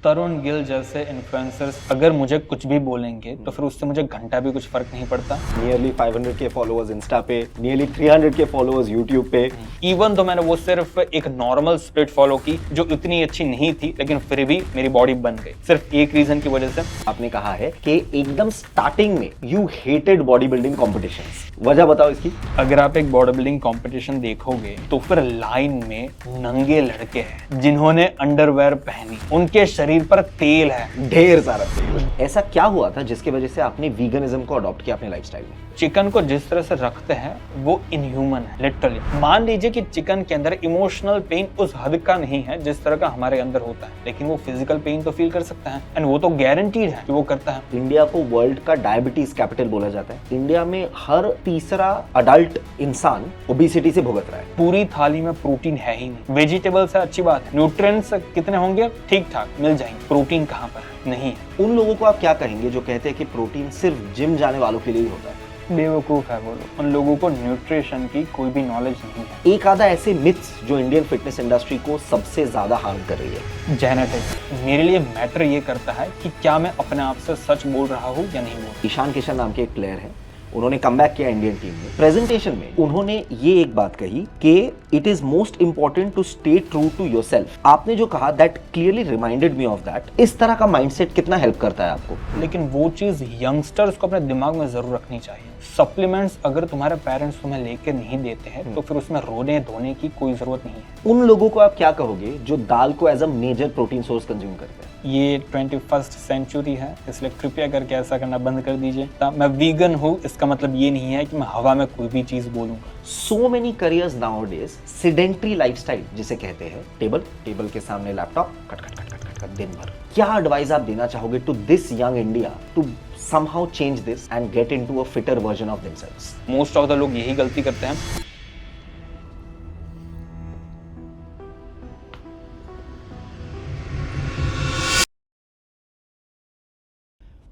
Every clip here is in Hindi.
तरुण गिल जैसे इन्फ्लुएंसर्स अगर मुझे कुछ भी बोलेंगे तो फिर उससे मुझे घंटा भी कुछ फर्क नहीं पड़ता। नियरली 500K फॉलोअर्स इंस्टा पे, नियरली 300K फॉलोअर्स यूट्यूब पे। इवन तो मैंने वो सिर्फ एक नॉर्मल स्प्लिट फॉलो की जो इतनी अच्छी नहीं थी, लेकिन फिर भी मेरी बॉडी बन गई सिर्फ एक रीजन की वजह से। आपने कहा है कि एकदम स्टार्टिंग में you hated body building competitions, वजह बताओ इसकी। अगर आप एक बॉडी बिल्डिंग कॉम्पिटिशन देखोगे तो फिर लाइन में नंगे लड़के हैं जिन्होंने अंडरवेयर पहनी, उनके शरीर पर तेल है, ढेर सारा तेल। ऐसा क्या हुआ था जिसकी वजह से आपने वीगनिज्म को अडॉप्ट किया अपने लाइफस्टाइल में? चिकन को जिस तरह से रखते हैं वो इनह्यूमन है लिटरली। मान लीजिए कि चिकन के अंदर इमोशनल पेन उस हद का नहीं है जिस तरह का हमारे अंदर होता है, लेकिन वो फिजिकल पेन तो फील कर सकता है एंड वो तो गारंटीड है कि वो करता है। इंडिया को वर्ल्ड का डायबिटीज कैपिटल बोला जाता है। इंडिया में हर तीसरा अडल्ट इंसान ओबेसिटी से भुगत रहा है। पूरी थाली में प्रोटीन है ही नहीं। वेजिटेबल्स है, अच्छी बात है, न्यूट्रिएंट्स कितने होंगे ठीक ठाक मिल जाएंगे, प्रोटीन कहाँ पर है? नहीं है। उन लोगों को आप क्या कहेंगे जो कहते हैं कि प्रोटीन सिर्फ जिम जाने वालों के लिए ही होता है? बेवकूफ है वो लोग। उन लोगों को न्यूट्रिशन की कोई भी नॉलेज नहीं है। एक आधा ऐसे मिथ्स जो इंडियन फिटनेस इंडस्ट्री को सबसे ज्यादा हार्म कर रही है। जेनेटिक्स मेरे लिए मैटर ये करता है कि क्या मैं अपने आप से सच बोल रहा हूँ या नहीं बोल रहा। ईशान किशन नाम के एक प्लेयर है, उन्होंने कमबैक किया इंडियन टीम में। प्रेजेंटेशन में उन्होंने ये एक बात कही कि it is most important to stay true to yourself. आपने जो कहा that clearly reminded me of that. इस तरह का माइंडसेट कितना हेल्प करता है आपको? लेकिन वो चीज यंगस्टर्स को अपने दिमाग में जरूर रखनी चाहिए। सप्लीमेंट्स अगर तुम्हारे पेरेंट्स तुम्हें लेके नहीं देते हैं तो फिर उसमें रोने धोने की कोई जरूरत नहीं है। उन लोगों को आप क्या कहोगे जो दाल को as a major protein source consume करते हैं? ये 21st सेंचुरी है, इसलिए कृपया करके ऐसा करना बंद कर दीजिए। मैं वीगन हूँ इसका मतलब ये नहीं है कि मैं हवा में कोई भी चीज बोलूंगा। So many careers nowadays sedentary lifestyle जिसे कहते हैं, टेबल के सामने लैपटॉप खट खट खट खट खट खट दिन भर। क्या एडवाइस आप देना चाहोगे to this young India to somehow change this and get into a fitter version of themselves? Most of the लोग यही गलती करते हैं।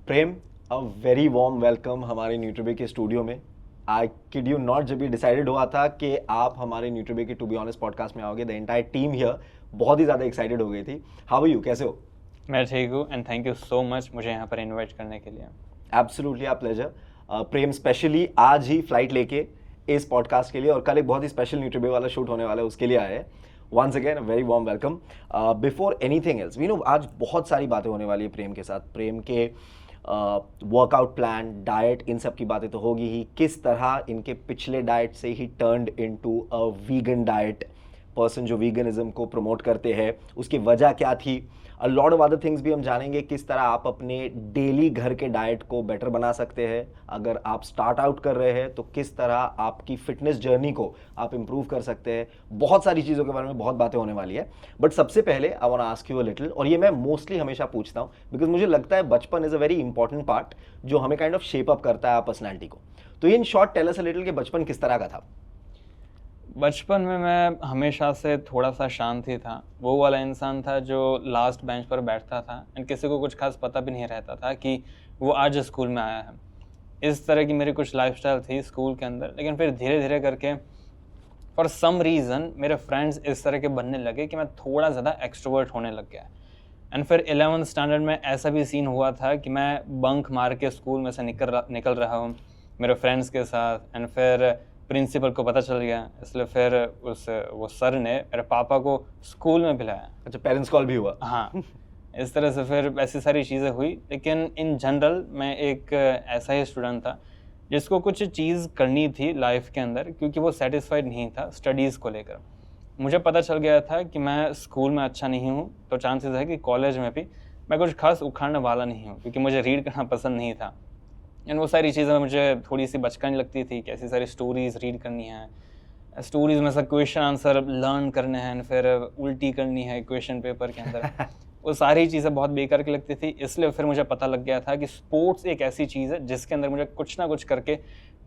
प्रेम, अ वेरी वार्म वेलकम हमारे न्यूट्रीबे के स्टूडियो में। आई किड यू नॉट, जब ये डिसाइडेड हुआ था कि आप हमारे न्यूट्रीबे के टू बी ऑनेस्ट पॉडकास्ट में आओगे, द एंटायर टीम हियर बहुत ही ज़्यादा एक्साइटेड हो गई थी। हाउ आर यू, कैसे हो? मैं ठीक हूँ and thank you so much मुझे यहाँ पर इनवाइट करने के लिए। Absolutely our pleasure. Prem specially आज ही फ्लाइट लेके इस पॉडकास्ट के लिए, और कल एक बहुत ही स्पेशल न्यूट्रीबे वाला शूट होने वाला है, उसके लिए आए हैं। Once again very warm welcome. Before anything else, we know आज बहुत सारी बातें होने वाली है प्रेम के साथ। प्रेम के वर्कआउट प्लान, डाइट, इन सब की बातें तो होगी ही। किस तरह इनके पिछले डाइट से ही turned into a vegan diet person जो वीगनिज्म को प्रमोट करते हैं, उसकी वजह क्या थी। A lot of other things भी हम जानेंगे। किस तरह आप अपने डेली घर के डाइट को बेटर बना सकते हैं। अगर आप स्टार्ट आउट कर रहे हैं तो किस तरह आपकी फिटनेस जर्नी को आप इंप्रूव कर सकते हैं। बहुत सारी चीज़ों के बारे में बहुत बातें होने वाली है। बट सबसे पहले I want to ask you a little, और ये मैं मोस्टली हमेशा पूछता हूँ बिकॉज मुझे लगता है बचपन is a very important part जो हमें काइंड ऑफ शेप अप करता है पर्सनैलिटी को। तो in short tell us a little कि बचपन किस तरह का था? बचपन में मैं हमेशा से थोड़ा सा शांत ही था। वो वाला इंसान था जो लास्ट बेंच पर बैठता था एंड किसी को कुछ खास पता भी नहीं रहता था कि वो आज स्कूल में आया है। इस तरह की मेरी कुछ लाइफस्टाइल थी स्कूल के अंदर। लेकिन फिर धीरे धीरे करके फॉर सम रीज़न मेरे फ्रेंड्स इस तरह के बनने लगे कि मैं थोड़ा ज़्यादा एक्सट्रोवर्ट होने लग गया। एंड फिर 11th स्टैंडर्ड में ऐसा भी सीन हुआ था कि मैं बंक मार के स्कूल में से निकल रहा हूँ मेरे फ्रेंड्स के साथ। एंड फिर प्रिंसिपल को पता चल गया, इसलिए फिर वो सर ने मेरे पापा को स्कूल में बुलाया। अच्छा, पेरेंट्स कॉल भी हुआ? हाँ, इस तरह से फिर ऐसी सारी चीज़ें हुई। लेकिन इन जनरल मैं एक ऐसा ही स्टूडेंट था जिसको कुछ चीज़ करनी थी लाइफ के अंदर, क्योंकि वो सेटिस्फाइड नहीं था स्टडीज़ को लेकर। मुझे पता चल गया था कि मैं स्कूल में अच्छा नहीं हूँ, तो चांसेस है कि कॉलेज में भी मैं कुछ खास उखाड़ने वाला नहीं हूँ, क्योंकि मुझे रीड करना पसंद नहीं था। एंड वो सारी चीज़ें मुझे थोड़ी सी बचकानी लगती थी कि ऐसी सारी स्टोरीज़ रीड करनी है, स्टोरीज़ में से क्वेश्चन आंसर लर्न करने हैं, फिर उल्टी करनी है क्वेश्चन पेपर के अंदर। वो सारी चीज़ें बहुत बेकार की लगती थी। इसलिए फिर मुझे पता लग गया था कि स्पोर्ट्स एक ऐसी चीज़ है जिसके अंदर मुझे कुछ ना कुछ करके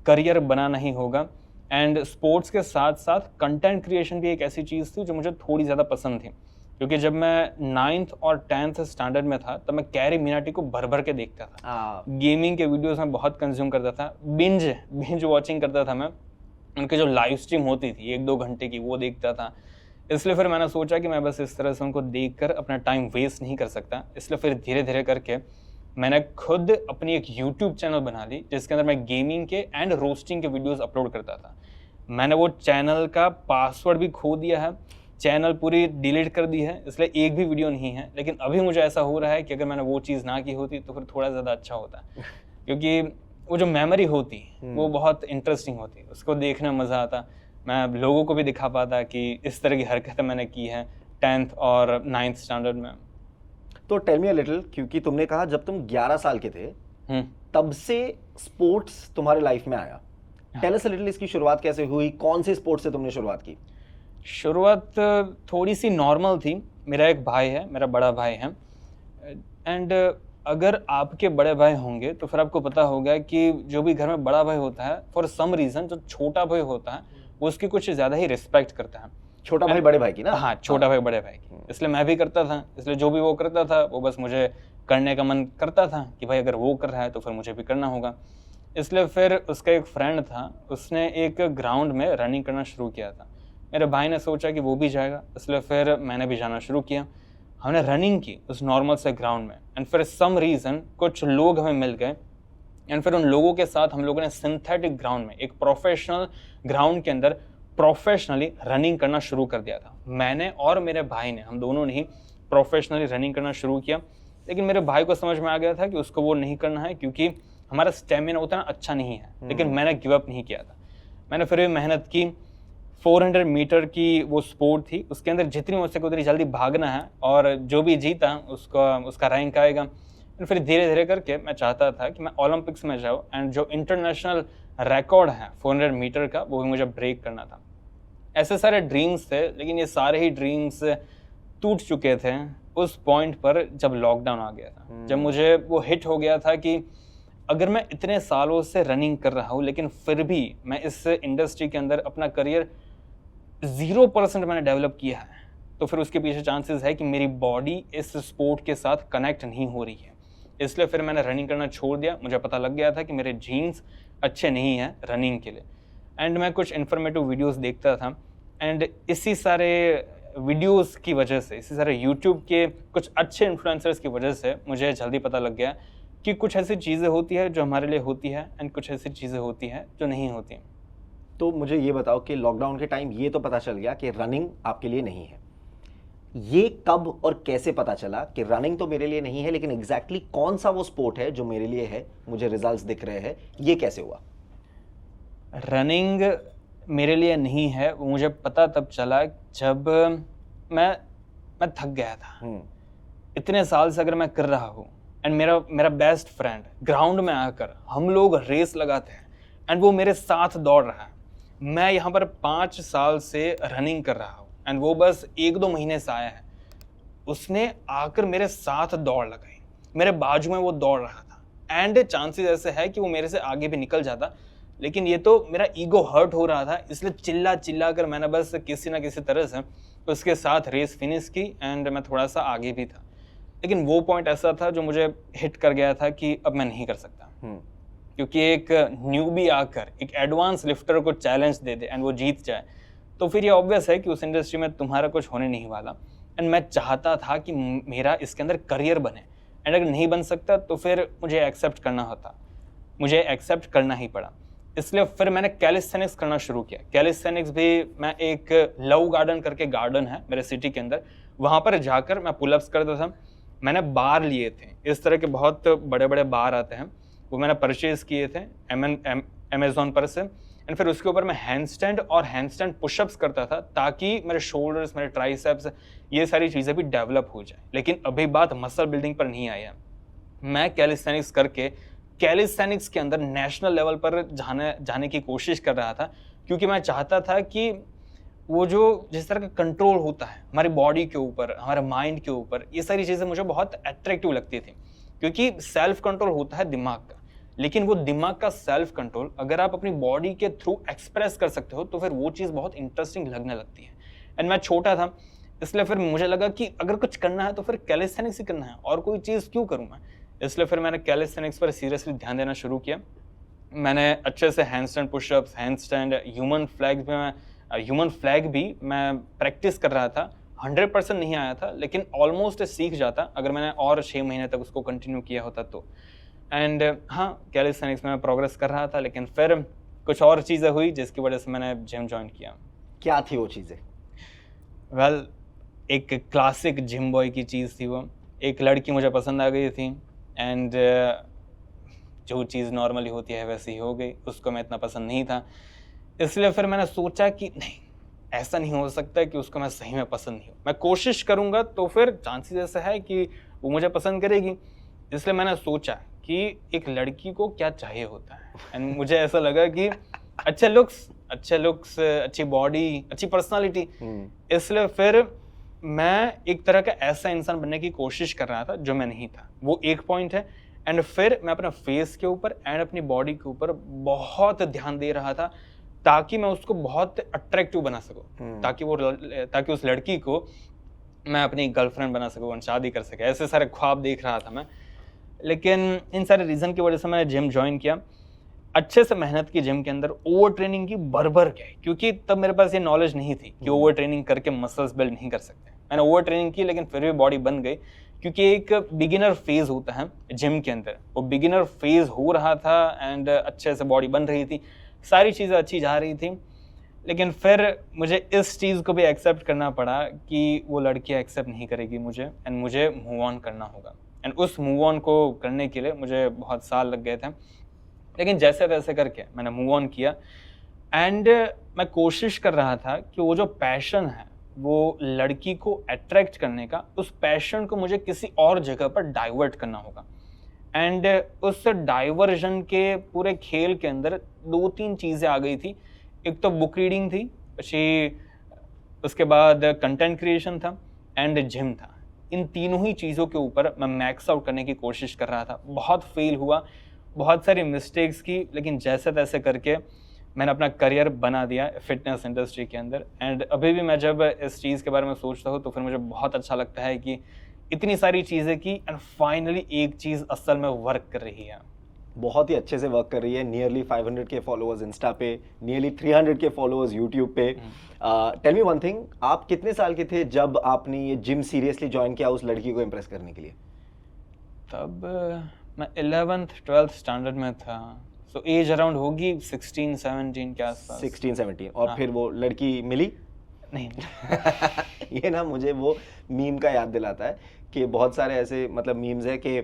करियर बनाना ही होगा। एंड स्पोर्ट्स के साथ साथ कंटेंट क्रिएशन भी एक ऐसी चीज़ थी जो मुझे थोड़ी ज़्यादा पसंद थी, क्योंकि जब मैं 9th और 10th स्टैंडर्ड में था तब मैं कैरी मिनाटी को भर भर के देखता था। गेमिंग के वीडियोस में बहुत कंज्यूम करता था, बिंज वॉचिंग करता था मैं। उनके जो लाइव स्ट्रीम होती थी 1-2 घंटे की, वो देखता था। इसलिए फिर मैंने सोचा कि मैं बस इस तरह से उनको देखकर अपना टाइम वेस्ट नहीं कर सकता। इसलिए फिर धीरे धीरे करके मैंने खुद अपनी एक यूट्यूब चैनल बना ली, जिसके अंदर मैं गेमिंग के एंड रोस्टिंग के वीडियोस अपलोड करता था। मैंने वो चैनल का पासवर्ड भी खो दिया है, चैनल पूरी डिलीट कर दी है, इसलिए एक भी वीडियो नहीं है। लेकिन अभी मुझे ऐसा हो रहा है कि अगर मैंने वो चीज़ ना की होती तो फिर थोड़ा ज़्यादा अच्छा होता, क्योंकि वो जो मेमोरी होती वो बहुत इंटरेस्टिंग होती, उसको देखने में मज़ा आता। मैं लोगों को भी दिखा पाता कि इस तरह की हरकतें मैंने की हैं 10th और 9th स्टैंडर्ड में। तो टेल मी अ लिटिल, क्योंकि तुमने कहा जब तुम 11 साल के थे तब से स्पोर्ट्स तुम्हारे लाइफ में आया। टेल अस अ लिटिल, इसकी शुरुआत कैसे हुई, कौन से स्पोर्ट्स से तुमने शुरुआत की? शुरुआत थोड़ी सी नॉर्मल थी। मेरा एक भाई है, मेरा बड़ा भाई है, एंड अगर आपके बड़े भाई होंगे तो फिर आपको पता होगा कि जो भी घर में बड़ा भाई होता है, फॉर सम रीज़न जो छोटा भाई होता है वो उसकी कुछ ज़्यादा ही रिस्पेक्ट करता है। छोटा भाई बड़े भाई की ना? हाँ, छोटा भाई बड़े भाई की। इसलिए मैं भी करता था, इसलिए जो भी वो करता था वो बस मुझे करने का मन करता था कि भाई अगर वो कर रहा है तो फिर मुझे भी करना होगा। इसलिए फिर उसका एक फ्रेंड था, उसने एक ग्राउंड में रनिंग करना शुरू किया था। मेरे भाई ने सोचा कि वो भी जाएगा, इसलिए फिर मैंने भी जाना शुरू किया। हमने रनिंग की उस नॉर्मल से ग्राउंड में, एंड फिर सम रीज़न कुछ लोग हमें मिल गए, एंड फिर उन लोगों के साथ हम लोगों ने सिंथेटिक ग्राउंड में, एक प्रोफेशनल ग्राउंड के अंदर प्रोफेशनली रनिंग करना शुरू कर दिया था। मैंने और मेरे भाई ने, हम दोनों ने ही प्रोफेशनली रनिंग करना शुरू किया। लेकिन मेरे भाई को समझ में आ गया था कि उसको वो नहीं करना है, क्योंकि हमारा स्टेमिना उतना अच्छा नहीं है। लेकिन मैंने गिव अप नहीं किया था, मैंने फिर भी मेहनत की। 400 मीटर की वो स्पोर्ट थी, उसके अंदर जितनी हो सके उतनी जल्दी भागना है, और जो भी जीता उसका रैंक आएगा। फिर धीरे धीरे करके मैं चाहता था कि मैं ओलंपिक्स में जाऊँ, एंड जो इंटरनेशनल रिकॉर्ड है 400 मीटर का वो भी मुझे ब्रेक करना था। ऐसे सारे ड्रीम्स थे, लेकिन ये सारे ही ड्रीम्स टूट चुके थे उस पॉइंट पर जब लॉकडाउन आ गया था। जब मुझे वो हिट हो गया था कि अगर मैं इतने सालों से रनिंग कर रहा हूँ लेकिन फिर भी मैं इस इंडस्ट्री के अंदर अपना करियर 0% मैंने डेवलप किया है, तो फिर उसके पीछे चांसेस है कि मेरी बॉडी इस स्पोर्ट के साथ कनेक्ट नहीं हो रही है। इसलिए फिर मैंने रनिंग करना छोड़ दिया। मुझे पता लग गया था कि मेरे जीन्स अच्छे नहीं हैं रनिंग के लिए, एंड मैं कुछ इन्फॉर्मेटिव वीडियोस देखता था, एंड इसी सारे वीडियोस की वजह से, इसी सारे यूट्यूब के कुछ अच्छे इन्फ्लुएंसर्स की वजह से मुझे जल्दी पता लग गया कि कुछ ऐसी चीज़ें होती है जो हमारे लिए होती है, एंड कुछ ऐसी चीज़ें होती हैं जो नहीं होती। तो मुझे ये बताओ कि लॉकडाउन के टाइम ये तो पता चल गया कि रनिंग आपके लिए नहीं है, ये कब और कैसे पता चला कि रनिंग तो मेरे लिए नहीं है, लेकिन एग्जैक्टली कौन सा वो स्पोर्ट है जो मेरे लिए है, मुझे रिजल्ट्स दिख रहे हैं, ये कैसे हुआ? रनिंग मेरे लिए नहीं है वो मुझे पता तब चला जब मैं थक गया था। इतने साल से अगर मैं कर रहा हूँ, एंड मेरा बेस्ट फ्रेंड ग्राउंड में आकर हम लोग रेस लगाते हैं, एंड वो मेरे साथ दौड़ रहा है। मैं यहाँ पर 5 साल से रनिंग कर रहा हूँ, एंड वो बस 1-2 महीने से आया है। उसने आकर मेरे साथ दौड़ लगाई, मेरे बाजू में वो दौड़ रहा था, एंड चांसेस ऐसे है कि वो मेरे से आगे भी निकल जाता, लेकिन ये तो मेरा ईगो हर्ट हो रहा था, इसलिए चिल्ला कर मैंने बस किसी ना किसी तरह से उसके साथ रेस फिनिश की, एंड मैं थोड़ा सा आगे भी था। लेकिन वो पॉइंट ऐसा था जो मुझे हिट कर गया था कि अब मैं नहीं कर सकता, क्योंकि एक न्यूबी आकर एक एडवांस लिफ्टर को चैलेंज दे दे एंड वो जीत जाए, तो फिर ये ऑब्वियस है कि उस इंडस्ट्री में तुम्हारा कुछ होने नहीं वाला। एंड मैं चाहता था कि मेरा इसके अंदर करियर बने, एंड अगर नहीं बन सकता तो फिर मुझे एक्सेप्ट करना होता, मुझे एक्सेप्ट करना ही पड़ा। इसलिए फिर मैंने कैलिस्थेनिक्स करना शुरू किया। कैलिस्थेनिक्स भी, मैं एक लव गार्डन करके गार्डन है मेरे सिटी के अंदर, वहाँ पर जाकर मैं पुलअप्स करता था। मैंने बार लिए थे, इस तरह के बहुत बड़े बड़े बार आते हैं, वो मैंने परचेज़ किए थे अमेज़ॉन पर से, एंड फिर उसके ऊपर मैं हैंडस्टैंड और हैंडस्टैंड पुशअप्स करता था, ताकि मेरे शोल्डर्स, मेरे ट्राइसेप्स, ये सारी चीज़ें भी डेवलप हो जाए। लेकिन अभी बात मसल बिल्डिंग पर नहीं आई है। मैं कैलिस्थेनिक्स करके कैलिस्थेनिक्स के अंदर नेशनल लेवल पर जाने की कोशिश कर रहा था, क्योंकि मैं चाहता था कि वो जो जिस तरह का कंट्रोल होता है हमारी बॉडी के ऊपर, हमारे माइंड के ऊपर, ये सारी चीज़ें मुझे बहुत अट्रैक्टिव लगती थी, क्योंकि सेल्फ कंट्रोल होता है दिमाग का, लेकिन वो दिमाग का सेल्फ कंट्रोल अगर आप अपनी बॉडी के थ्रू एक्सप्रेस कर सकते हो तो फिर वो चीज़ बहुत इंटरेस्टिंग लगने लगती है। एंड मैं छोटा था, इसलिए फिर मुझे लगा कि अगर कुछ करना है तो फिर कैलिस्थेनिक्स ही करना है, और कोई चीज़ क्यों करूँ मैं। इसलिए फिर मैंने कैलिस्थेनिक्स पर सीरियसली ध्यान देना शुरू किया। मैंने अच्छे से handstand pushups, handstand, human flags में मैं ह्यूमन फ्लैग भी मैं प्रैक्टिस कर रहा था। 100% नहीं आया था, लेकिन ऑलमोस्ट सीख जाता अगर मैंने और 6 महीने तक उसको कंटिन्यू किया होता तो। एंड हाँ, कैलिस्थेनिक्स में मैं प्रोग्रेस कर रहा था, लेकिन फिर कुछ और चीज़ें हुई जिसकी वजह से मैंने जिम ज्वाइन किया। क्या थी वो चीज़ें? वेल, एक क्लासिक जिम बॉय की चीज़ थी वो। एक लड़की मुझे पसंद आ गई थी एंड जो चीज़ नॉर्मली होती है वैसी ही हो गई। उसको मैं इतना पसंद नहीं था, इसलिए फिर मैंने सोचा कि नहीं, ऐसा नहीं हो सकता कि उसको मैं सही में पसंद नहीं हूँ। मैं कोशिश करूँगा तो फिर चांसेस ऐसा है कि वो मुझे पसंद करेगी। इसलिए मैंने सोचा कि एक लड़की को क्या चाहिए होता है, एंड मुझे ऐसा लगा कि अच्छे लुक्स, अच्छी बॉडी, अच्छी पर्सनालिटी। इसलिए फिर मैं एक तरह का ऐसा इंसान बनने की कोशिश कर रहा था जो मैं नहीं था। वो एक पॉइंट है। एंड फिर मैं अपना फेस के ऊपर एंड अपनी बॉडी के ऊपर बहुत ध्यान दे रहा था ताकि मैं उसको बहुत अट्रैक्टिव बना सकूं, ताकि उस लड़की को मैं अपनी गर्लफ्रेंड बना सकूं, शादी कर सके। ऐसे सारे ख्वाब देख रहा था मैं। लेकिन इन सारे रीज़न की वजह से मैंने जिम ज्वाइन किया। अच्छे से मेहनत की जिम के अंदर, ओवर ट्रेनिंग की भर के, क्योंकि तब मेरे पास ये नॉलेज नहीं थी कि ओवर ट्रेनिंग करके मसल्स बिल्ड नहीं कर सकते। मैंने ओवर ट्रेनिंग की, लेकिन फिर भी बॉडी बन गई, क्योंकि एक बिगिनर फेज होता है जिम के अंदर। वो बिगिनर फेज हो रहा था एंड अच्छे से बॉडी बन रही थी, सारी चीज़ें अच्छी जा रही थी। लेकिन फिर मुझे इस चीज़ को भी एक्सेप्ट करना पड़ा कि वो लड़की एक्सेप्ट नहीं करेगी मुझे, एंड मुझे मूव ऑन करना होगा। एंड उस मूव ऑन को करने के लिए मुझे बहुत साल लग गए थे, लेकिन जैसे तैसे करके मैंने मूव ऑन किया। एंड मैं कोशिश कर रहा था कि वो जो पैशन है, वो लड़की को अट्रैक्ट करने का, उस पैशन को मुझे किसी और जगह पर डाइवर्ट करना होगा। एंड उस डाइवर्जन के पूरे खेल के अंदर 2-3 चीज़ें आ गई थी। एक तो बुक रीडिंग थी, उसके बाद कंटेंट क्रिएशन था एंड जिम था। इन तीनों ही चीज़ों के ऊपर मैं मैक्स आउट करने की कोशिश कर रहा था। बहुत फेल हुआ, बहुत सारी मिस्टेक्स की, लेकिन जैसे तैसे करके मैंने अपना करियर बना दिया फिटनेस इंडस्ट्री के अंदर। एंड अभी भी मैं जब इस चीज़ के बारे में सोचता हूँ तो फिर मुझे बहुत अच्छा लगता है कि इतनी सारी चीज़ें की एंड फाइनली एक चीज़ असल में वर्क कर रही है। बहुत ही अच्छे से वर्क कर रही है। नियरली 500 के फॉलोअर्स इंस्टा पे, नियरली 300 के फॉलोअर्स यूट्यूब पे। टेल मी वन थिंग, आप कितने साल के थे जब आपने ये जिम सीरियसली ज्वाइन किया उस लड़की को इम्प्रेस करने के लिए? तब मैं 11th 12th स्टैंडर्ड में था, सो एज अराउंड होगी 16-17 के आसपास। 16-17। और फिर वो लड़की मिली? नहीं। ये ना मुझे वो मीम का याद दिलाता है कि बहुत सारे ऐसे मतलब मीम्स है कि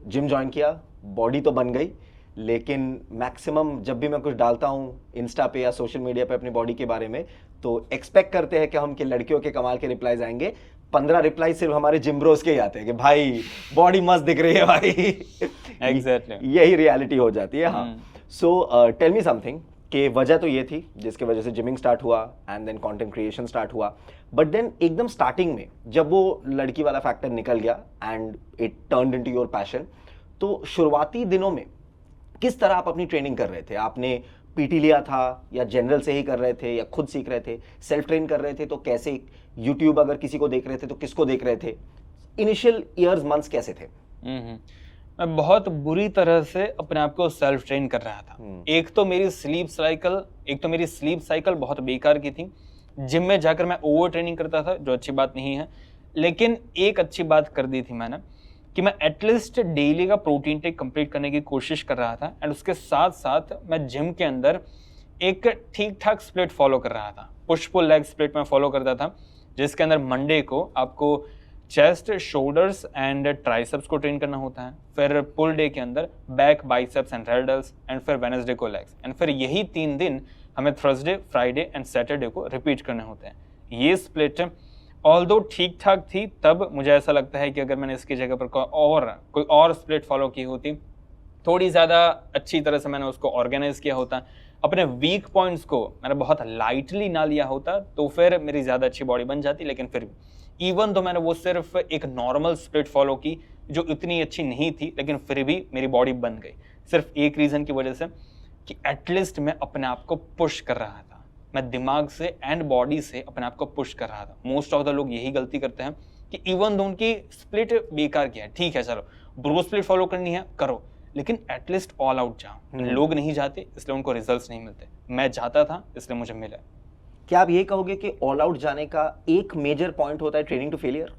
जिम ज्वाइन किया, बॉडी तो बन गई, लेकिन मैक्सिमम जब भी मैं कुछ डालता हूँ इंस्टा पे या सोशल मीडिया पे अपनी बॉडी के बारे में, तो एक्सपेक्ट करते हैं कि हम कि लड़कियों के कमाल के रिप्लाईज आएंगे। 15 रिप्लाई सिर्फ हमारे जिम ब्रोस के ही आते हैं कि भाई बॉडी मस्त दिख रही है भाई। एग्जैक्टली यही रियलिटी हो जाती है। हाँ, सो टेल मी समथिंग कि वजह तो ये थी जिसकी वजह से जिमिंग स्टार्ट हुआ and then content creation start हुआ, बट देन एकदम स्टार्टिंग में जब वो लड़की वाला फैक्टर निकल गया and it turned into your passion, तो शुरुआती दिनों में किस तरह आप अपनी ट्रेनिंग कर रहे थे? आपने पीटी लिया था या जनरल से ही कर रहे थे या खुद सीख रहे थे? सेल्फ ट्रेन कर रहे थे तो कैसे? यूट्यूब अगर किसी को देख रहे थे तो किसको देख रहे थे? इनिशियल ईयर्स मंथ्स कैसे थे? मैं बहुत बुरी तरह से अपने आप को सेल्फ ट्रेन कर रहा था। एक तो मेरी स्लीप साइकिल बहुत बेकार की थी। जिम में जाकर मैं ओवर ट्रेनिंग करता था, जो अच्छी बात नहीं है, लेकिन एक अच्छी बात कर दी थी मैंने कि मैं एटलीस्ट डेली का प्रोटीन टेक कंप्लीट करने की कोशिश कर रहा था। एंड उसके साथ साथ मैं जिम के अंदर एक ठीक ठाक स्प्लिट फॉलो कर रहा था। पुश पुल लेग स्प्लिट में फॉलो करता था, जिसके अंदर मंडे को आपको चेस्ट, शोल्डर्स एंड ट्राइसेप्स को ट्रेन करना होता है, फिर पुल डे के अंदर back, biceps and riddles, and फिर वेडनेसडे को लेग्स, एंड फिर यही 3 दिन हमें थर्सडे, फ्राइडे एंड सैटरडे को रिपीट करने होते हैं। ये स्प्लिट ऑल्दो ठीक ठाक थी तब, मुझे ऐसा लगता है कि अगर मैंने इसकी जगह पर कोई और स्प्लिट फॉलो की होती, थोड़ी ज़्यादा अच्छी तरह से मैंने उसको ऑर्गेनाइज किया होता, अपने वीक पॉइंट्स को मैंने बहुत लाइटली ना लिया होता, तो फिर मेरी ज़्यादा अच्छी बॉडी बन जाती। लेकिन फिर इवन तो मैंने वो सिर्फ एक नॉर्मल स्प्लिट फॉलो की जो इतनी अच्छी नहीं थी, लेकिन फिर भी मेरी बॉडी बन गई, सिर्फ एक रीज़न की वजह से कि एटलीस्ट मैं अपने आप को पुश कर रहा था। मैं दिमाग से एंड बॉडी से अपने आप को पुश कर रहा था। मोस्ट ऑफ द लोग यही गलती करते हैं कि इवन दो उनकी स्प्लिट बेकार किया है, ठीक है चलो ब्रो स्प्लिट फॉलो करनी है करो, लेकिन एटलीस्ट ऑल आउट जाओ। लोग नहीं जाते इसलिए उनको रिजल्ट्स नहीं मिलते, मैं जाता था इसलिए मुझे मिला। क्या आप ये कहोगे कि ऑल आउट जाने का एक मेजर पॉइंट होता है training to failure?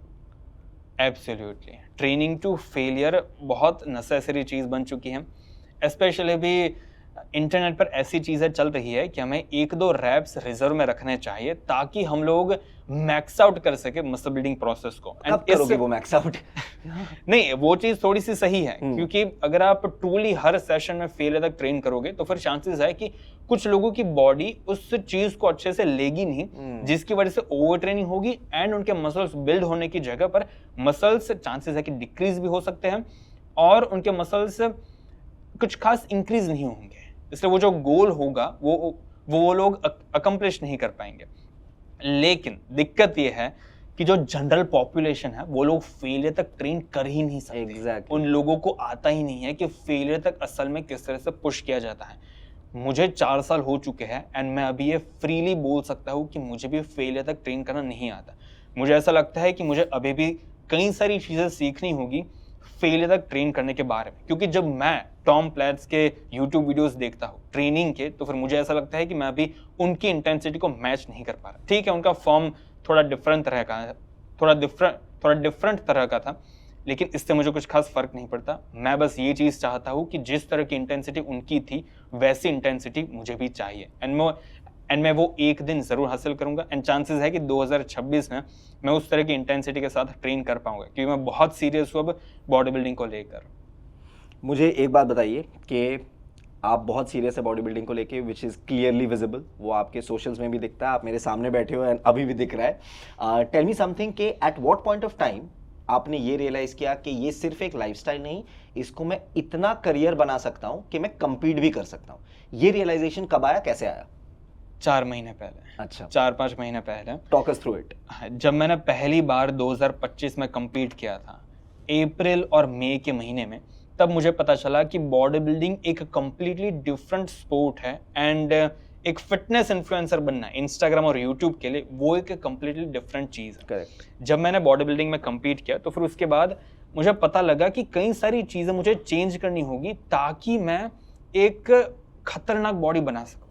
Absolutely, training to failure बहुत नेसेसरी चीज़ बन चुकी है। स्पेशली भी इंटरनेट पर ऐसी चीज़ें चल रही है कि हमें 1-2 रैप्स रिजर्व में रखने चाहिए ताकि हम लोग मैक्स आउट कर सके मसल बिल्डिंग प्रोसेस को। कब करोगे वो मैक्स आउट? नहीं, वो चीज़ थोड़ी सी सही है, क्योंकि अगर आप ट्रूली हर सेशन में फेलियर तक ट्रेन करोगे तो फिर चांसेस है कि कुछ लोगों की बॉडी उस चीज को अच्छे से लेगी नहीं, जिसकी वजह से ओवर ट्रेनिंग होगी एंड उनके मसल्स बिल्ड होने की जगह पर मसल्स चांसेस है कि डिक्रीज भी हो सकते हैं और उनके मसल्स कुछ खास इंक्रीज नहीं होंगे। इसलिए वो जो गोल होगा वो लोग अकम्प्लिश नहीं कर पाएंगे। लेकिन दिक्कत ये है कि जो जनरल पॉपुलेशन है वो लोग फेलियर तक ट्रेन कर ही नहीं सकते। Exactly. उन लोगों को आता ही नहीं है कि फेलियर तक असल में किस तरह से पुश किया जाता है। मुझे 4 साल हो चुके हैं एंड मैं अभी ये फ्रीली बोल सकता हूँ कि मुझे भी फेलियर तक ट्रेन करना नहीं आता। मुझे ऐसा लगता है कि मुझे अभी भी कई सारी चीज़ें सीखनी होगी फेलियर तक ट्रेन करने के बारे में, क्योंकि जब मैं टॉम प्लैट्स के यूट्यूब वीडियोस देखता हूँ ट्रेनिंग के, तो फिर मुझे ऐसा लगता है कि मैं अभी उनकी इंटेंसिटी को मैच नहीं कर पा रहा। ठीक है, उनका फॉर्म थोड़ा डिफरेंट तरह का है, थोड़ा डिफरेंट तरह का था, लेकिन इससे मुझे कुछ खास फर्क नहीं पड़ता। मैं बस ये चीज़ चाहता हूँ कि जिस तरह की इंटेंसिटी उनकी थी वैसी इंटेंसिटी मुझे भी चाहिए एंड मैं वो एक दिन ज़रूर हासिल करूँगा एंड चांसेस है कि 2026 में मैं उस तरह की इंटेंसिटी के साथ ट्रेन कर पाऊँगा, क्योंकि मैं बहुत सीरियस हूँ अब बॉडी बिल्डिंग को लेकर। मुझे एक बात बताइए कि आप बहुत सीरियस है बॉडी बिल्डिंग को लेके, विच इज़ क्लियरली विजिबल, वो आपके सोशल्स में भी दिखता है, आप मेरे सामने बैठे हो एंड अभी भी दिख रहा है। टेल मी समथिंग कि at what point of time आपने ये रियलाइज़ किया कि ये सिर्फ एक लाइफस्टाइल नहीं, इसको मैं इतना करियर बना सकता हूँ कि मैं compete भी कर सकता हूँ। ये रियलाइजेशन कब आया, कैसे आया? 4 महीने पहले। अच्छा, 4-5 महीने पहले। Talk us through it. जब मैंने पहली बार 2025 में compete किया था, अप्रैल और मई के महीने में, तब मुझे पता चला कि बॉडी बिल्डिंग एक कम्प्लीटली डिफरेंट स्पोर्ट है एंड एक फिटनेस इन्फ्लुएंसर बनना इंस्टाग्राम और यूट्यूब के लिए वो एक कम्प्लीटली डिफरेंट चीज़ है। करेक्ट। जब मैंने बॉडी बिल्डिंग में compete किया तो फिर उसके बाद मुझे पता लगा कि कई सारी चीज़ें मुझे चेंज करनी होगी ताकि मैं एक खतरनाक बॉडी बना सकूं।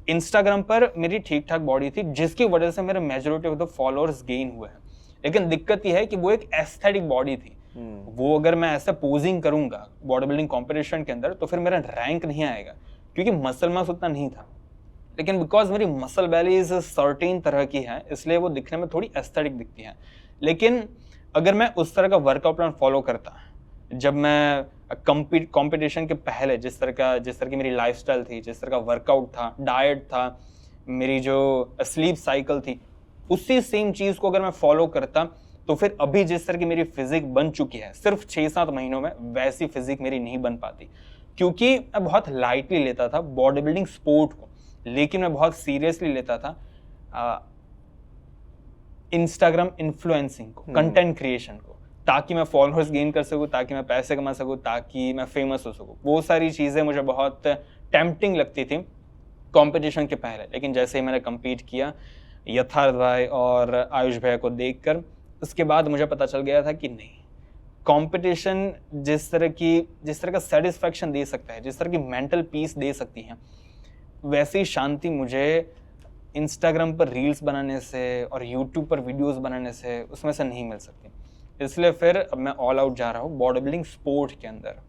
इंस्टाग्राम पर मेरी ठीक ठाक बॉडी थी जिसकी वजह से मेरे majority of the followers gain हुए हैं, लेकिन दिक्कत यह है कि वो एक एस्थेटिक बॉडी थी। वो अगर मैं ऐसा पोजिंग करूंगा बॉडी बिल्डिंग कॉम्पिटिशन के अंदर तो फिर मेरा रैंक नहीं आएगा, क्योंकि मसल मास उतना नहीं था। लेकिन बिकॉज मेरी मसल बैली इज सर्टेन तरह की है इसलिए वो दिखने में थोड़ी एस्थेटिक दिखती है। लेकिन अगर मैं उस तरह का वर्कआउट प्लान फॉलो करता, जब मैं कंपटीशन के पहले जिस तरह की मेरी लाइफस्टाइल थी, जिस तरह का वर्कआउट था, डाइट था, मेरी जो स्लीप साइकिल थी, उसी सेम चीज़ को अगर मैं फॉलो करता तो फिर अभी जिस तरह की मेरी फिजिक बन चुकी है सिर्फ 6-7 महीनों में वैसी फिजिक मेरी नहीं बन पाती, क्योंकि मैं बहुत लाइटली लेता था बॉडी बिल्डिंग स्पोर्ट को, लेकिन मैं बहुत सीरियसली लेता था इंस्टाग्राम इन्फ्लुएंसिंग को, कंटेंट क्रिएशन को, ताकि मैं फॉलोअर्स गेन कर सकूं, ताकि मैं पैसे कमा सकूं, ताकि मैं फेमस हो सकूं। वो सारी चीज़ें मुझे बहुत टेम्पटिंग लगती थी कंपटीशन के पहले, लेकिन जैसे ही मैंने compete किया यथार्थ भाई और आयुष भैया को देखकर, उसके बाद मुझे पता चल गया था कि नहीं, कंपटीशन जिस तरह का सेटिस्फैक्शन दे सकता है, जिस तरह की मेंटल पीस दे सकती है, वैसी शांति मुझे इंस्टाग्राम पर रील्स बनाने से और यूट्यूब पर वीडियोस बनाने से उसमें से नहीं मिल सकती। इसलिए फिर अब मैं ऑल आउट जा रहा हूँ बॉडी बिल्डिंग स्पोर्ट के अंदर।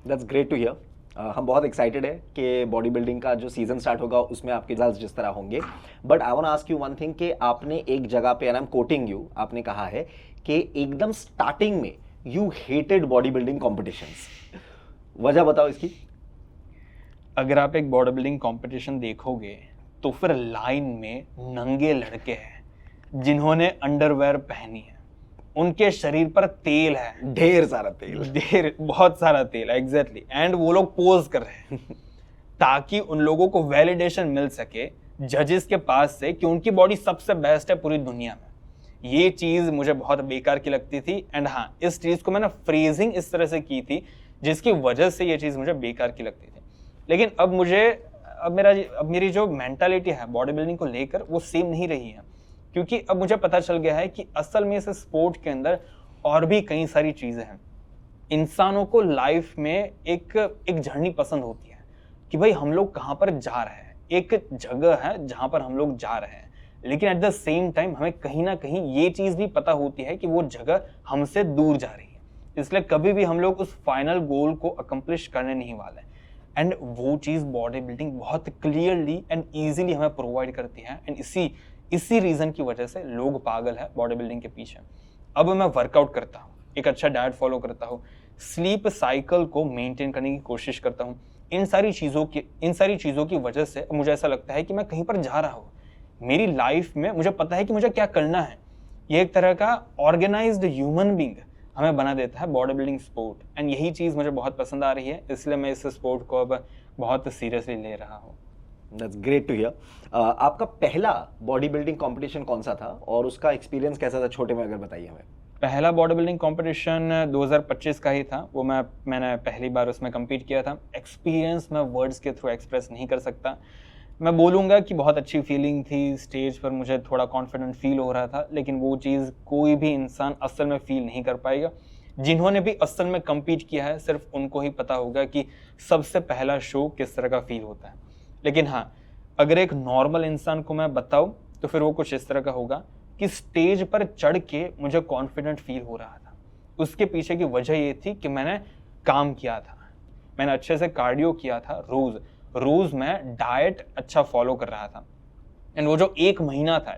That's great to hear. हम बहुत एक्साइटेड है कि बॉडी बिल्डिंग का जो सीजन स्टार्ट होगा उसमें आपके रिजल्ट्स जिस तरह होंगे। But I want ask you one thing कि आपने एक जगह पे, and I am quoting you, आपने कहा है कि एकदम स्टार्टिंग में you hated body building competitions. वजह बताओ इसकी। अगर आप एक बॉडी बिल्डिंग कॉम्पिटिशन देखोगे तो फिर लाइन में नंगे लड़के हैं जिन्होंने अंडरवेयर पहनी है, उनके शरीर पर तेल है, ढेर सारा तेल, बहुत सारा तेल, एग्जैक्टली, एंड वो लोग पोज कर रहे हैं ताकि उन लोगों को वैलिडेशन मिल सके जजेस के पास से कि उनकी बॉडी सबसे बेस्ट है पूरी दुनिया में। ये चीज़ मुझे बहुत बेकार की लगती थी एंड हाँ, इस चीज़ को मैंने फ्रेजिंग इस तरह से की थी जिसकी वजह से ये चीज़ मुझे बेकार की लगती थी। लेकिन अब मेरी जो मेंटालिटी है बॉडी बिल्डिंग को लेकर वो सेम नहीं रही है, क्योंकि अब मुझे पता चल गया है कि असल में इस स्पोर्ट के अंदर और भी कई सारी चीज़ें हैं। इंसानों को लाइफ में एक जर्नी पसंद होती है कि भाई हम लोग कहाँ पर जा रहे हैं, एक जगह है जहाँ पर हम लोग जा रहे हैं, लेकिन एट द सेम टाइम हमें कहीं ना कहीं ये चीज़ भी पता होती है कि वो जगह हमसे दूर जा रही है, इसलिए कभी भी हम लोग उस फाइनल गोल को अकम्प्लिश करने नहीं वाले। एंड वो चीज़ बॉडी बिल्डिंग बहुत क्लियरली एंड ईजिली हमें प्रोवाइड करती है, एंड इसी रीज़न की वजह से लोग पागल है बॉडी बिल्डिंग के पीछे। अब मैं वर्कआउट करता हूँ, एक अच्छा डाइट फॉलो करता हूँ, स्लीप साइकिल को मेंटेन करने की कोशिश करता हूँ। इन सारी चीज़ों की वजह से मुझे ऐसा लगता है कि मैं कहीं पर जा रहा हूँ। मेरी लाइफ में मुझे पता है कि मुझे क्या करना है। ये एक तरह का ऑर्गेनाइज्ड ह्यूमन बींग हमें बना देता है बॉडी बिल्डिंग स्पोर्ट, एंड यही चीज़ मुझे बहुत पसंद आ रही है, इसलिए मैं इस स्पोर्ट को अब बहुत सीरियसली ले रहा हूँ। That's great to hear. आपका पहला बॉडी बिल्डिंग कॉम्पिटिशन कौन सा था और उसका एक्सपीरियंस कैसा था, छोटे में अगर बताइए हमें। पहला बॉडी बिल्डिंग कॉम्पिटिशन 2025 का ही था, वो मैंने पहली बार उसमें कम्पीट किया था। एक्सपीरियंस मैं वर्ड्स के थ्रू एक्सप्रेस नहीं कर सकता। मैं बोलूँगा कि बहुत अच्छी फीलिंग थी, स्टेज पर मुझे थोड़ा कॉन्फिडेंट फील हो रहा था, लेकिन वो चीज़ कोई भी इंसान असल में फील नहीं कर पाएगा। जिन्होंने भी असल में कम्पीट किया है सिर्फ उनको ही पता होगा कि सबसे पहला शो किस तरह का फील होता है। लेकिन हाँ, अगर एक नॉर्मल इंसान को मैं बताऊँ तो फिर वो कुछ इस तरह का होगा कि स्टेज पर चढ़ के मुझे कॉन्फिडेंट फील हो रहा था। उसके पीछे की वजह ये थी कि मैंने काम किया था, मैंने अच्छे से कार्डियो किया था, रोज़ मैं डाइट अच्छा फॉलो कर रहा था। एंड वो जो 1 महीना था,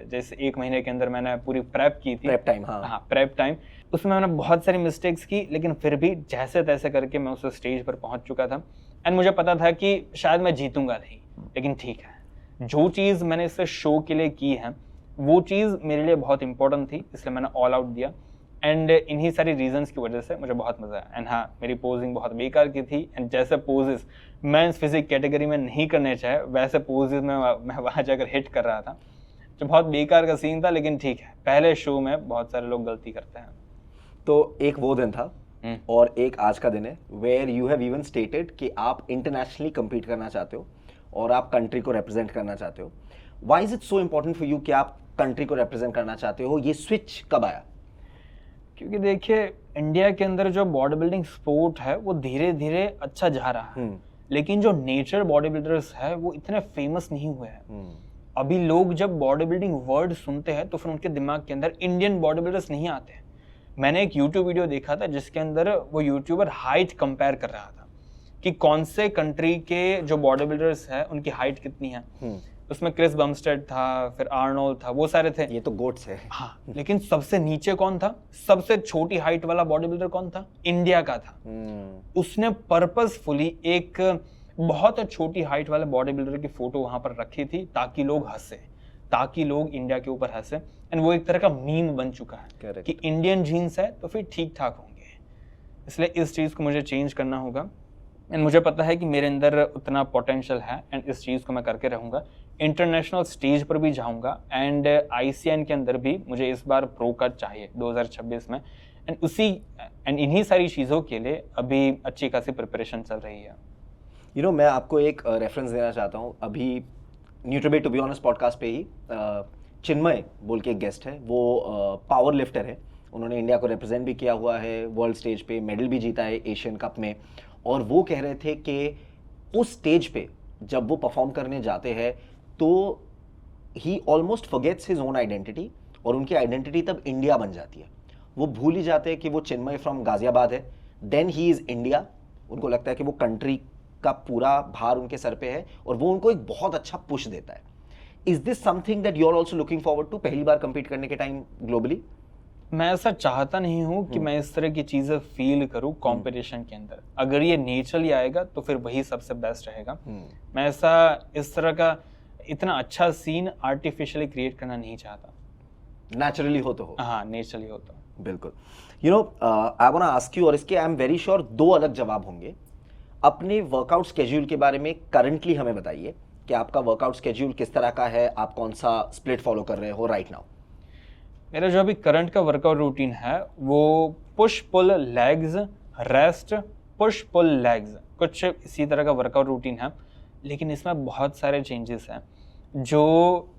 जैसे 1 महीने के अंदर मैंने पूरी प्रेप की थी, प्रेप टाइम, हाँ प्रेप टाइम, उसमें मैंने बहुत सारी मिस्टेक्स की, लेकिन फिर भी जैसे तैसे करके मैं उस स्टेज पर पहुंच चुका था। एंड मुझे पता था कि शायद मैं जीतूंगा नहीं, लेकिन ठीक है, जो चीज़ मैंने इस शो के लिए की है वो चीज़ मेरे लिए बहुत इंपॉर्टेंट थी, इसलिए मैंने ऑल आउट दिया। एंड इन्हीं सारी रीजंस की वजह से मुझे बहुत मज़ा आया। एंड हाँ, मेरी पोजिंग बहुत बेकार की थी, एंड जैसे पोजेस मेंस फिजिक कैटेगरी में नहीं करने चाहे वैसे पोजेस में मैं वहाँ जाकर हिट कर रहा था, जो बहुत बेकार का सीन था, लेकिन ठीक है, पहले शो में बहुत सारे लोग गलती करते हैं। तो एक वो दिन था और एक आज का दिन है where you have even stated कि आप इंटरनेशनली कम्पीट करना चाहते हो और आप कंट्री को रिप्रेजेंट करना चाहते हो। Why is it so important for you कि आप कंट्री को रिप्रेजेंट करना चाहते हो? ये स्विच कब आया? क्योंकि देखिए, इंडिया के अंदर जो बॉडी बिल्डिंग स्पोर्ट है वो धीरे धीरे अच्छा जा रहा है, लेकिन जो नेचर बॉडी बिल्डर्स है वो इतने फेमस नहीं हुए हैं। अभी लोग जब बॉडी बिल्डिंग वर्ड सुनते हैं तो फिर उनके दिमाग के अंदर इंडियन बॉडी बिल्डर्स नहीं आते हैं। मैंने एक यूट्यूब वीडियो देखा था जिसके अंदर वो यूट्यूबर हाइट कंपेयर कर रहा था कि कौन से कंट्री के जो बॉडी बिल्डर्स है उनकी हाइट कितनी है। उसमें क्रिस बमस्टेड था, फिर आर्नोल्ड था, वो सारे थे। ये तो गोट्स है। हाँ, लेकिन सबसे नीचे कौन था? सबसे छोटी हाइट वाला बॉडी बिल्डर कौन था? इंडिया का था। उसने पर्पसफुली एक बहुत छोटी हाइट वाले बॉडी बिल्डर की फोटो वहां पर रखी थी ताकि लोग हंसे, ताकि लोग इंडिया के ऊपर हंसे। एंड वो एक तरह का मीम बन चुका है Correct. कि इंडियन जीन्स है तो फिर ठीक ठाक होंगे। इसलिए इस चीज़ को मुझे चेंज करना होगा, एंड मुझे पता है कि मेरे अंदर उतना पोटेंशियल है, एंड इस चीज़ को मैं करके रहूँगा। इंटरनेशनल स्टेज पर भी जाऊँगा, एंड ICN के अंदर भी मुझे इस बार प्रो का चाहिए 2026 में। एंड इन्हीं सारी चीज़ों के लिए अभी अच्छी खासी प्रिपरेशन चल रही है। मैं आपको एक रेफरेंस देना चाहता हूँ। अभी न्यूट्रीबे टू बी ऑनेस्ट पॉडकास्ट पे ही चिन्मय बोल के एक गेस्ट है, वो पावर लिफ्टर है। उन्होंने इंडिया को रिप्रेजेंट भी किया हुआ है, वर्ल्ड स्टेज पे मेडल भी जीता है एशियन कप में। और वो कह रहे थे कि उस स्टेज पे जब वो परफॉर्म करने जाते हैं तो ही almost forgets his own identity, और उनकी आइडेंटिटी तब इंडिया बन जाती है। वो भूल ही जाते हैं कि वो चिन्मय फ्रॉम गाजियाबाद है, देन ही इज़ इंडिया। उनको लगता है कि वो कंट्री का पूरा भार उनके सर पे है, और वो उनको एक बहुत अच्छा पुश देता है। Is this something that you are also looking forward to, पहली बार कंपीट करने के टाइम ग्लोबली? मैं ऐसा चाहता नहीं हूँ कि मैं इस तरह की चीज़ें फील करूँ कंपटीशन के अंदर। अगर ये नेचुरली आएगा तो फिर वही सबसे बेस्ट रहेगा। मैं ऐसा इस तरह का इतना अच्छा सीन आर्टिफिशियली क्रिएट करना नहीं चाहता। नेचुरली हो तो हो। हाँ, नेचुरली हो तो बिल्कुल। I want to ask you, और इसके आई एम वेरी श्योर 2 अलग जवाब होंगे। अपने वर्कआउट स्केड्यूल के बारे में करंटली हमें बताइए कि आपका वर्कआउट स्केड्यूल किस तरह का है, आप कौन सा स्प्लिट फॉलो कर रहे हो राइट नाउ? मेरा जो अभी करंट का वर्कआउट रूटीन है वो push pull legs, rest, push pull legs, कुछ इसी तरह का वर्कआउट रूटीन है। लेकिन इसमें बहुत सारे चेंजेस हैं जो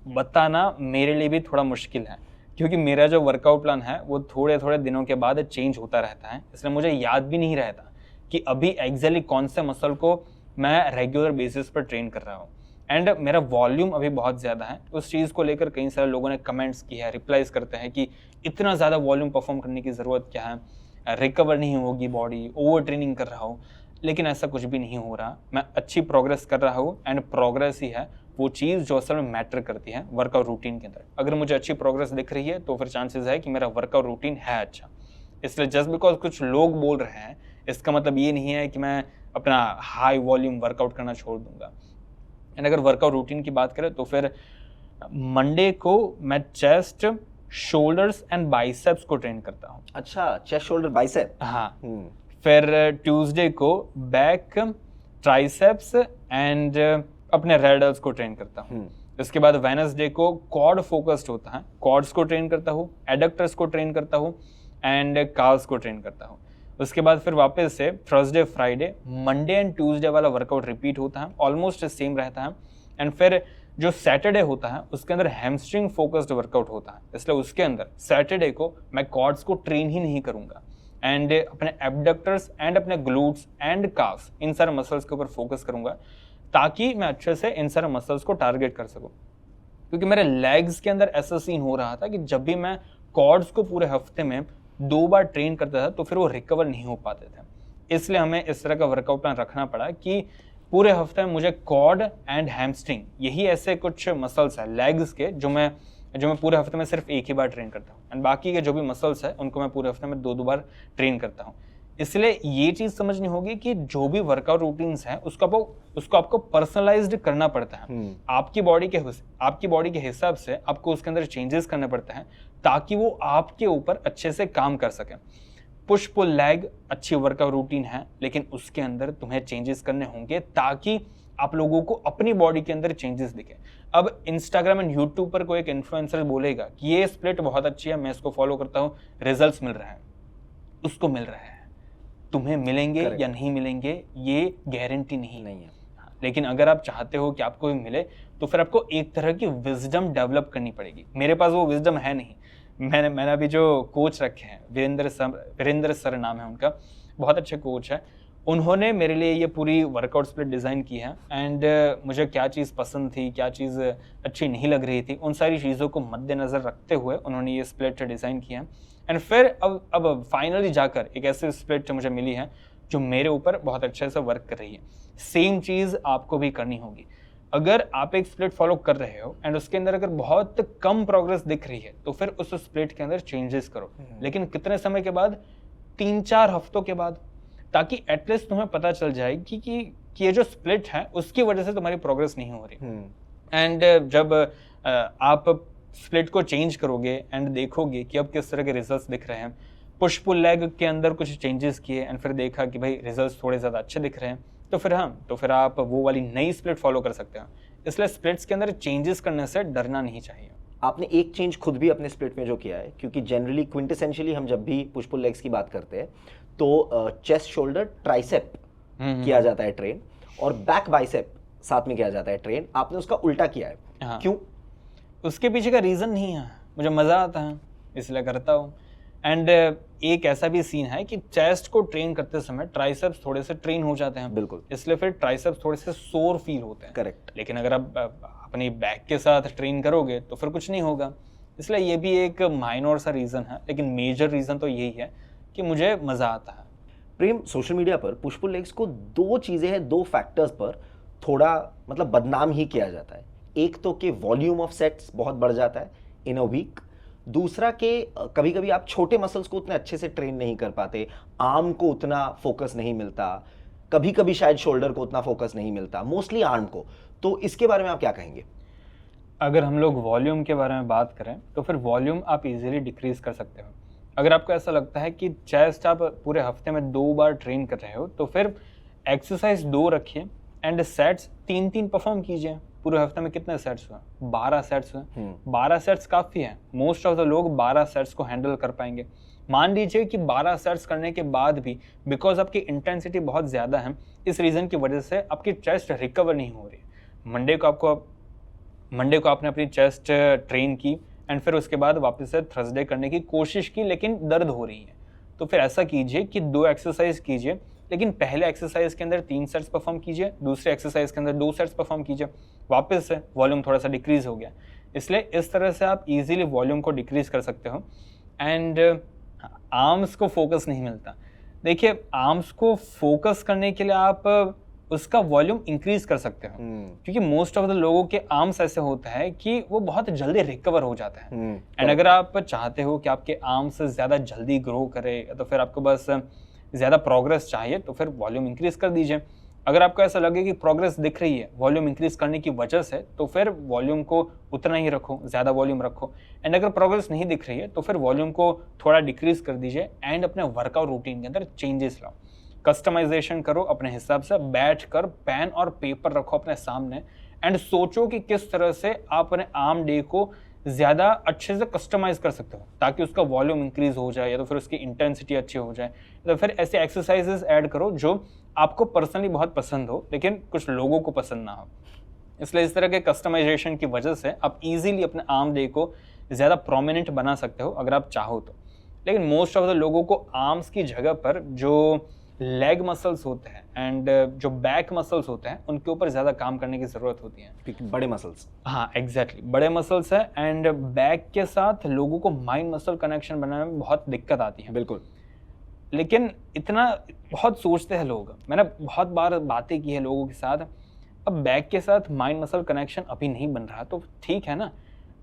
बताना मेरे लिए भी थोड़ा मुश्किल है, क्योंकि मेरा जो वर्कआउट प्लान है वो थोड़े थोड़े दिनों के बाद चेंज होता रहता है, इसलिए मुझे याद भी नहीं रहता कि अभी एग्जैक्टली कौन से मसल को मैं रेगुलर बेसिस पर ट्रेन कर रहा हूँ। एंड मेरा वॉल्यूम अभी बहुत ज़्यादा है, उस चीज़ को लेकर कई सारे लोगों ने कमेंट्स किया है, रिप्लाइज करते हैं कि इतना ज़्यादा वॉल्यूम परफॉर्म करने की ज़रूरत क्या है, रिकवर नहीं होगी बॉडी, ओवर ट्रेनिंग कर रहा हूँ। लेकिन ऐसा कुछ भी नहीं हो रहा, मैं अच्छी प्रोग्रेस कर रहा हूँ एंड प्रोग्रेस ही है वो चीज़ जो असल में मैटर करती है वर्कआउट रूटीन के अंदर। अगर मुझे अच्छी प्रोग्रेस दिख रही है तो फिर चांसेस है कि मेरा वर्कआउट रूटीन है अच्छा। इसलिए जस्ट बिकॉज कुछ लोग बोल रहे हैं इसका मतलब ये नहीं है कि मैं अपना हाई वॉल्यूम वर्कआउट करना छोड़ दूंगा। एंड अगर वर्कआउट रूटीन की बात करें तो फिर मंडे को मैं चेस्ट, शोल्डर्स एंड बाइसेप्स को ट्रेन करता हूँ। अच्छा, चेस्ट, शोल्डर, बाइसेप। हाँ। फिर ट्यूसडे को बैक, ट्राइसेप्स एंड अपने रेडल्स को ट्रेन करता हूँ। इसके बाद वेडनेसडे को क्वाड फोकस्ड होता है, क्वाड्स को ट्रेन करता हूँ, एडक्टर्स को ट्रेन करता हूँ एंड काल्व्स को ट्रेन करता हूँ। उसके बाद फिर वापस से Thursday, Friday, Monday and Tuesday वाला वर्कआउट रिपीट होता है, ऑलमोस्ट सेम रहता है। एंड फिर जो सैटरडे होता है उसके अंदर हैमस्ट्रिंग फोकस्ड वर्कआउट होता है, इसलिए उसके अंदर सैटरडे को मैं क्वाड्स को ट्रेन ही नहीं करूंगा एंड अपने एबडक्टर्स एंड अपने ग्लूट्स एंड काफ्स इन सारे मसल्स के ऊपर फोकस करूंगा ताकि मैं अच्छे से इन सारे मसल्स को टारगेट कर सकूं। क्योंकि मेरे लेग्स के अंदर ऐसा सीन हो रहा था कि जब भी मैं क्वाड्स को पूरे हफ्ते में 2 बार ट्रेन करता था तो फिर वो रिकवर नहीं हो पाते थे। इसलिए हमें इस तरह का वर्कआउट प्लान रखना पड़ा कि पूरे हफ्ते में मुझे क्वाड एंड हैमस्ट्रिंग, यही ऐसे कुछ मसल्स है लेग्स के जो मैं पूरे हफ्ते में सिर्फ एक ही बार ट्रेन करता हूँ एंड बाकी के जो भी मसल्स है उनको मैं पूरे हफ्ते में 2 बार ट्रेन करता हूँ। इसलिए ये चीज़ समझनी होगी कि जो भी वर्कआउट रूटीन्स है उसको आपको पर्सनलाइज्ड करना पड़ता है। आपकी बॉडी के हिसाब से आपको उसके अंदर चेंजेस करने पड़ते हैं ताकि वो आपके ऊपर अच्छे से काम कर सके। पुश पुल लेग अच्छी वर्कआउट रूटीन है, लेकिन उसके अंदर तुम्हें चेंजेस करने होंगे ताकि आप लोगों को अपनी बॉडी के अंदर चेंजेस दिखे। अब इंस्टाग्राम एंड यूट्यूब पर कोई एक इन्फ्लुएंसर बोलेगा कि ये स्प्लिट बहुत अच्छी है, मैं इसको फॉलो करता हूँ, रिजल्ट्स मिल रहे हैं, उसको मिल रहे हैं, तुम्हें मिलेंगे Correct. या नहीं मिलेंगे ये गारंटी नहीं है। लेकिन अगर आप चाहते हो कि आपको भी मिले तो फिर आपको एक तरह की विजडम डेवलप करनी पड़ेगी। मेरे पास वो विजडम है नहीं। मैंने अभी जो कोच रखे हैं, वीरेंद्र सर नाम है उनका, बहुत अच्छे कोच है। उन्होंने मेरे लिए ये पूरी वर्कआउट स्प्लिट डिज़ाइन की है एंड मुझे क्या चीज़ पसंद थी, क्या चीज़ अच्छी नहीं लग रही थी, उन सारी चीज़ों को मद्देनज़र रखते हुए उन्होंने ये स्प्लिट डिज़ाइन की है। एंड फिर अब फाइनली जाकर एक ऐसी स्प्लिट मुझे मिली है जो मेरे ऊपर बहुत अच्छे से वर्क कर रही है। सेम चीज़ आपको भी करनी होगी। अगर आप एक स्प्लिट फॉलो कर रहे हो एंड उसके अंदर अगर बहुत कम प्रोग्रेस दिख रही है तो फिर उस स्प्लिट के अंदर चेंजेस करो, लेकिन कितने समय के बाद, 3-4 हफ्तों के बाद, ताकि एटलीस्ट तुम्हें पता चल जाए कि ये जो स्प्लिट है उसकी वजह से तुम्हारी प्रोग्रेस नहीं हो रही। एंड जब आप स्प्लिट को चेंज करोगे एंड देखोगे कि अब किस तरह के रिजल्ट्स दिख रहे हैं, पुश पुल लेग के अंदर कुछ चेंजेस किए एंड फिर देखा कि भाई रिजल्ट्स थोड़े ज़्यादा अच्छे दिख रहे हैं, तो फिर आप वो वाली नई स्प्लिट फॉलो कर सकते हैं। इसलिए स्प्लिट्स के अंदर चेंजेस करने से डरना नहीं चाहिए। आपने एक चेंज खुद भी अपने स्प्लिट में जो किया है, क्योंकि जनरली क्विंटेसेंशियली हम जब भी पुश पुल लेग्स की बात करते हैं तो चेस्ट, शोल्डर, ट्राइसेप किया जाता है ट्रेन और बैक बाइसेप साथ में किया जाता है ट्रेन। आपने उसका उल्टा किया है। हाँ। क्यों? उसके पीछे का रीज़न नहीं है, मुझे मज़ा आता है इसलिए करता हूँ। एंड एक ऐसा भी सीन है कि चेस्ट को ट्रेन करते समय ट्राइसेप्स थोड़े से ट्रेन हो जाते हैं, बिल्कुल, इसलिए फिर ट्राइसेप्स थोड़े से सोर फील होते हैं। करेक्ट। लेकिन अगर आप अपनी बैक के साथ ट्रेन करोगे तो फिर कुछ नहीं होगा। इसलिए ये भी एक माइनर सा रीज़न है, लेकिन मेजर रीज़न तो यही है कि मुझे मज़ा आता है। प्रेम, सोशल मीडिया पर पुश पुल लेग्स को 2 चीज़ें हैं, 2 फैक्टर्स पर थोड़ा मतलब बदनाम ही किया जाता है। एक तो कि वॉल्यूम ऑफ सेट्स बहुत बढ़ जाता है इन अ वीक, दूसरा कि कभी कभी आप छोटे मसल्स को उतने अच्छे से ट्रेन नहीं कर पाते, आर्म को उतना फोकस नहीं मिलता, कभी कभी शायद शोल्डर को उतना फोकस नहीं मिलता, मोस्टली आर्म को। तो इसके बारे में आप क्या कहेंगे? अगर हम लोग वॉल्यूम के बारे में बात करें तो फिर वॉल्यूम आप इजीली डिक्रीज कर सकते हो। अगर आपको ऐसा लगता है कि चेस्ट आप पूरे हफ्ते में 2 बार ट्रेन कर रहे हो तो फिर एक्सरसाइज 2 रखिए एंड सेट्स 3-3 परफॉर्म कीजिए। पूरे हफ्ते में कितने सेट्स हुए? 12 सेट्स हुए। 12 सेट्स काफ़ी है। मोस्ट ऑफ द लोग 12 सेट्स को हैंडल कर पाएंगे। मान लीजिए कि 12 सेट्स करने के बाद भी बिकॉज आपकी इंटेंसिटी बहुत ज़्यादा है, इस रीज़न की वजह से आपकी चेस्ट रिकवर नहीं हो रही। मंडे को आपने अपनी चेस्ट ट्रेन की एंड फिर उसके बाद वापस से थर्सडे करने की कोशिश की, लेकिन दर्द हो रही है। तो फिर ऐसा कीजिए कि 2 एक्सरसाइज कीजिए, लेकिन पहले एक्सरसाइज के अंदर 3 सेट्स परफॉर्म कीजिए, दूसरे एक्सरसाइज के अंदर 2 सेट्स परफॉर्म कीजिए, वापस से वॉल्यूम थोड़ा सा डिक्रीज हो गया। इसलिए इस तरह से आप इजीली वॉल्यूम को डिक्रीज कर सकते हो। एंड आर्म्स को फोकस नहीं मिलता। देखिए, आर्म्स को फोकस करने के लिए आप उसका वॉल्यूम इंक्रीज कर सकते हो, क्योंकि मोस्ट ऑफ द लोगों के आर्म्स ऐसे होता है कि वो बहुत जल्दी रिकवर हो जाता है। एंड अगर आप चाहते हो कि आपके आर्म्स ज़्यादा जल्दी ग्रो करे, तो फिर आपको बस ज़्यादा प्रोग्रेस चाहिए, तो फिर वॉल्यूम इंक्रीज कर दीजिए। अगर आपको ऐसा लगे कि प्रोग्रेस दिख रही है वॉल्यूम इंक्रीज करने की वजह से, तो फिर वॉल्यूम को उतना ही रखो, ज़्यादा वॉल्यूम रखो। एंड अगर प्रोग्रेस नहीं दिख रही है तो फिर वॉल्यूम को थोड़ा डिक्रीज कर दीजिए एंड अपने वर्कआउट रूटीन के अंदर चेंजेस लाओ, कस्टमाइजेशन करो अपने हिसाब से। बैठ कर पेन और पेपर रखो अपने सामने एंड सोचो कि किस तरह से आप अपने आर्म डे को ज़्यादा अच्छे से कस्टमाइज कर सकते हो, ताकि उसका वॉल्यूम इंक्रीज हो जाए या तो फिर उसकी इंटेंसिटी अच्छी हो जाए। तो फिर ऐसे एक्सरसाइजेस ऐड करो जो आपको पर्सनली बहुत पसंद हो, लेकिन कुछ लोगों को पसंद ना हो। इसलिए इस तरह के कस्टमाइजेशन की वजह से आप इजीली अपने आर्म डे को ज़्यादा प्रोमिनेंट बना सकते हो अगर आप चाहो तो। लेकिन मोस्ट ऑफ द लोगों को आर्म्स की जगह पर जो लेग मसल्स होते हैं एंड जो बैक मसल्स होते हैं उनके ऊपर ज़्यादा काम करने की ज़रूरत होती है, क्योंकि बड़े मसल्स, हाँ एग्जैक्टली, बड़े मसल्स है। एंड बैक के साथ लोगों को माइंड मसल कनेक्शन बनाने में बहुत दिक्कत आती है। बिल्कुल। लेकिन इतना बहुत सोचते हैं लोग, मैंने बहुत बार बातें की है लोगों के साथ, अब बैक के साथ माइंड मसल कनेक्शन अभी नहीं बन रहा तो ठीक है ना,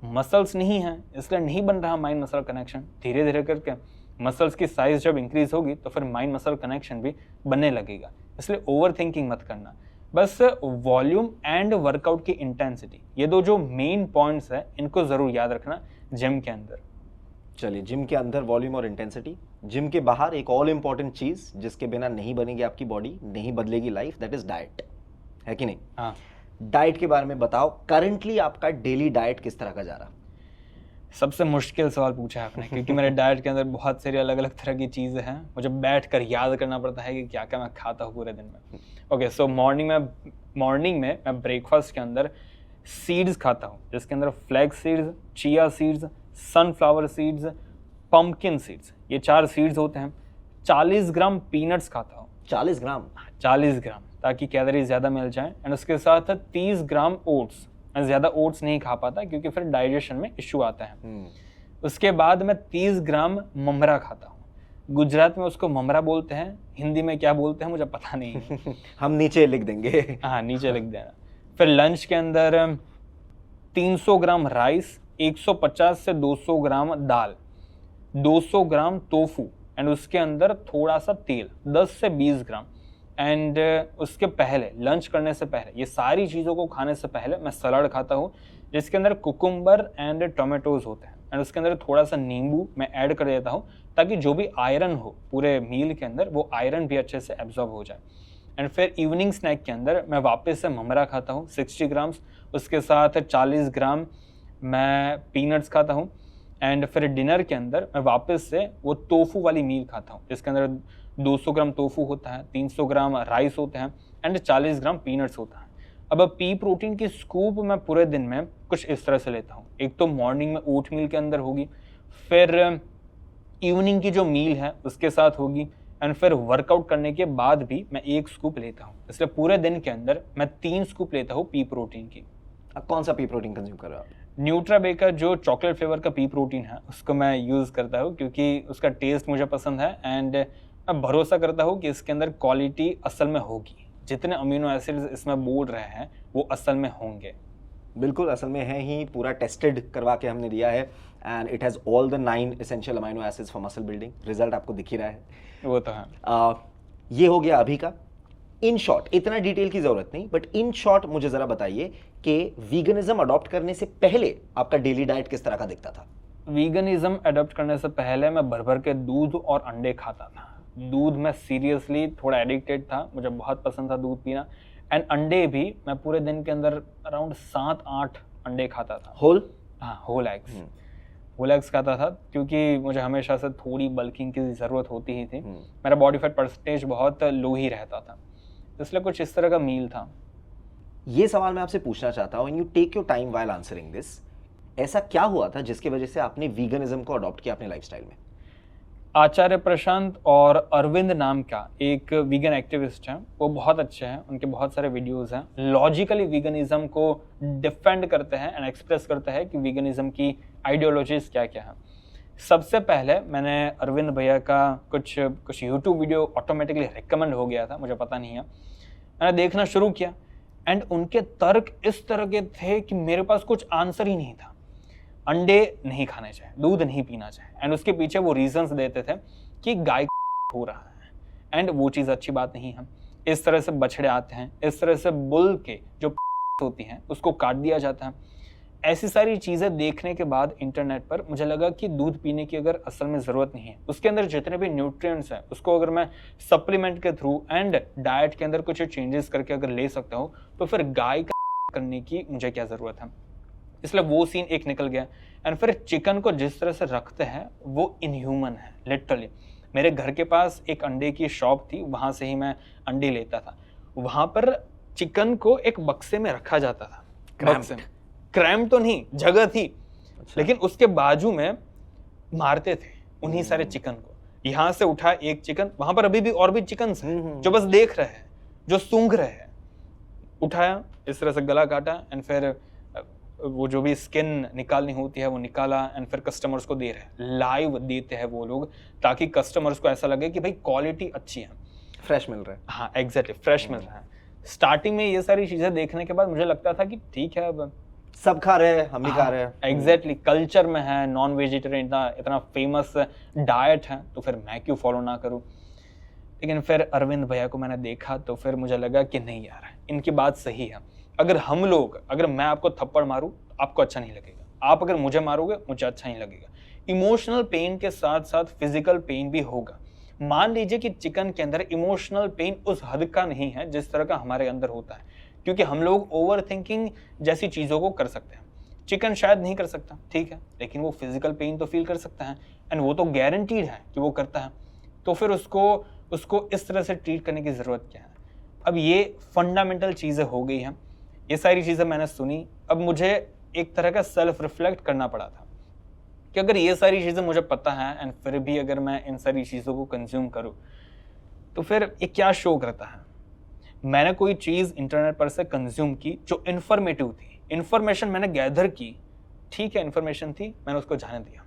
मसल्स नहीं है इसलिए नहीं बन रहा माइंड मसल कनेक्शन। धीरे धीरे करके मसल्स की साइज जब इंक्रीज होगी तो फिर माइंड मसल कनेक्शन भी बनने लगेगा। इसलिए ओवर थिंकिंग मत करना, बस वॉल्यूम एंड वर्कआउट की इंटेंसिटी, ये दो जो मेन पॉइंट्स है इनको ज़रूर याद रखना जिम के अंदर। चलिए, जिम के अंदर वॉल्यूम और इंटेंसिटी, जिम के बाहर एक ऑल इंपॉर्टेंट चीज जिसके बिना नहीं बनेगी आपकी बॉडी, नहीं बदलेगी लाइफ, दैट इज डाइट, है कि नहीं? हाँ, डाइट के बारे में बताओ, करंटली आपका डेली डाइट किस तरह का जा रहा? सबसे मुश्किल सवाल पूछा है आपने, क्योंकि मेरे डाइट के अंदर बहुत सारी अलग अलग तरह की चीज़ें हैं, मुझे बैठ कर याद करना पड़ता है कि क्या क्या मैं खाता हूँ पूरे दिन में। ओके, सो मॉर्निंग में मैं ब्रेकफास्ट के अंदर सीड्स खाता हूँ, जिसके अंदर flax seeds, chia seeds, sunflower seeds, pumpkin seeds, ये 4 सीड्स होते हैं। 40 ग्राम पीनट्स खाता हूँ। 40 ग्राम? 40 ग्राम, ताकि कैलोरी ज़्यादा मिल जाए। एंड उसके साथ 30 ग्राम ओट्स। मैं ज़्यादा ओट्स नहीं खा पाता क्योंकि फिर डाइजेशन में इशू आता है। उसके बाद मैं 30 ग्राम ममरा खाता हूँ। गुजरात में उसको ममरा बोलते हैं, हिंदी में क्या बोलते हैं मुझे पता नहीं है। हम नीचे लिख देंगे। हाँ, नीचे लिख देना। फिर लंच के अंदर 300 ग्राम राइस, 150 से 200 ग्राम दाल, 200 ग्राम टोफू एंड उसके अंदर थोड़ा सा तेल, 10 से 20 ग्राम। एंड उसके पहले, लंच करने से पहले, ये सारी चीज़ों को खाने से पहले मैं सलाद खाता हूँ, जिसके अंदर कुकुम्बर एंड टोमेटोज होते हैं। एंड उसके अंदर थोड़ा सा नींबू मैं ऐड कर देता हूँ, ताकि जो भी आयरन हो पूरे मील के अंदर, वो आयरन भी अच्छे से एब्जॉर्ब हो जाए। एंड फिर इवनिंग स्नैक के अंदर मैं वापस से ममरा खाता हूँ, 60 ग्राम्स। उसके साथ 40 ग्राम मैं पीनट्स खाता हूँ। एंड फिर डिनर के अंदर मैं वापस से वो टोफू वाली मील खाता हूँ, जिसके अंदर 200 ग्राम टोफू होता है, 300 ग्राम राइस होते हैं एंड 40 ग्राम पीनट्स होता है। अब पी प्रोटीन की स्कूप मैं पूरे दिन में कुछ इस तरह से लेता हूँ। एक तो मॉर्निंग में ओट मील के अंदर होगी, फिर इवनिंग की जो मील है उसके साथ होगी, एंड फिर वर्कआउट करने के बाद भी मैं 1 स्कूप लेता हूँ। इसलिए पूरे दिन के अंदर मैं 3 स्कूप लेता हूँ पी प्रोटीन की। अब कौन सा पी प्रोटीन कंज्यूम कर रहे हो आप? न्यूट्राबे का जो चॉकलेट फ्लेवर का पी प्रोटीन है उसको मैं यूज़ करता हूँ, क्योंकि उसका टेस्ट मुझे पसंद है एंड मैं भरोसा करता हूँ कि इसके अंदर क्वालिटी असल में होगी। जितने अमीनो एसिड्स इसमें बोल रहे हैं वो असल में होंगे। बिल्कुल असल में है ही, पूरा टेस्टेड करवा के हमने दिया है and it has all the 9 essential amino acids for muscle building. Result आपको दिख ही रहा है। वो तो है। ये हो गया अभी का। इन शॉर्ट, इतना डिटेल की जरूरत नहीं, बट इन शॉर्ट मुझे जरा बताइए कि वीगनिज्म अडॉप्ट करने से पहले आपका डेली डाइट किस तरह का दिखता था? वीगनिज्म अडॉप्ट करने से पहले मैं भर भर के दूध और अंडे खाता था। दूध में सीरियसली थोड़ा एडिक्टेड था, मुझे बहुत पसंद था दूध पीना। एंड अंडे भी मैं पूरे दिन के अंदर अराउंड 7-8 अंडे खाता था। होल? हाँ, होल एग्स खाता था, क्योंकि मुझे हमेशा से थोड़ी बल्किंग की ज़रूरत होती ही थी। मेरा बॉडी फैट परसेंटेज बहुत लो ही रहता था, इसलिए कुछ इस तरह का मील था। ये सवाल मैं आपसे पूछना चाहता हूँ, you take your time while answering this, ऐसा क्या हुआ था जिसकी वजह से आपने वीगनिज्म को अडॉप्ट किया अपने लाइफस्टाइल में? आचार्य प्रशांत और अरविंद नाम का एक वीगन एक्टिविस्ट हैं, वो बहुत अच्छे हैं, उनके बहुत सारे वीडियोस हैं, लॉजिकली वीगनिज्म को डिफेंड करते हैं एंड एक्सप्रेस करते हैं कि वीगनिज्म की आइडियोलॉजीज क्या क्या हैं। सबसे पहले मैंने अरविंद भैया का कुछ यूट्यूब वीडियो ऑटोमेटिकली रिकमेंड हो गया था, मुझे पता नहीं है, मैंने देखना शुरू किया एंड उनके तर्क इस तरह के थे कि मेरे पास कुछ आंसर ही नहीं था। अंडे नहीं खाने चाहिए, दूध नहीं पीना चाहिए एंड उसके पीछे वो रीजंस देते थे कि गाय हो रहा है एंड वो चीज़ अच्छी बात नहीं है। इस तरह से बछड़े आते हैं, इस तरह से बुल के जो होती हैं उसको काट दिया जाता है। ऐसी सारी चीज़ें देखने के बाद इंटरनेट पर मुझे लगा कि दूध पीने की अगर असल में ज़रूरत नहीं है, उसके अंदर जितने भी न्यूट्रिएंट्स हैं उसको अगर मैं सप्लीमेंट के थ्रू एंड डाइट के अंदर कुछ चेंजेस करके अगर ले सकता हूँ तो फिर गाय का करने की मुझे क्या ज़रूरत है। इसलिए वो सीन एक निकल गया एंड फिर चिकन को जिस तरह से रखते हैं वो इनह्यूमन है लिटरली। मेरे घर के पास एक अंडे की शॉप थी, वहाँ से ही मैं अंडे लेता था। वहाँ पर चिकन को एक बक्से में रखा जाता था, बक्से में, क्रैम्प तो नहीं, जगह थी, लेकिन उसके बाजू में मारते थे उन्हीं सारे चिकन को। यहाँ से उठा एक चिकन, वहाँ पर अभी भी और भी चिकन हैं जो बस देख रहे हैं, जो सूंघ रहे हैं। उठाया, इस तरह से गला काटा एंड फिर वो जो भी स्किन निकालनी होती है वो निकाला एंड फिर कस्टमर्स को दे रहे हैं, लाइव देते हैं वो लोग, ताकि कस्टमर्स को ऐसा लगे कि भाई क्वालिटी अच्छी है, फ्रेश मिल रहा है। हाँ एग्जैक्टली, फ्रेश मिल रहा है। स्टार्टिंग में ये सारी चीजें देखने के बाद मुझे लगता था कि ठीक है, अब सब खा रहे हैं, हम भी खा रहे हैं। एग्जैक्टली, कल्चर में है, नॉन वेजिटेरियन इतना फेमस डाइट है, तो फिर मैं क्यों फॉलो ना करूं। लेकिन फिर अरविंद भैया को मैंने देखा तो फिर मुझे लगा कि नहीं यार, इनकी बात सही है। अगर मैं आपको थप्पड़ मारूं आपको अच्छा नहीं लगेगा, आप अगर मुझे मारोगे मुझे अच्छा नहीं लगेगा। इमोशनल पेन के साथ साथ फिजिकल पेन भी होगा। मान लीजिए कि चिकन के अंदर इमोशनल पेन उस हद का नहीं है जिस तरह का हमारे अंदर होता है, क्योंकि हम लोग ओवर थिंकिंग जैसी चीज़ों को कर सकते हैं। चिकन शायद नहीं कर सकता, ठीक है, लेकिन वो फिजिकल पेन तो फील कर सकता है एंड वो तो गारंटीड है कि वो करता है। तो फिर उसको इस तरह से ट्रीट करने की ज़रूरत क्या है। अब ये फंडामेंटल चीज़ें हो गई हैं, ये सारी चीज़ें मैंने सुनी। अब मुझे एक तरह का सेल्फ रिफ्लेक्ट करना पड़ा था कि अगर ये सारी चीज़ें मुझे पता है एंड फिर भी अगर मैं इन सारी चीज़ों को कंज्यूम करूं तो फिर ये क्या शो करता है। मैंने कोई चीज़ इंटरनेट पर से कंज्यूम की जो इन्फॉर्मेटिव थी, इन्फॉर्मेशन मैंने गैदर की, ठीक है, इन्फॉर्मेशन थी, मैंने उसको जाने दिया।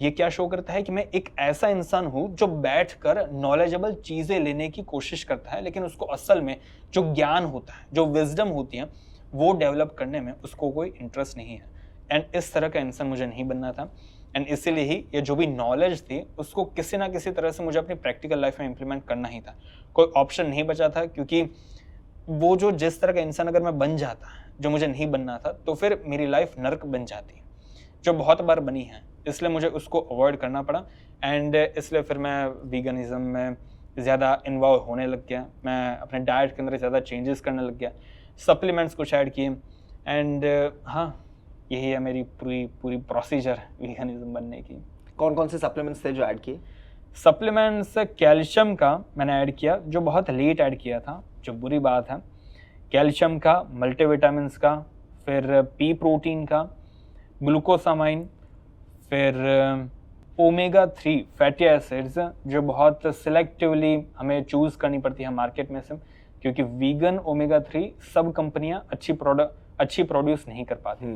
ये क्या शो करता है कि मैं एक ऐसा इंसान हूं जो बैठकर नॉलेजेबल चीज़ें लेने की कोशिश करता है, लेकिन उसको असल में जो ज्ञान होता है, जो विजडम होती है, वो डेवलप करने में उसको कोई इंटरेस्ट नहीं है। एंड इस तरह का इंसान मुझे नहीं बनना था एंड इसीलिए ही ये जो भी नॉलेज थी उसको किसी ना किसी तरह से मुझे अपनी प्रैक्टिकल लाइफ में इम्प्लीमेंट करना ही था। कोई ऑप्शन नहीं बचा था, क्योंकि वो जो जिस तरह का इंसान अगर मैं बन जाता, जो मुझे नहीं बनना था, तो फिर मेरी लाइफ नर्क बन जाती, जो बहुत बार बनी है। इसलिए मुझे उसको अवॉइड करना पड़ा एंड इसलिए फिर मैं वीगनिज्म में ज़्यादा इन्वॉल्व होने लग गया। मैं अपने डाइट के अंदर ज़्यादा चेंजेस करने लग गया, सप्लीमेंट्स कुछ ऐड किए एंड हाँ, यही है मेरी पूरी प्रोसीजर वीगनिज्म बनने की। कौन कौन से सप्लीमेंट्स थे जो ऐड किए? सप्लीमेंट्स कैल्शियम का मैंने ऐड किया, जो बहुत लेट ऐड किया था, जो बुरी बात है। कैल्शियम का, मल्टीविटामिन्स का, फिर पी प्रोटीन का, ग्लूकोसामाइन, फिर ओमेगा 3 फैटी एसिड्स, जो बहुत सिलेक्टिवली हमें चूज़ करनी पड़ती है मार्केट में से, क्योंकि वीगन ओमेगा 3 सब कंपनियां अच्छी प्रोड्यूस नहीं कर पाती।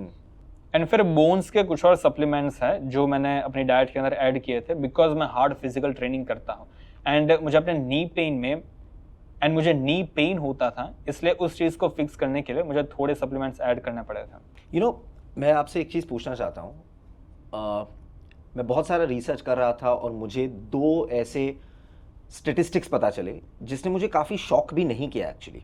एंड फिर बोन्स के कुछ और सप्लीमेंट्स हैं जो मैंने अपनी डाइट के अंदर ऐड किए थे, बिकॉज मैं हार्ड फिजिकल ट्रेनिंग करता हूँ एंड मुझे अपने नी पेन होता था, इसलिए उस चीज़ को फिक्स करने के लिए मुझे थोड़े सप्लीमेंट्स ऐड करने पड़े थे। मैं आपसे एक चीज़ पूछना चाहता हूँ। मैं बहुत सारा रिसर्च कर रहा था और मुझे 2 ऐसे स्टेटिस्टिक्स पता चले जिसने मुझे काफ़ी शॉक भी नहीं किया एक्चुअली।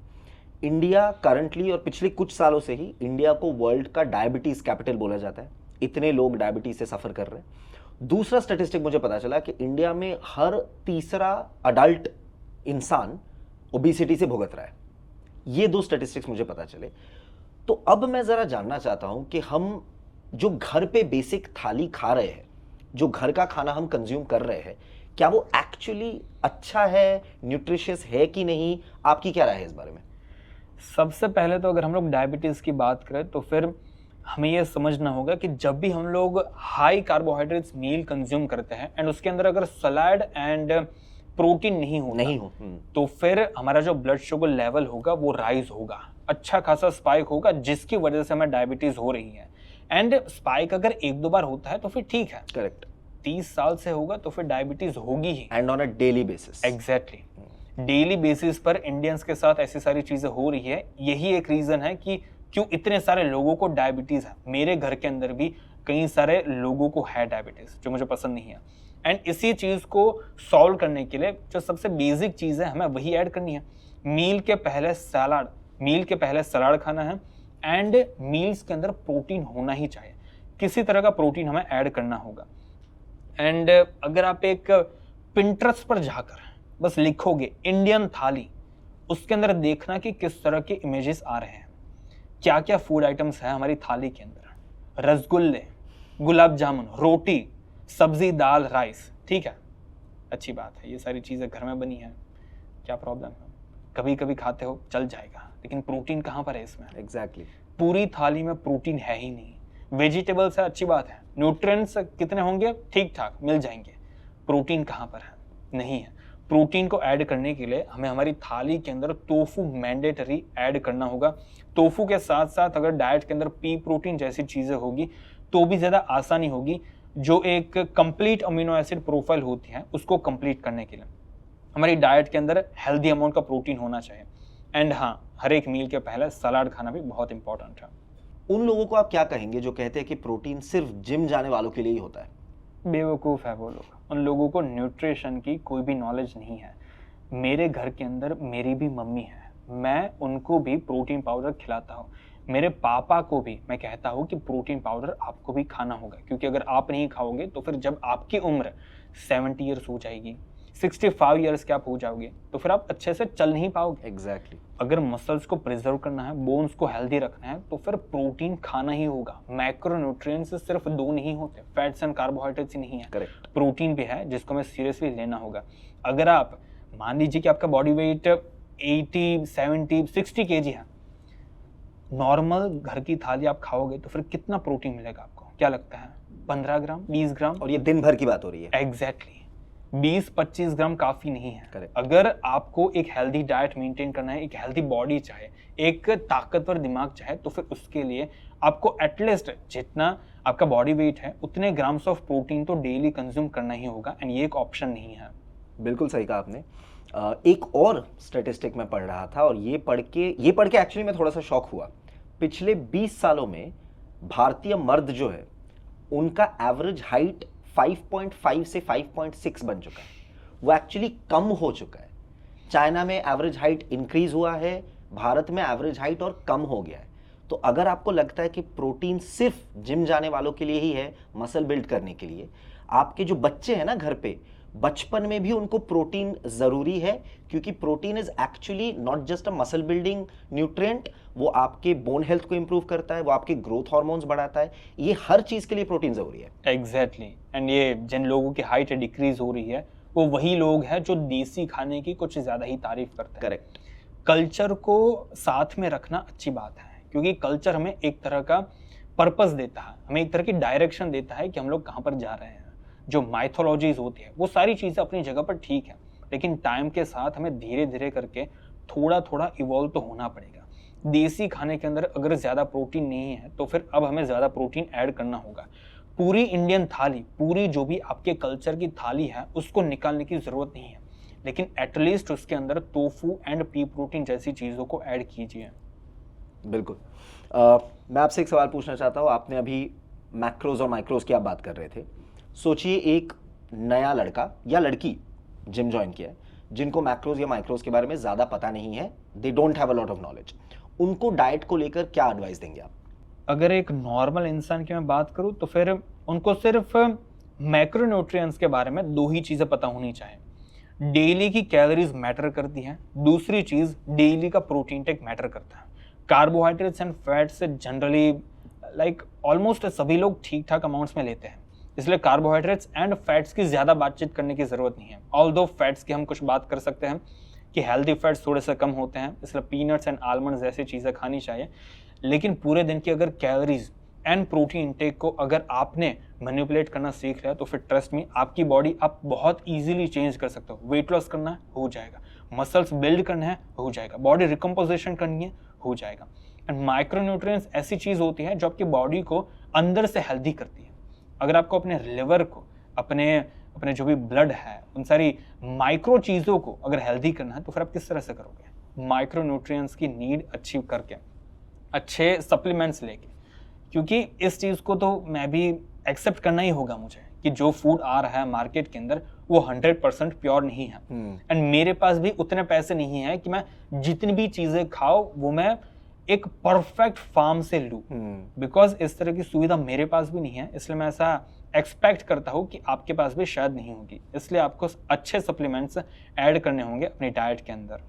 इंडिया करंटली और पिछले कुछ सालों से ही इंडिया को वर्ल्ड का डायबिटीज़ कैपिटल बोला जाता है, इतने लोग डायबिटीज़ से सफ़र कर रहे हैं। दूसरा स्टैटिस्टिक मुझे पता चला कि इंडिया में हर तीसरा अडल्ट इंसान ओबेसिटी से भुगत रहा है। ये 2 स्टैटिस्टिक्स मुझे पता चले। तो अब मैं ज़रा जानना चाहता हूँ कि हम जो घर पे बेसिक थाली खा रहे हैं, जो घर का खाना हम कंज्यूम कर रहे हैं, क्या वो एक्चुअली अच्छा है, न्यूट्रिशियस है कि नहीं? आपकी क्या राय है इस बारे में? सबसे पहले तो अगर हम लोग डायबिटीज़ की बात करें तो फिर हमें ये समझना होगा कि जब भी हम लोग हाई कार्बोहाइड्रेट्स मील कंज्यूम करते हैं एंड उसके अंदर अगर सलाद एंड प्रोटीन नहीं होता तो फिर हमारा जो ब्लड शुगर लेवल होगा वो राइज होगा, अच्छा खासा स्पाइक होगा, जिसकी वजह से हमें डायबिटीज हो रही है। एंड स्पाइक अगर 1-2 बार होता है तो फिर ठीक है, करेक्ट, 30 साल से होगा तो फिर डायबिटीज होगी ही, and on a daily basis. Exactly, daily basis पर इंडियंस के साथ ऐसी सारी चीजें हो रही है। यही एक रीजन है कि क्यों इतने सारे लोगों को डायबिटीज है। मेरे घर के अंदर भी कई सारे लोगों को है डायबिटीज, जो मुझे पसंद नहीं है। एंड इसी चीज को सॉल्व करने के लिए जो सबसे बेसिक चीज है हमें वही ऐड करनी है। मील के पहले सलाद खाना है एंड मील्स के अंदर प्रोटीन होना ही चाहिए, किसी तरह का प्रोटीन हमें ऐड करना होगा। एंड अगर आप एक पिंटरेस्ट पर जाकर बस लिखोगे इंडियन थाली, उसके अंदर देखना कि किस तरह के इमेजेस आ रहे हैं, क्या क्या फूड आइटम्स है हमारी थाली के अंदर। रसगुल्ले, गुलाब जामुन, रोटी, सब्जी, दाल, राइस, ठीक है, अच्छी बात है, ये सारी चीज़ें घर में बनी है, क्या प्रॉब्लम है, कभी कभी खाते हो चल जाएगा, लेकिन प्रोटीन कहाँ पर है इसमें? एग्जैक्टली, पूरी थाली में प्रोटीन है ही नहीं। वेजिटेबल्स है, अच्छी बात है, न्यूट्रिएंट्स कितने होंगे, ठीक ठाक मिल जाएंगे, प्रोटीन कहाँ पर है? नहीं है। प्रोटीन को ऐड करने के लिए हमें हमारी थाली के अंदर टोफू मैंडेटरी ऐड करना होगा। टोफू के साथ साथ अगर डाइट के अंदर पी प्रोटीन जैसी चीज़ें होगी तो भी ज़्यादा आसानी होगी। जो एक कंप्लीट अमीनो एसिड प्रोफाइल होती है उसको कंप्लीट करने के लिए हमारी डाइट के अंदर हेल्दी अमाउंट का प्रोटीन होना चाहिए। एंड हाँ, हर एक मील के पहले सलाद खाना भी बहुत इंपॉर्टेंट है। उन लोगों को आप क्या कहेंगे जो कहते हैं कि प्रोटीन सिर्फ जिम जाने वालों के लिए ही होता है? बेवकूफ़ है वो लोग, उन लोगों को न्यूट्रिशन की कोई भी नॉलेज नहीं है। मेरे घर के अंदर मेरी भी मम्मी है, मैं उनको भी प्रोटीन पाउडर खिलाता हूँ। मेरे पापा को भी मैं कहता हूँ कि प्रोटीन पाउडर आपको भी खाना होगा, क्योंकि अगर आप नहीं खाओगे तो फिर जब आपकी उम्र 70 ईयर्स हो जाएगी, 65 ईयर्स के आप हो जाओगे तो फिर आप अच्छे से चल नहीं पाओगे। एग्जैक्टली। अगर मसल्स को प्रिजर्व करना है, बोन्स को हेल्दी रखना है, तो फिर प्रोटीन खाना ही होगा। मैक्रोन्यूट्रिएंट्स सिर्फ 2 नहीं होते, फैट्स एंड कार्बोहाइड्रेट्स ही नहीं है, करेक्ट, प्रोटीन भी है जिसको हमें सीरियसली लेना होगा। अगर आप मान लीजिए कि आपका बॉडी वेट 80, 70, 60 kg है, नॉर्मल घर की थाली आप खाओगे तो फिर कितना प्रोटीन मिलेगा आपको, क्या लगता है? 15 ग्राम, 20 ग्राम? और ये दिन भर की बात हो रही है। एग्जैक्टली, 20-25 ग्राम काफी नहीं है। Correct. अगर आपको एक हेल्दी डाइट मेंटेन करना है, एक हेल्दी बॉडी चाहे, एक ताकतवर दिमाग चाहे, तो फिर उसके लिए आपको एटलीस्ट जितना आपका बॉडी वेट है उतने ग्राम्स ऑफ प्रोटीन तो डेली कंज्यूम करना ही होगा। एंड ये एक ऑप्शन नहीं है। बिल्कुल सही कहा आपने। एक और स्टैटिस्टिक मैं पढ़ रहा था और ये पढ़ के एक्चुअली मैं थोड़ा सा शॉक हुआ। पिछले 20 सालों में भारतीय मर्द जो है उनका एवरेज हाइट 5.5 से 5.6 बन चुका है, वो एक्चुअली कम हो चुका है। चाइना में एवरेज हाइट इंक्रीज हुआ है, भारत में एवरेज हाइट और कम हो गया है। तो अगर आपको लगता है कि प्रोटीन सिर्फ जिम जाने वालों के लिए ही है, मसल बिल्ड करने के लिए, आपके जो बच्चे हैं ना घर पे, बचपन में भी उनको प्रोटीन जरूरी है, क्योंकि protein is actually not just a muscle building nutrient, वो आपके बोन हेल्थ को इंप्रूव करता है, वो आपके ग्रोथ हार्मोन्स बढ़ाता है, ये हर चीज के लिए प्रोटीन जरूरी है। एग्जैक्टली। एंड ये जिन लोगों की हाइट डिक्रीज हो रही है वो वही लोग हैं जो देसी खाने की कुछ ज्यादा ही तारीफ करते हैं। करेक्ट। कल्चर को साथ में रखना अच्छी बात है, क्योंकि कल्चर हमें एक तरह का पर्पस देता है, हमें एक तरह की डायरेक्शन देता है कि हम लोग कहाँ पर जा रहे हैं। जो माइथोलॉजीज होती है वो सारी चीज़ें अपनी जगह पर ठीक है, लेकिन टाइम के साथ हमें धीरे धीरे करके थोड़ा थोड़ा इवॉल्व तो होना पड़ेगा। देसी खाने के अंदर अगर ज़्यादा प्रोटीन नहीं है तो फिर अब हमें ज़्यादा प्रोटीन ऐड करना होगा। पूरी इंडियन थाली, पूरी जो भी आपके कल्चर की थाली है उसको निकालने की ज़रूरत नहीं है, लेकिन एटलीस्ट उसके अंदर टोफू एंड पी प्रोटीन जैसी चीज़ों को ऐड कीजिए। बिल्कुल। मैं आपसे एक सवाल पूछना चाहता हूँ। आपने अभी मैक्रोज और माइक्रोज की आप बात कर रहे थे। सोचिए एक नया लड़का या लड़की जिम ज्वाइन किया है, जिनको मैक्रोज या माइक्रोज के बारे में ज़्यादा पता नहीं है, they don't have a lot of knowledge, उनको डाइट को लेकर क्या एडवाइस देंगे आप? अगर एक नॉर्मल इंसान की मैं बात करूं तो फिर उनको सिर्फ मैक्रोन्यूट्रिएंट्स के बारे में 2 ही चीज़ें पता होनी चाहिए। डेली की कैलोरीज मैटर करती हैं, दूसरी चीज़ डेली का प्रोटीन टेक मैटर करता है। Carbohydrates and fats generally like almost सभी लोग ठीक ठाक अमाउंट्स में लेते हैं, इसलिए कार्बोहाइड्रेट्स एंड फैट्स की ज़्यादा बातचीत करने की ज़रूरत नहीं है। ऑल्दो फैट्स की हम कुछ बात कर सकते हैं कि हेल्दी फैट्स थोड़े से कम होते हैं, इसलिए पीनट्स एंड आलमंड्स जैसी चीज़ें खानी चाहिए। लेकिन पूरे दिन की अगर कैलोरीज एंड प्रोटीन इंटेक को अगर आपने मैनिपुलेट करना सीख लिया तो फिर ट्रस्ट मी, आपकी बॉडी आप बहुत इजीली चेंज कर सकते हो। वेट लॉस करना है, हो जाएगा। मसल्स बिल्ड करना है, हो जाएगा। बॉडी रिकम्पोजिशन करनी है, हो जाएगा। एंड माइक्रोन्यूट्रिएंट्स ऐसी चीज होती है जो आपकी बॉडी को अंदर से हेल्दी करती है। अगर आपको अपने लिवर को, अपने जो भी ब्लड है, उन सारी माइक्रो चीजों को अगर हेल्दी करना है तो फिर आप किस तरह से करोगे? माइक्रोन्यूट्रिएंट्स की नीड अचीव करके, अच्छे सप्लीमेंट्स लेके। क्योंकि इस चीज को तो मैं भी एक्सेप्ट करना ही होगा मुझे कि जो फूड आ रहा है मार्केट के अंदर वो 100% प्योर नहीं है। एंड मेरे पास भी उतने पैसे नहीं है कि मैं जितनी भी चीजें खाऊं वो मैं एक परफेक्ट फार्म से लूं। बिकॉज इस तरह की सुविधा मेरे पास भी नहीं है, इसलिए मैं ऐसा एक्सपेक्ट करता हूं कि आपके पास भी शायद नहीं होगी। इसलिए आपको अच्छे सप्लीमेंट्स ऐड करने होंगे अपनी डाइट के अंदर।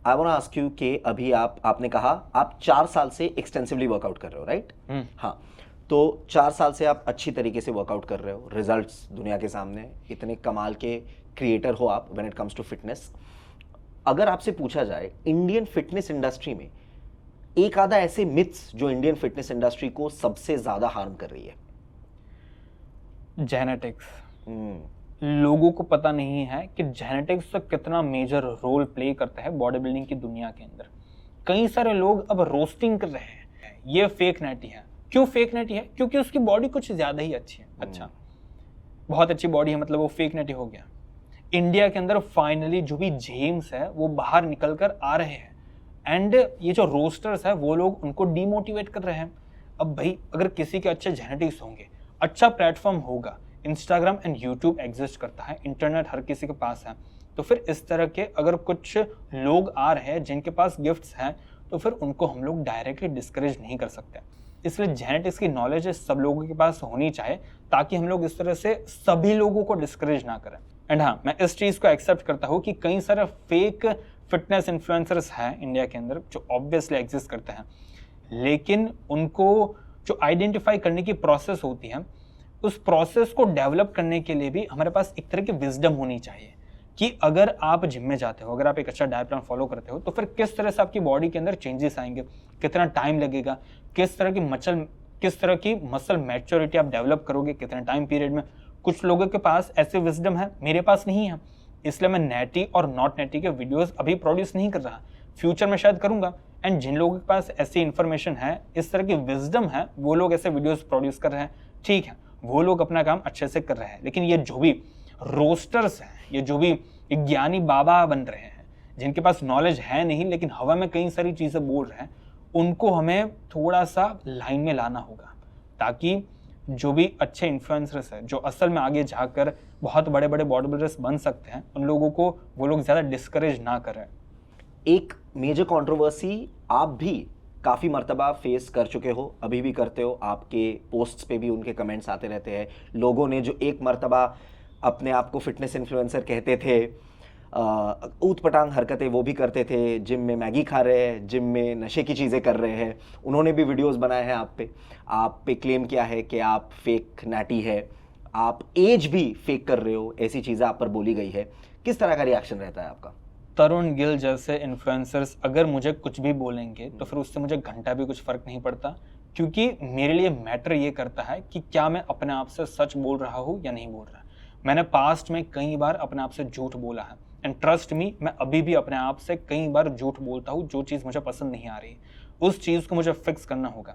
I want to ask you कि अभी आपने कहा आप 4 साल से एक्सटेंसिवली वर्कआउट कर रहे हो, राइट? हाँ, तो 4 साल से आप अच्छी तरीके से वर्कआउट कर रहे हो, रिजल्ट्स दुनिया के सामने, इतने कमाल के क्रिएटर हो आप when it comes to fitness. अगर आपसे पूछा जाए इंडियन फिटनेस इंडस्ट्री में एक आधा ऐसे मिथ्स जो इंडियन फिटनेस इंडस्ट्री को सबसे ज्यादा हार्म कर रही है। जेनेटिक्स। लोगों को पता नहीं है कि जेनेटिक्स का कितना मेजर रोल प्ले करता है बॉडी बिल्डिंग की दुनिया के अंदर। कई सारे लोग अब रोस्टिंग कर रहे हैं, ये फेक नैटी है। क्यों फेक नैटी है? क्योंकि उसकी बॉडी कुछ ज्यादा ही अच्छी है। अच्छा, बहुत अच्छी बॉडी है मतलब वो फेक नैटी हो गया। इंडिया के अंदर फाइनली जो भी जेम्स है वो बाहर निकल कर आ रहे हैं एंड ये जो रोस्टर्स है वो लोग उनको डीमोटिवेट कर रहे हैं। अब भाई अगर किसी के अच्छे जेनेटिक्स होंगे, अच्छा प्लेटफॉर्म होगा, इंस्टाग्राम एंड यूट्यूब एग्जिस्ट करता है, इंटरनेट हर किसी के पास है, तो फिर इस तरह के अगर कुछ लोग आ रहे हैं जिनके पास गिफ्ट्स हैं तो फिर उनको हम लोग डायरेक्टली डिस्करेज नहीं कर सकते। इसलिए जेनेटिक्स की नॉलेज सब लोगों के पास होनी चाहिए ताकि हम लोग इस तरह से सभी लोगों को डिस्करेज ना करें। एंड हाँ, मैं इस चीज़ को एक्सेप्ट करता हूँ कि कई सारे फेक फिटनेस इन्फ्लुएंसर्स हैं इंडिया के अंदर जो ऑब्वियसली एग्जिस्ट करते हैं, लेकिन उनको जो आइडेंटिफाई करने की प्रोसेस होती है उस प्रोसेस को डेवलप करने के लिए भी हमारे पास एक तरह की विजडम होनी चाहिए कि अगर आप जिम में जाते हो, अगर आप एक अच्छा डाइट प्लान फॉलो करते हो तो फिर किस तरह से आपकी बॉडी के अंदर चेंजेस आएंगे, कितना टाइम लगेगा, किस तरह की मसल मैच्योरिटी आप डेवलप करोगे, कितने टाइम पीरियड में। कुछ लोगों के पास ऐसे विजडम है, मेरे पास नहीं है, इसलिए मैं नेटी और नॉट नेटी के वीडियोस अभी प्रोड्यूस नहीं कर रहा, फ्यूचर में शायद करूंगा। एंड जिन लोगों के पास ऐसी इंफॉर्मेशन है, इस तरह की विजडम है, वो लोग ऐसे वीडियोस प्रोड्यूस कर रहे हैं, ठीक है, वो लोग अपना काम अच्छे से कर रहे हैं। लेकिन ये जो भी रोस्टर्स हैं, ये जो भी ज्ञानी बाबा बन रहे हैं, जिनके पास नॉलेज है नहीं लेकिन हवा में कई सारी चीजें बोल रहे हैं, उनको हमें थोड़ा सा लाइन में लाना होगा ताकि जो भी अच्छे इन्फ्लुएंसर्स हैं जो असल में आगे जाकर बहुत बड़े बड़े बॉडी बिल्डर्स बन सकते हैं, उन लोगों को वो लोग ज़्यादा डिस्करेज ना करें। एक मेजर कंट्रोवर्सी आप भी काफ़ी मर्तबा फेस कर चुके हो, अभी भी करते हो, आपके पोस्ट्स पे भी उनके कमेंट्स आते रहते हैं। लोगों ने जो एक मर्तबा अपने आप को फिटनेस इन्फ्लुएंसर कहते थे, ऊट-पटांग हरकतें वो भी करते थे, जिम में मैगी खा रहे हैं, जिम में नशे की चीज़ें कर रहे हैं, उन्होंने भी वीडियोस बनाए हैं आप पे क्लेम किया है कि आप फेक नैटी है, आप एज भी फेक कर रहे हो, ऐसी चीज़ें आप पर बोली गई है। किस तरह का रिएक्शन रहता है आपका? तरुण गिल जैसे इन्फ्लुएंसर्स अगर मुझे कुछ भी बोलेंगे तो फिर उससे मुझे घंटा भी कुछ फ़र्क नहीं पड़ता, क्योंकि मेरे लिए मैटर ये करता है कि क्या मैं अपने आप से सच बोल रहा हूँ या नहीं बोल रहा। मैंने पास्ट में कई बार अपने आप से झूठ बोला है एंड ट्रस्ट मी, मैं अभी भी अपने आप से कई बार झूठ बोलता हूँ। जो चीज़ मुझे पसंद नहीं आ रही उस चीज़ को मुझे फिक्स करना होगा।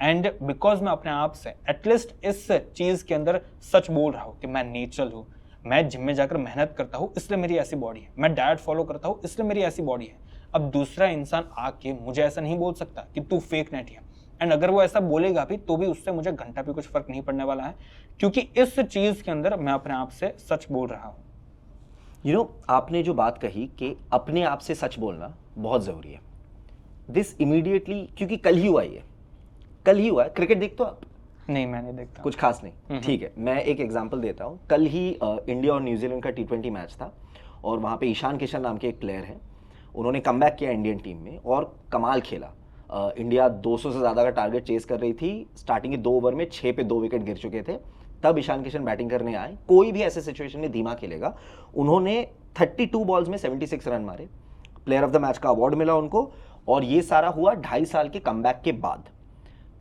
एंड बिकॉज मैं अपने आप से एटलीस्ट इस चीज़ के अंदर सच बोल रहा हूँ कि मैं नेचुरल हूँ, मैं जिम में जाकर मेहनत करता हूँ इसलिए मेरी ऐसी बॉडी है, मैं डाइट फॉलो करता हूँ इसलिए मेरी ऐसी बॉडी है। अब दूसरा इंसान आके मुझे ऐसा नहीं बोल सकता कि तू फेक नेट है, एंड अगर वो ऐसा बोलेगा भी तो भी उससे मुझे घंटा भी कुछ फर्क नहीं पड़ने वाला है, क्योंकि इस चीज़ के अंदर मैं अपने आप से सच बोल रहा हूँ। यू नो, आपने जो बात कही कि अपने आप से सच बोलना बहुत ज़रूरी है, दिस इमीडिएटली, क्योंकि कल ही हुआ है। क्रिकेट देखते हो आप? नहीं, मैं नहीं देखता। कुछ खास नहीं, ठीक है, मैं एक एग्जांपल देता हूँ। कल ही इंडिया और न्यूजीलैंड का T20 मैच था और वहाँ पे ईशान किशन नाम के एक प्लेयर हैं, उन्होंने कमबैक किया इंडियन टीम में और कमाल खेला। इंडिया 200 से ज़्यादा का टारगेट चेस कर रही थी, स्टार्टिंग के 2 ओवर में 6 पे 2 विकेट गिर चुके थे, तब ईशान किशन बैटिंग करने आए। कोई भी ऐसे सिचुएशन में धीमा खेलेगा, उन्होंने 32 बॉल्स में 76 रन मारे, प्लेयर ऑफ द मैच का अवार्ड मिला उनको, और ये सारा हुआ 2.5 साल के कमबैक के बाद।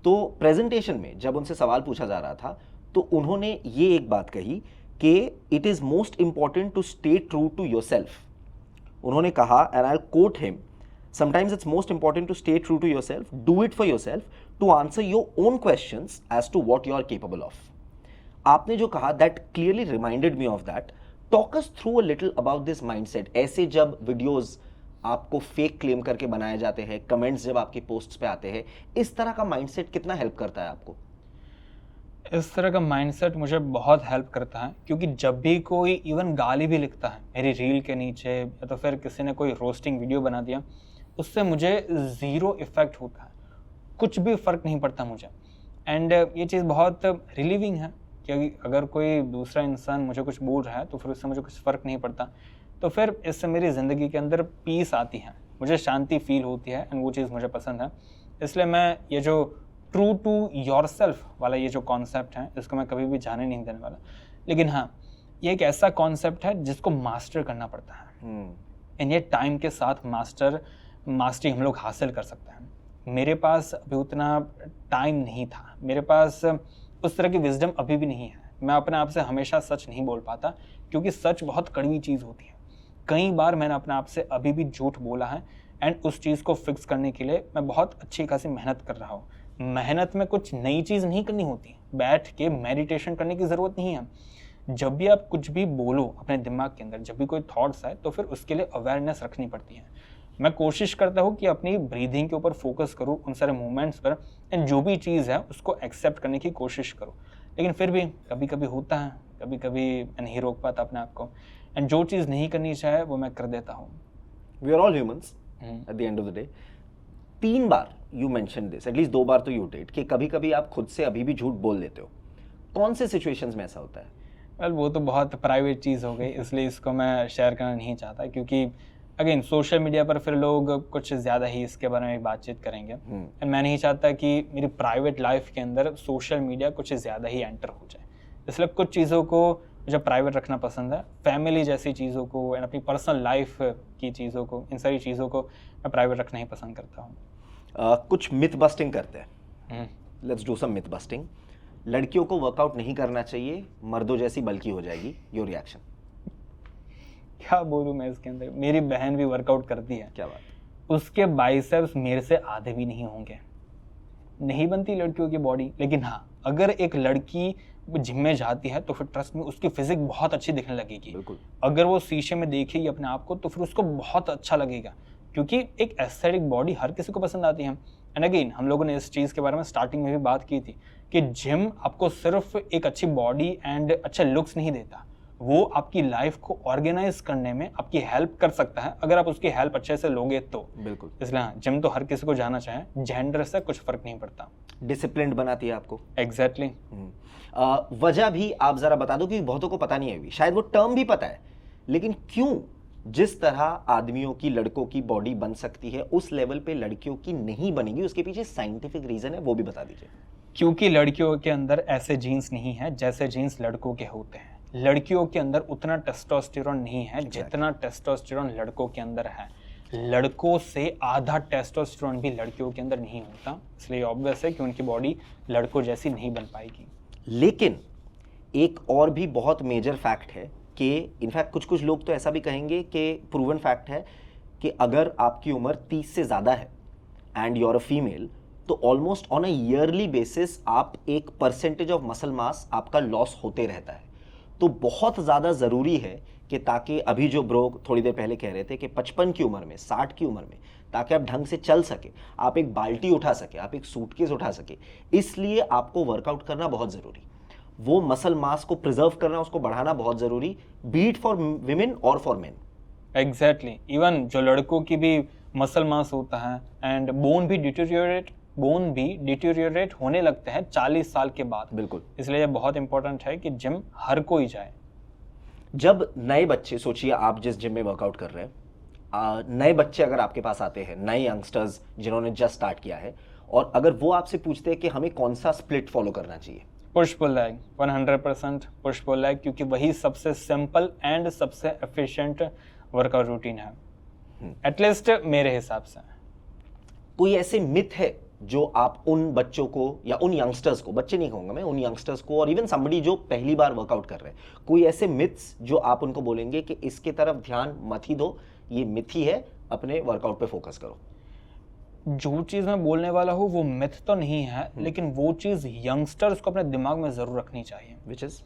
तो प्रेजेंटेशन में जब उनसे सवाल पूछा जा रहा था तो उन्होंने ये एक बात कही कि it is most important to stay true to yourself. उन्होंने कहा, and I will quote him, sometimes it's most important to stay true to yourself, do it for yourself, to answer your own questions as to what you are capable of. आपने जो कहा that clearly reminded me of that. Talk us through a little about this mindset. ऐसे जब वीडियोस आपको फेक क्लेम करके बनाए जाते हैं, कमेंट्स जब आपके पोस्ट्स पे आते हैं, इस तरह का माइंडसेट कितना हेल्प करता है आपको? इस तरह का माइंडसेट मुझे बहुत हेल्प करता है, क्योंकि जब भी कोई इवन गाली भी लिखता है मेरी रील के नीचे, या तो फिर किसी ने कोई रोस्टिंग वीडियो बना दिया, उससे मुझे ज़ीरो इफ़ेक्ट होता है, कुछ भी फ़र्क नहीं पड़ता मुझे। एंड ये चीज़ बहुत रिलीविंग है कि अगर कोई दूसरा इंसान मुझे कुछ बोल रहा है तो फिर उससे मुझे कुछ फ़र्क नहीं पड़ता, तो फिर इससे मेरी ज़िंदगी के अंदर पीस आती है, मुझे शांति फील होती है, एंड वो चीज़ मुझे पसंद है। इसलिए मैं ये जो ट्रू टू योरसेल्फ वाला ये जो कॉन्सेप्ट है, इसको मैं कभी भी जाने नहीं देने वाला। लेकिन हाँ, ये एक ऐसा कॉन्सेप्ट है जिसको मास्टर करना पड़ता है, एंड ये टाइम के साथ मास्टरी हम लोग हासिल कर सकते हैं। मेरे पास अभी उतना टाइम नहीं था, मेरे पास उस तरह की विजडम अभी भी नहीं है। मैं अपने आप से हमेशा सच नहीं बोल पाता, क्योंकि सच बहुत कड़वी चीज़ होती है। कई बार मैंने अपने आप से अभी भी झूठ बोला है, एंड उस चीज़ को फिक्स करने के लिए मैं बहुत अच्छी खासी मेहनत कर रहा हूँ। मेहनत में कुछ नई चीज़ नहीं करनी होती, बैठ के मेडिटेशन करने की ज़रूरत नहीं है। जब भी आप कुछ भी बोलो अपने दिमाग के अंदर, जब भी कोई थॉट्स आए, तो फिर उसके लिए अवेयरनेस रखनी पड़ती है। मैं कोशिश करता हूँ कि अपनी ब्रीदिंग के ऊपर फोकस करूँ, उन सारे मूवमेंट्स पर, एंड जो भी चीज़ है उसको एक्सेप्ट करने की कोशिश करूँ। लेकिन फिर भी कभी कभी होता है, कभी कभी मैं नहीं रोक पाता अपने आप को, एंड जो चीज़ नहीं करनी चाहिए वो मैं कर देता हूँ। We are all humans at the end of the day. 3 बार यू मेंशन दिस, एटलीस्ट 2 बार तो यू डिड, कि कभी कभी आप खुद से अभी भी झूठ बोल देते हो। कौन से सिचुएशंस में ऐसा होता है? वेल, वो तो बहुत प्राइवेट चीज़ हो गई, इसलिए इसको मैं शेयर करना नहीं चाहता, क्योंकि अगेन सोशल मीडिया पर फिर लोग कुछ ज़्यादा ही इसके बारे में बातचीत करेंगे, एंड मैं नहीं चाहता कि मेरी प्राइवेट लाइफ के अंदर सोशल मीडिया कुछ ज़्यादा ही एंटर हो जाए। इसलिए कुछ चीज़ों को मुझे प्राइवेट रखना पसंद है, फैमिली जैसी चीज़ों को एंड अपनी पर्सनल लाइफ की चीज़ों को, इन सारी चीज़ों को मैं प्राइवेट रखना ही पसंद करता हूँ। कुछ मिथ बस्टिंग करते हैं। Let's do some myth busting. लड़कियों को वर्कआउट नहीं करना चाहिए, मर्दों जैसी बल्कि हो जाएगी। Your reaction? क्या बोलूँ मैं इसके अंदर, मेरी बहन भी वर्कआउट करती है। क्या बात? उसके बाइसेप्स मेरे से आधे भी नहीं होंगे। नहीं बनती लड़कियों की बॉडी, लेकिन हाँ, अगर एक लड़की जिम में जाती है तो फिर ट्रस्ट में उसकी फिजिक बहुत अच्छी दिखने लगेगी। बिल्कुल। अगर वो शीशे में देखेगी अपने आप को तो फिर उसको बहुत अच्छा लगेगा, क्योंकि एक एस्थेटिक बॉडी हर किसी को पसंद आती है। एंड अगेन हम लोगों ने इस चीज़ के बारे में स्टार्टिंग में भी बात की थी कि जिम आपको सिर्फ एक अच्छी बॉडी एंड अच्छे लुक्स नहीं देता, वो आपकी लाइफ को ऑर्गेनाइज करने में आपकी हेल्प कर सकता है, अगर आप उसकी हेल्प अच्छे से लोगे तो। बिल्कुल। इसलिए जिम तो हर किसी को जाना चाहे, जेंडर से कुछ फर्क नहीं पड़ता। डिसिप्लिन्ड बनाती है आपको। एग्जैक्टली। वजह भी आप जरा बता दो, क्योंकि बहुतों को पता नहीं है अभी, शायद वो टर्म भी पता है, लेकिन क्यों जिस तरह आदमियों की, लड़कों की बॉडी बन सकती है उस लेवल पे लड़कियों की नहीं बनेगी, उसके पीछे साइंटिफिक रीजन है, वो भी बता दीजिए। क्योंकि लड़कियों के अंदर ऐसे जीन्स नहीं है जैसे जीन्स लड़कों के होते हैं। लड़कियों के अंदर उतना टेस्टोस्टेरोन नहीं है जितना टेस्टोस्टेरोन लड़कों के अंदर है। लड़कों से आधा टेस्टोस्टेरोन भी लड़कियों के अंदर नहीं होता, इसलिए ऑब्वियस है कि उनकी बॉडी लड़कों जैसी नहीं बन पाएगी। लेकिन एक और भी बहुत मेजर फैक्ट है कि इनफैक्ट कुछ लोग तो ऐसा भी कहेंगे कि प्रूवन फैक्ट है कि अगर आपकी उम्र 30 से ज़्यादा है and you are a female, तो almost on a yearly basis आप एक परसेंटेज ऑफ मसल मास आपका लॉस होते रहता है। तो बहुत ज़्यादा ज़रूरी है कि ताकि अभी जो ब्रो थोड़ी देर पहले कह रहे थे कि 55 की उम्र में, 60 की उम्र में, ताकि आप ढंग से चल सके, आप एक बाल्टी उठा सके, आप एक सूटकेस उठा सके, इसलिए आपको वर्कआउट करना बहुत ज़रूरी। वो मसल मास को प्रिजर्व करना, उसको बढ़ाना बहुत ज़रूरी, बीट फॉर विमेन और फॉर मेन। एग्जैक्टली। इवन जो लड़कों की भी मसल मास होता है एंड बोन भी डिटेरियोरेट होने लगते हैं 40 साल के बाद। बिल्कुल। इसलिए ये बहुत इंपॉर्टेंट है कि जिम हर कोई जाए। जब नए बच्चे, सोचिए आप जिस जिम में वर्कआउट कर रहे हैं, नए बच्चे अगर आपके पास आते हैं, नए यंगस्टर्स जिन्होंने जस्ट स्टार्ट किया है, और अगर वो आपसे पूछते हैं कि हमें कौन सा स्प्लिट फॉलो करना चाहिए? Push pull leg, 100% push pull leg, क्योंकि वही सबसे सिंपल एंड सबसे एफिशिएंट वर्कआउट रूटीन है, एटलीस्ट मेरे हिसाब से। कोई ऐसे मिथ है जो आप उन बच्चों को या उन यंगस्टर्स को, बच्चे नहीं कहूंगा मैं, उन यंगस्टर्स को और इवन समबडी जो पहली बार वर्कआउट कर रहे हैं, कोई ऐसे मिथ्स जो आप उनको बोलेंगे कि इसके तरफ ध्यान मत ही दो, ये मिथ ही है, अपने वर्कआउट पे फोकस करो? जो चीज़ मैं बोलने वाला हूँ वो मिथ तो नहीं है, लेकिन वो चीज़ यंगस्टर्स को अपने दिमाग में ज़रूर रखनी चाहिए, विच इज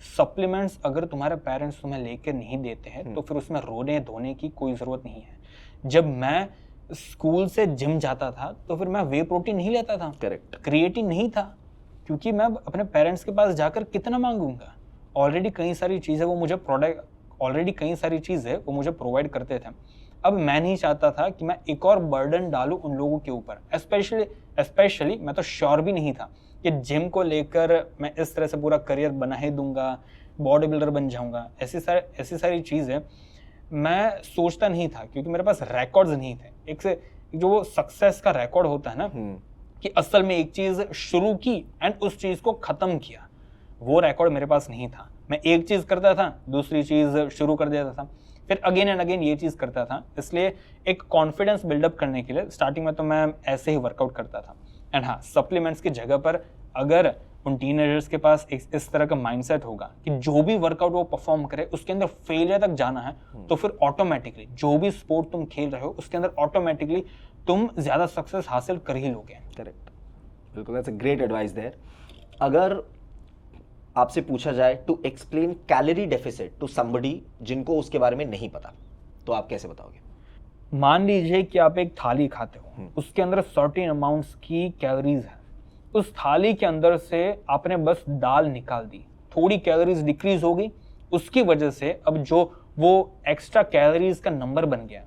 सप्लीमेंट्स अगर तुम्हारे पेरेंट्स तुम्हें लेकर नहीं देते हैं तो फिर उसमें रोने धोने की कोई ज़रूरत नहीं है। जब मैं स्कूल से जिम जाता था तो फिर मैं वे प्रोटीन नहीं लेता था, करेक्ट, क्रिएटिन नहीं था, क्योंकि मैं अपने पेरेंट्स के पास जाकर कितना मांगूंगा। ऑलरेडी कई सारी चीज़ें वो मुझे प्रोवाइड करते थे। अब मैं नहीं चाहता था कि मैं एक और बर्डन डालूं उन लोगों के ऊपर। स्पेशली मैं तो श्योर भी नहीं था कि जिम को लेकर मैं इस तरह से पूरा करियर बना ही दूंगा, बॉडी बिल्डर बन जाऊंगा। ऐसी सारी चीज़ें मैं सोचता नहीं था, क्योंकि मेरे पास रिकॉर्ड्स नहीं थे। एक से जो सक्सेस का रिकॉर्ड होता है ना, कि असल में एक चीज़ शुरू की एंड उस चीज़ को ख़त्म किया, वो रिकॉर्ड मेरे पास नहीं था। मैं एक चीज़ करता था, दूसरी चीज़ शुरू कर देता था, फिर अगेन एंड अगेन ये चीज़ करता था। इसलिए एक कॉन्फिडेंस बिल्डअप करने के लिए स्टार्टिंग में तो मैं ऐसे ही वर्कआउट करता था। एंड हाँ, सप्लीमेंट्स की जगह पर अगर उन टीनेजर्स के पास इस तरह का माइंडसेट होगा कि जो भी वर्कआउट वो परफॉर्म करे उसके अंदर फेलियर तक जाना है, तो फिर ऑटोमेटिकली जो भी स्पोर्ट तुम खेल रहे हो उसके अंदर ऑटोमेटिकली तुम ज़्यादा सक्सेस हासिल कर ही लोगे। करेक्ट, बिल्कुल, that's a great advice there. अगर आपसे पूछा जाए to explain calorie deficit to somebody जिनको उसके बारे में नहीं पता, तो आप कैसे बताओगे? मान लीजिए कि आप एक थाली खाते हो, उसके अंदर सर्टेन अमाउंट्स की कैलोरीज है। उस थाली के अंदर से आपने बस दाल निकाल दी, थोड़ी कैलोरीज डिक्रीज हो गई, उसकी वजह से अब जो वो एक्स्ट्रा कैलोरीज का नंबर बन गया,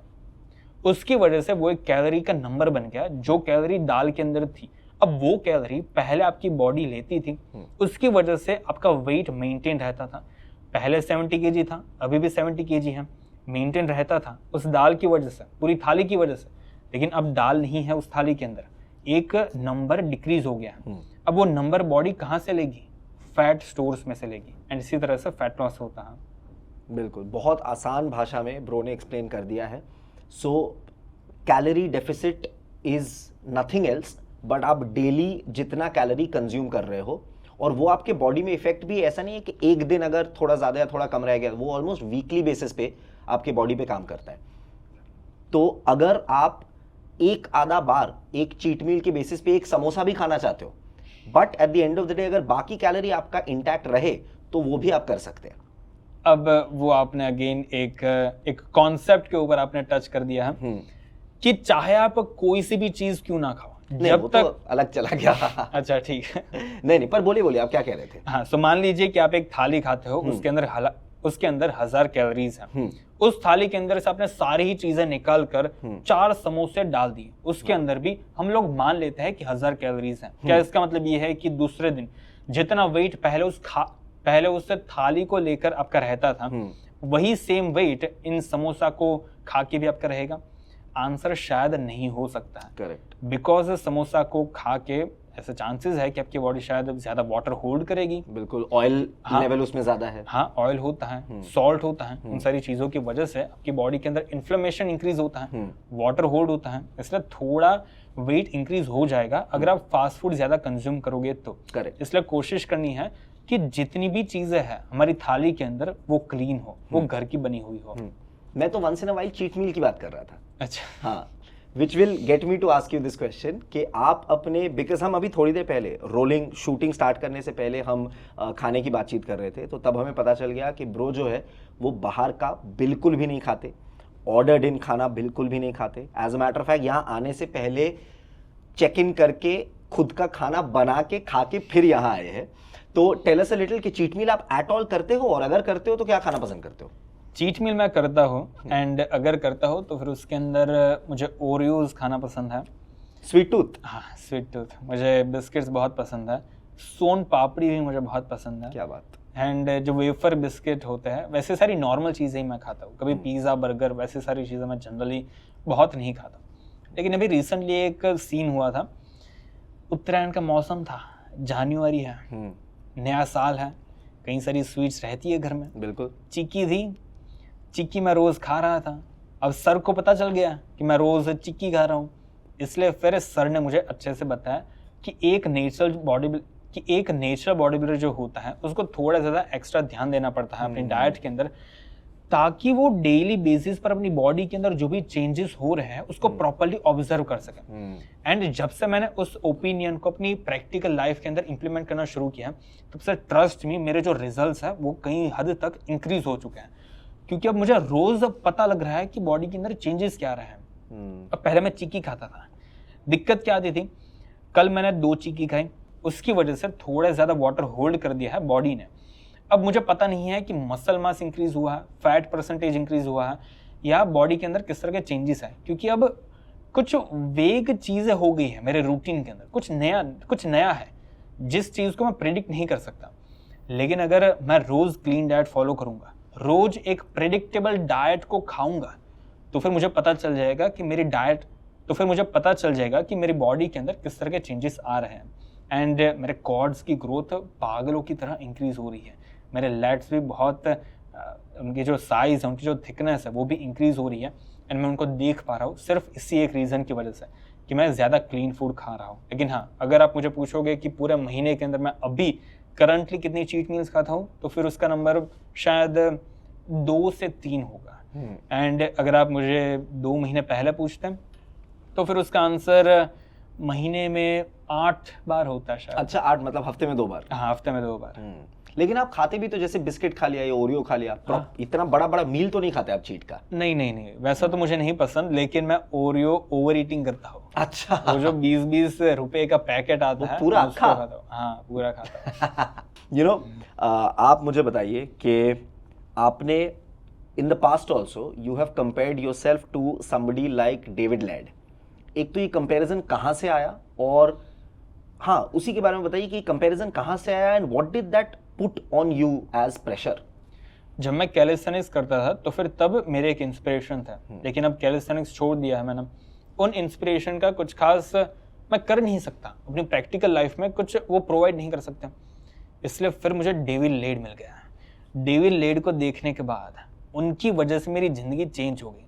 उसकी वजह से वो एक कैलोरी का नंबर बन गया जो कैलोरी दाल के अंदर थी। अब वो कैलोरी पहले आपकी बॉडी लेती थी, उसकी वजह से आपका वेट मेंटेन रहता था। पहले 70 kg था, अभी भी 70 kg है, मेंटेन रहता था उस दाल की वजह से, पूरी थाली की वजह से। लेकिन अब दाल नहीं है उस थाली के अंदर, एक नंबर डिक्रीज हो गया है। अब वो नंबर बॉडी कहाँ से लेगी? फैट स्टोर्स में से लेगी, एंड इसी तरह से फैट लॉस होता है। बिल्कुल, बहुत आसान भाषा में ब्रो ने एक्सप्लेन कर दिया है। So calorie deficit is nothing else but आप डेली जितना कैलोरी कंज्यूम कर रहे हो, और वो आपके बॉडी में इफेक्ट भी ऐसा नहीं है कि एक दिन अगर थोड़ा ज़्यादा या थोड़ा कम रह गया, वो ऑलमोस्ट वीकली बेसिस पे आपके बॉडी पे काम करता है। तो अगर आप एक आधा बार एक चीट मील के बेसिस पे एक समोसा भी खाना चाहते हो, but at the end of the day अगर बाकी कैलोरी आपका इंटैक्ट रहे, तो वो भी आप कर सकते हैं। अब वो आपने अगेन एक कॉन्सेप्ट के ऊपर आपने टच कर दिया है कि चाहे आप कोई सी भी चीज क्यों ना खाओ, जब तक तो अलग चला गया। अच्छा ठीक है। नहीं, पर बोलिए आप क्या कह रहे थे? हाँ, सो मान लीजिए कि आप एक थाली खाते हो, उसके अंदर 1000 कैलोरीज हैं। उस थाली के अंदर से आपने सारी ही चीजें निकाल कर 4 समोसे डाल दिए, उसके अंदर भी हम लोग मान लेते हैं कि 1000 कैलोरीज हैं। क्या इसका मतलब ये है कि दूसरे दिन जितना वेट पहले उस थाली को लेकर आपका रहता था, वही सेम वेट इन समोसा को खा के भी आपका रहेगा? आंसर शायद नहीं हो सकता है। करेक्ट, बिकॉज समोसा को खा के ऐसे चांसेस है कि आपकी बॉडी शायद ज्यादा वाटर होल्ड करेगी। बिल्कुल, ऑयल लेवल उसमें ज्यादा है। हाँ, ऑयल होता है, सॉल्ट होता है, उन सारी चीजों की वजह से आपकी बॉडी के अंदर इन्फ्लेमेशन इंक्रीज होता है, वाटर होल्ड होता है, इसलिए थोड़ा वेट इंक्रीज हो जाएगा अगर आप फास्ट फूड ज्यादा कंज्यूम करोगे तो। करेक्ट, इसलिए कोशिश करनी है कि जितनी भी चीजें हैं हमारी थाली के अंदर वो क्लीन हो, वो घर की बनी हुई हो। मैं तो once in a while cheat meal की बात कर रहा था। अच्छा, हाँ, which will get me to ask you this question कि आप अपने, बिकॉज हम अभी थोड़ी देर पहले रोलिंग शूटिंग स्टार्ट करने से पहले हम खाने की बातचीत कर रहे थे, तो तब हमें पता चल गया कि ब्रो जो है वो बाहर का बिल्कुल भी नहीं खाते, ऑर्डर्ड इन खाना बिल्कुल भी नहीं खाते। As a matter of fact यहाँ आने से पहले चेक इन करके खुद का खाना बना के खा के फिर यहाँ आए हैं। तो टेल अस अ लिटिल कि चीट मील आप एट ऑल करते हो, और अगर करते हो तो क्या खाना पसंद करते हो? चीट मील मैं करता हूँ, एंड अगर करता हो तो फिर उसके अंदर मुझे ओरियोज खाना पसंद है। Sweet tooth? हाँ, स्वीट टूथ। मुझे बिस्किट्स बहुत पसंद है, सोन पापड़ी भी मुझे बहुत पसंद है। क्या बात। एंड जो वेफर बिस्किट होते हैं, वैसे सारी नॉर्मल चीज़ें ही मैं खाता हूँ। कभी पिज़्ज़ा, बर्गर, वैसे सारी चीज़ें मैं जनरली बहुत नहीं खाता। लेकिन अभी रिसेंटली एक सीन हुआ था, उत्तरायण का मौसम था, जनवरी है, नया साल है, कई सारी स्वीट्स रहती है घर में। बिल्कुल। चिक्की थी, चिक्की मैं रोज़ खा रहा था। अब सर को पता चल गया कि मैं रोज़ चिक्की खा रहा हूँ, इसलिए फिर सर ने मुझे अच्छे से बताया कि एक नेचुरल बॉडी बिल्डर जो होता है उसको थोड़ा ज़्यादा एक्स्ट्रा ध्यान देना पड़ता है अपनी डाइट के अंदर, ताकि वो डेली बेसिस पर अपनी बॉडी के अंदर जो भी चेंजेस हो रहे हैं उसको प्रॉपर्ली ऑब्जर्व कर सके। एंड जब से मैंने उस ओपिनियन को अपनी प्रैक्टिकल लाइफ के अंदर इंप्लीमेंट करना शुरू किया, तब से ट्रस्ट मी मेरे जो रिजल्ट्स हैं वो कई हद तक इंक्रीज हो चुके हैं, क्योंकि अब मुझे रोज पता लग रहा है कि बॉडी के अंदर चेंजेस क्या रहे हैं। अब पहले मैं चीकी खाता था, दिक्कत क्या आती थी, कल मैंने 2 चीकी खाई, उसकी वजह से थोड़ा ज्यादा वाटर होल्ड कर दिया है बॉडी ने। अब मुझे पता नहीं है कि मसल मास इंक्रीज हुआ है, फैट परसेंटेज इंक्रीज हुआ है, या बॉडी के अंदर किस तरह के चेंजेस है, क्योंकि अब कुछ वेग चीजें हो गई है मेरे रूटीन के अंदर, कुछ नया है जिस चीज को मैं प्रिडिक्ट नहीं कर सकता। लेकिन अगर मैं रोज क्लीन डाइट फॉलो करूंगा, रोज एक प्रिडिक्टेबल डाइट को खाऊंगा, तो फिर मुझे पता चल जाएगा कि मेरी बॉडी के अंदर किस तरह के चेंजेस आ रहे हैं। एंड मेरे कॉर्ड्स की ग्रोथ पागलों की तरह इंक्रीज हो रही है, मेरे लेट्स भी बहुत उनकी जो साइज है, उनकी जो थिकनेस है वो भी इंक्रीज हो रही है। एंड मैं उनको देख पा रहा हूँ सिर्फ इसी एक रीज़न की वजह से कि मैं ज़्यादा क्लीन फूड खा रहा हूँ। लेकिन हाँ, अगर आप मुझे पूछोगे कि पूरे महीने के अंदर मैं अभी करंटली कितनी चीट मील्स खाता हूँ, तो फिर उसका नंबर शायद 2 से 3 होगा। एंड अगर आप मुझे 2 महीने पहले पूछते हैं तो फिर उसका आंसर महीने में 8 बार होता है शायद। अच्छा, 8 मतलब हफ्ते में 2 बार? हाँ, हफ्ते में 2 बार। लेकिन आप खाते भी तो जैसे बिस्किट खा लिया या ओरियो खा लिया, हाँ। इतना बड़ा बड़ा मील तो नहीं खाते आप चीट का? नहीं, वैसा तो मुझे नहीं पसंद, लेकिन मैं ओरियो ओवर ईटिंग करता हूँ। अच्छा, वो जो 20-20 रुपए का पैकेट आता है पूरा खाता हूँ। हाँ, पूरा खाता हूँ। आप मुझे बताइए कि आपने in the past also you have compared yourself to somebody like David Laid. एक तो ये कंपैरिजन कहाँ से आया, और हाँ उसी के बारे में बताइए कि कंपैरिजन कहाँ से आया and what did that put on you as pressure? जब मैं कैलिस्थेनिक्स करता था तो फिर तब मेरे एक इंस्पिरेशन था, लेकिन अब कैलिस्थेनिक्स छोड़ दिया है मैंने। उन इंस्पिरेशन का कुछ खास मैं कर नहीं सकता, अपनी प्रैक्टिकल लाइफ में कुछ वो प्रोवाइड नहीं कर सकते, इसलिए फिर मुझे डेविड लेड मिल गया। डेविड लेड को देखने के बाद उनकी वजह से मेरी जिंदगी चेंज हो गई,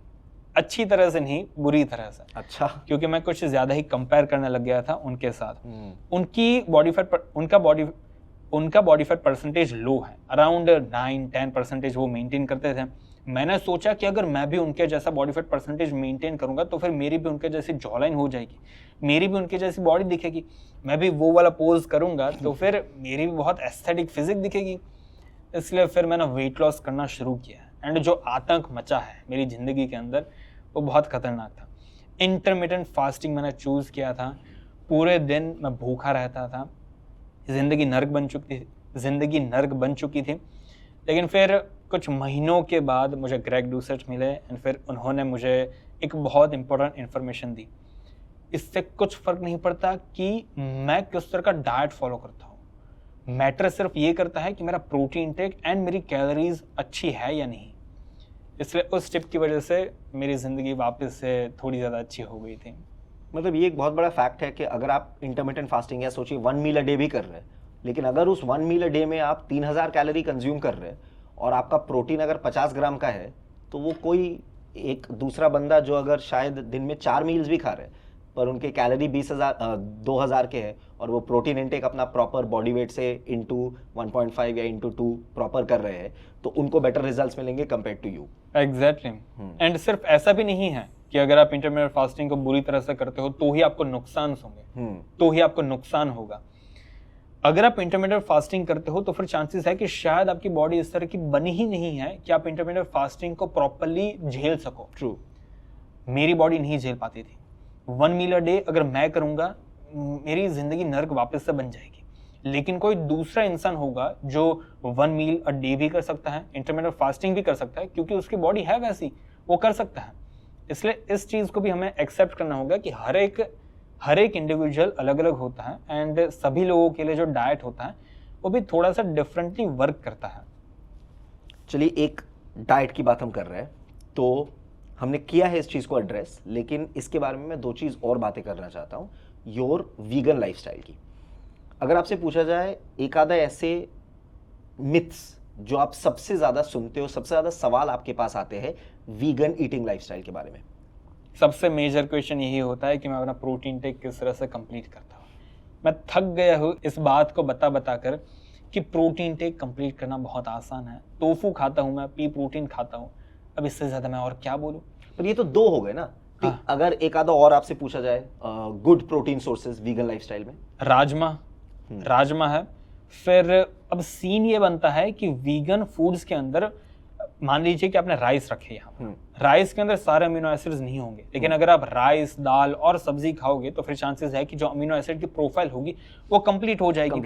अच्छी तरह से नहीं, बुरी तरह से। अच्छा, क्योंकि मैं कुछ ज्यादा ही कंपेयर करने लग गया था उनके साथ। उनका बॉडी फैट परसेंटेज लो है, अराउंड 9-10% वो मेंटेन करते थे। मैंने सोचा कि अगर मैं भी उनके जैसा बॉडी फैट परसेंटेज मेंटेन करूंगा तो फिर मेरी भी उनके जैसी जॉलाइन हो जाएगी, मेरी भी उनके जैसी बॉडी दिखेगी, मैं भी वो वाला पोज करूंगा तो फिर मेरी भी बहुत एस्थेटिक फिजिक दिखेगी। इसलिए फिर मैंने वेट लॉस करना शुरू किया, एंड जो आतंक मचा है मेरी ज़िंदगी के अंदर वो बहुत ख़तरनाक था। इंटरमिटेंट फास्टिंग मैंने चूज़ किया था, पूरे दिन मैं भूखा रहता था, ज़िंदगी नर्क बन चुकी थी। लेकिन फिर कुछ महीनों के बाद मुझे ग्रेग डूसेट मिले, एंड फिर उन्होंने मुझे एक बहुत इंपॉर्टेंट इन्फॉर्मेशन दी। इससे कुछ फ़र्क नहीं पड़ता कि मैं किस तरह का डाइट फॉलो करता हूँ, मैटर सिर्फ ये करता है कि मेरा प्रोटीन इंटेक एंड मेरी कैलोरीज अच्छी है या नहीं। इसलिए उस टिप की वजह से मेरी ज़िंदगी वापस से थोड़ी ज़्यादा अच्छी हो गई थी। मतलब ये एक बहुत बड़ा फैक्ट है कि अगर आप इंटरमिटेंट फास्टिंग या सोचिए 1 मील अ डे भी कर रहे हैं, लेकिन अगर उस 1 मील अ डे में आप 3000 कैलोरी कंज्यूम कर रहे हैं और आपका प्रोटीन अगर 50 ग्राम का है, तो वो कोई एक दूसरा बंदा जो अगर शायद दिन में 4 मील्स भी खा रहे हैं पर उनके कैलोरी 2000 के हैं और वो प्रोटीन इंटेक अपना प्रॉपर बॉडी वेट से इंटू 1.5 या इंटू 2 प्रॉपर कर रहे हैं, तो उनको बेटर रिजल्ट्स मिलेंगे compare to you. Exactly. And सिर्फ ऐसा भी नहीं है कि अगर आप इंटरमिटेंट फास्टिंग को बुरी तरह से करते हो तो ही आपको नुकसान होंगे, तो ही आपको नुकसान होगा। अगर आप इंटरमिटेंट फास्टिंग करते हो तो फिर चांसेस है कि शायद आपकी बॉडी इस तरह की बनी ही नहीं है कि आप इंटरमिटेंट फास्टिंग को प्रॉपर्ली झेल सको। ट्रू, मेरी बॉडी नहीं झेल पाती थी। 1 मील अ डे अगर मैं करूंगा, मेरी जिंदगी नर्क वापस से बन जाएगी। लेकिन कोई दूसरा इंसान होगा जो 1 मील अ डे भी कर सकता है, इंटरमिटेंट फास्टिंग भी कर सकता है, क्योंकि उसकी बॉडी है वैसी, वो कर सकता है। इसलिए इस चीज को भी हमें एक्सेप्ट करना होगा कि हर एक इंडिविजुअल अलग अलग होता है, एंड सभी लोगों के लिए जो डाइट होता है वो भी थोड़ा सा डिफरेंटली वर्क करता है। चलिए, एक डाइट की बात हम कर रहे हैं तो हमने किया है इस चीज़ को एड्रेस, लेकिन इसके बारे में मैं 2 चीज़ और बातें करना चाहता हूँ। योर वीगन लाइफस्टाइल की अगर आपसे पूछा जाए एक आधा ऐसे मिथ्स जो आप सबसे ज़्यादा सुनते हो, सबसे ज़्यादा सवाल आपके पास आते हैं वीगन ईटिंग लाइफस्टाइल के बारे में, सबसे मेजर क्वेश्चन यही होता है कि मैं अपना प्रोटीन टेक किस तरह से कंप्लीट करता हूँ। मैं थक गया हूँ इस बात को बता कर कि प्रोटीन टेक कंप्लीट करना बहुत आसान है। टोफू खाता हूँ मैं, पी प्रोटीन खाता हूँ, अब इससे ज़्यादा मैं और क्या बोलूँ। पर ये तो 2 हो गए ना। हाँ। अगर एक आधा और आपसे पूछा जाए good protein sources vegan lifestyle में? राजमा है। फिर अब सीन ये बनता है कि वीगन फूड्स के अंदर मान लीजिए कि आपने राइस रखे यहाँ, राइस के अंदर सारे अमीनो एसिड्स नहीं होंगे, लेकिन अगर आप राइस, दाल और सब्जी खाओगे तो फिर चांसेस है कि जो अमीनो एसिड की प्रोफाइल होगी वो कंप्लीट हो जाएगी,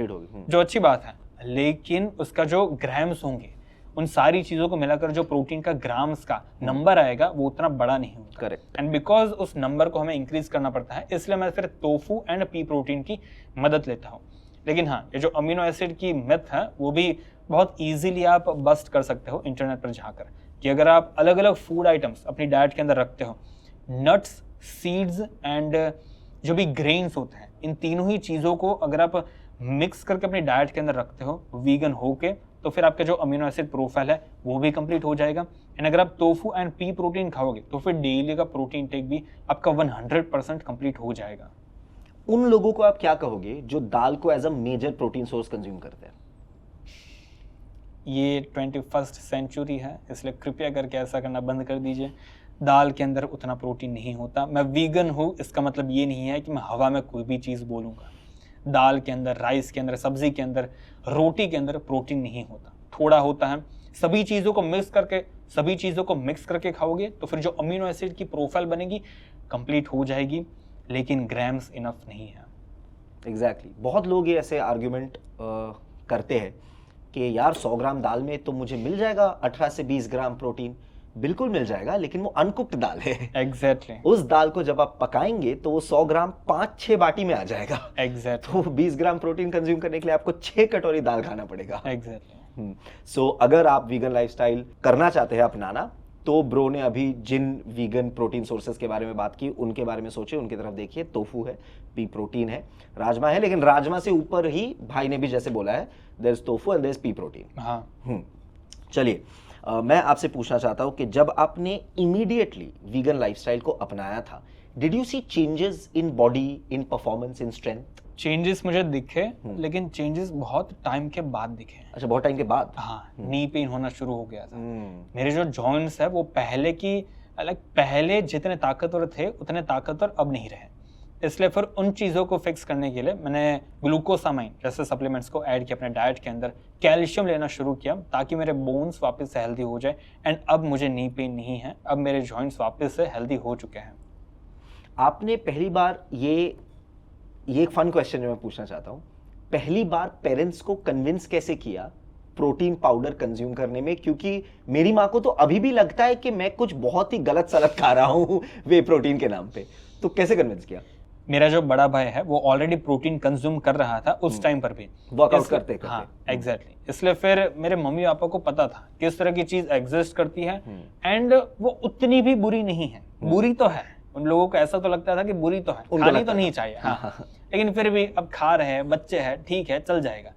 जो अच्छी बात है। लेकिन उसका जो ग्राम्स होंगे, उन सारी चीजों को मिलाकर जो प्रोटीन का ग्राम्स का नंबर आएगा वो उतना बड़ा नहीं होगा। करेक्ट। एंड बिकॉज उस नंबर को हमें इंक्रीज करना पड़ता है, इसलिए मैं फिर टोफू एंड पी प्रोटीन की मदद लेता हूँ। लेकिन हाँ, ये जो अमीनो एसिड की मिथ है वो भी बहुत इजीली आप बस्ट कर सकते हो इंटरनेट पर जाकर, कि अगर आप अलग अलग फूड आइटम्स अपनी डाइट के अंदर रखते हो, नट्स, सीड्स एंड जो भी ग्रेन्स होते हैं, इन तीनों ही चीज़ों को अगर आप मिक्स करके अपनी डाइट के अंदर रखते हो वीगन होके, तो फिर आपका जो अमीनो एसिड प्रोफाइल है वो भी कंप्लीट हो जाएगा। एंड अगर आप टोफू एंड पी प्रोटीन खाओगे तो फिर डेली का प्रोटीन टेक भी आपका 100% कंप्लीट हो जाएगा। उन लोगों को आप क्या कहोगे जो दाल को as a major protein source consume करते हैं? ये 21st सेंचुरी है, इसलिए कृपया करके ऐसा करना बंद कर दीजिए। दाल के अंदर उतना प्रोटीन नहीं होता। मैं वीगन हूँ इसका मतलब ये नहीं है कि मैं हवा में कोई भी चीज़ बोलूँगा। दाल के अंदर, राइस के अंदर, सब्जी के अंदर, रोटी के अंदर प्रोटीन नहीं होता, थोड़ा होता है। सभी चीज़ों को मिक्स करके खाओगे तो फिर जो अमीनो एसिड की प्रोफाइल बनेगी कंप्लीट हो जाएगी, लेकिन ग्राम्स इनफ नहीं है। एग्जैक्टली। बहुत लोग ये ऐसे आर्ग्यूमेंट करते हैं कि यार 100 ग्राम दाल में तो मुझे मिल जाएगा 18 से 20 ग्राम प्रोटीन। बिल्कुल मिल जाएगा, लेकिन वो अनकुक्ड दाल है। एग्जैक्टली। उस दाल को जब आप पकाएंगे तो वो 100 ग्राम 5-6 बाटी में आ जाएगा। एग्जैक्टली। तो 20 ग्राम प्रोटीन कंज्यूम करने के लिए आपको 6 कटोरी दाल खाना पड़ेगा। एग्जैक्टली। सो अगर आप वीगन लाइफस्टाइल करना चाहते हैं अपनाना, तो ब्रो ने अभी जिन वीगन प्रोटीन सोर्सेज के बारे में बात की उनके बारे में सोचे, उनकी तरफ देखिए। टोफू है, पी प्रोटीन है, राजमा है, लेकिन राजमा से ऊपर ही भाई ने भी जैसे बोला है there is tofu and there is pea protein. हाँ। चलिए, मैं आपसे पूछना चाहता हूं कि जब आपने इमीडिएटली वीगन लाइफस्टाइल को अपनाया था, did you see changes in body, in performance, in strength? Changes मुझे दिखे, लेकिन चेंजेस बहुत टाइम के बाद दिखे। अच्छा, बहुत टाइम के बाद? हाँ, नी पेन होना शुरू हो गया था। मेरे जो जॉइंट्स है वो पहले जितने ताकतवर थे उतने ताकतवर अब नहीं रहे, इसलिए फिर उन चीज़ों को फिक्स करने के लिए मैंने ग्लूकोसामाइन जैसे सप्लीमेंट्स को ऐड किया अपने डाइट के अंदर, कैल्शियम लेना शुरू किया ताकि मेरे बोन्स वापस से हेल्दी हो जाए। एंड अब मुझे नी पेन नहीं है, अब मेरे जॉइंट्स वापस से हेल्दी हो चुके हैं। आपने पहली बार ये एक फन क्वेश्चन जो मैं पूछना चाहता हूँ, पहली बार पेरेंट्स को कन्विंस कैसे किया प्रोटीन पाउडर कंज्यूम करने में? क्योंकि मेरी माँ को तो अभी भी लगता है कि मैं कुछ बहुत ही गलत सलत खा रहा हूँ वे प्रोटीन के नाम पे। तो कैसे कन्विंस किया? मेरा जो बड़ा भाई है वो ऑलरेडी प्रोटीन कंज्यूम कर रहा था उस टाइम पर भी, वर्कआउट करते। हाँ, एग्जैक्टली। इसलिए फिर मेरे मम्मी पापा को पता था किस तरह की चीज एग्जिस्ट करती है, एंड वो उतनी भी बुरी नहीं है। बुरी तो है, उन लोगों को ऐसा तो लगता था कि बुरी तो है, खानी तो नहीं चाहिए। हाँ। लेकिन फिर भी अब खा रहे हैं, बच्चे हैं, ठीक है, चल जाएगा।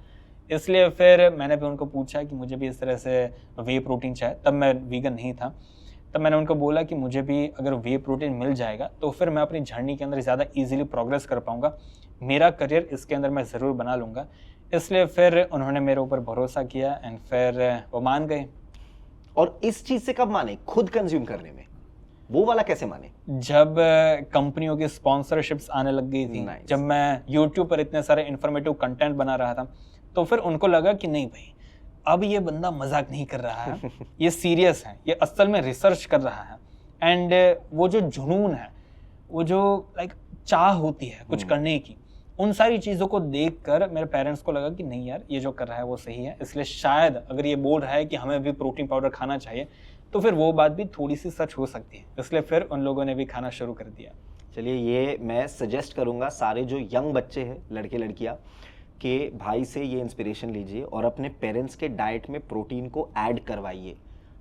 इसलिए फिर मैंने भी उनको पूछा कि मुझे भी इस तरह से वे प्रोटीन चाहिए। तब मैं वीगन नहीं था, तब मैंने उनको बोला कि मुझे भी अगर वे प्रोटीन मिल जाएगा तो फिर मैं अपनी जर्नी के अंदर ज़्यादा इजीली प्रोग्रेस कर पाऊंगा, मेरा करियर इसके अंदर मैं ज़रूर बना लूँगा। इसलिए फिर उन्होंने मेरे ऊपर भरोसा किया एंड फिर वो मान गए। और इस चीज़ से कब माने, खुद कंज्यूम करने में? वो वाला कैसे माने? जब कंपनियों की स्पॉन्सरशिप्स आने लग गई थी, जब मैं यूट्यूब पर इतने सारे इन्फॉर्मेटिव कंटेंट बना रहा था, तो फिर उनको लगा कि नहीं भाई, अब ये बंदा मजाक नहीं कर रहा है, ये सीरियस है, ये असल में रिसर्च कर रहा है। एंड वो जो जुनून है, वो जो चाह होती है कुछ करने की, उन सारी चीज़ों को देखकर मेरे पेरेंट्स को लगा कि नहीं यार, ये जो कर रहा है वो सही है। इसलिए शायद अगर ये बोल रहा है कि हमें भी प्रोटीन पाउडर खाना चाहिए, तो फिर वो बात भी थोड़ी सी सच हो सकती है। इसलिए फिर उन लोगों ने भी खाना शुरू कर दिया। चलिए, ये मैं सजेस्ट करूँगा सारे जो यंग बच्चे हैं, लड़के लड़कियाँ, के भाई से ये इंस्पिरेशन लीजिए और अपने पेरेंट्स के डाइट में प्रोटीन को ऐड करवाइए।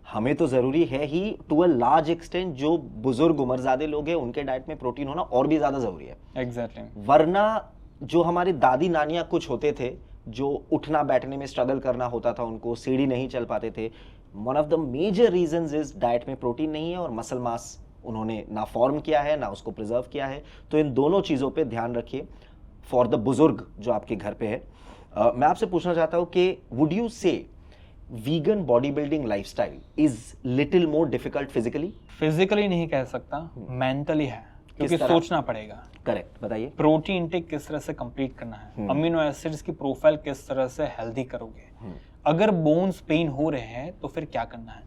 हमें तो ज़रूरी है ही, टू अ लार्ज एक्सटेंट जो बुजुर्ग उम्रज़ादे लोग हैं उनके डाइट में प्रोटीन होना और भी ज़्यादा ज़रूरी है। एग्जैक्टली। वरना जो हमारी दादी नानियाँ कुछ होते थे, जो उठना बैठने में स्ट्रगल करना होता था, उनको सीढ़ी नहीं चल पाते थे, one of the major reasons is diet में प्रोटीन नहीं है और मसल मास उन्होंने ना फॉर्म किया है ना उसको प्रिजर्व किया है। तो इन दोनों चीज़ों पे ध्यान रखिए फॉर द बुजुर्ग जो आपके घर पे है। मैं आपसे पूछना चाहता हूँ कि वुड यू से vegan body building lifestyle is little more difficult physically? Physically नहीं कह सकता, मेंटली है, क्योंकि सोचना पड़ेगा। करेक्ट, बताइए। प्रोटीन इंटेक किस तरह से कंप्लीट करना है, अमीनो एसिड्स की प्रोफाइल किस तरह से हेल्दी करोगे, अगर बोन्स पेन हो रहे हैं तो फिर क्या करना है,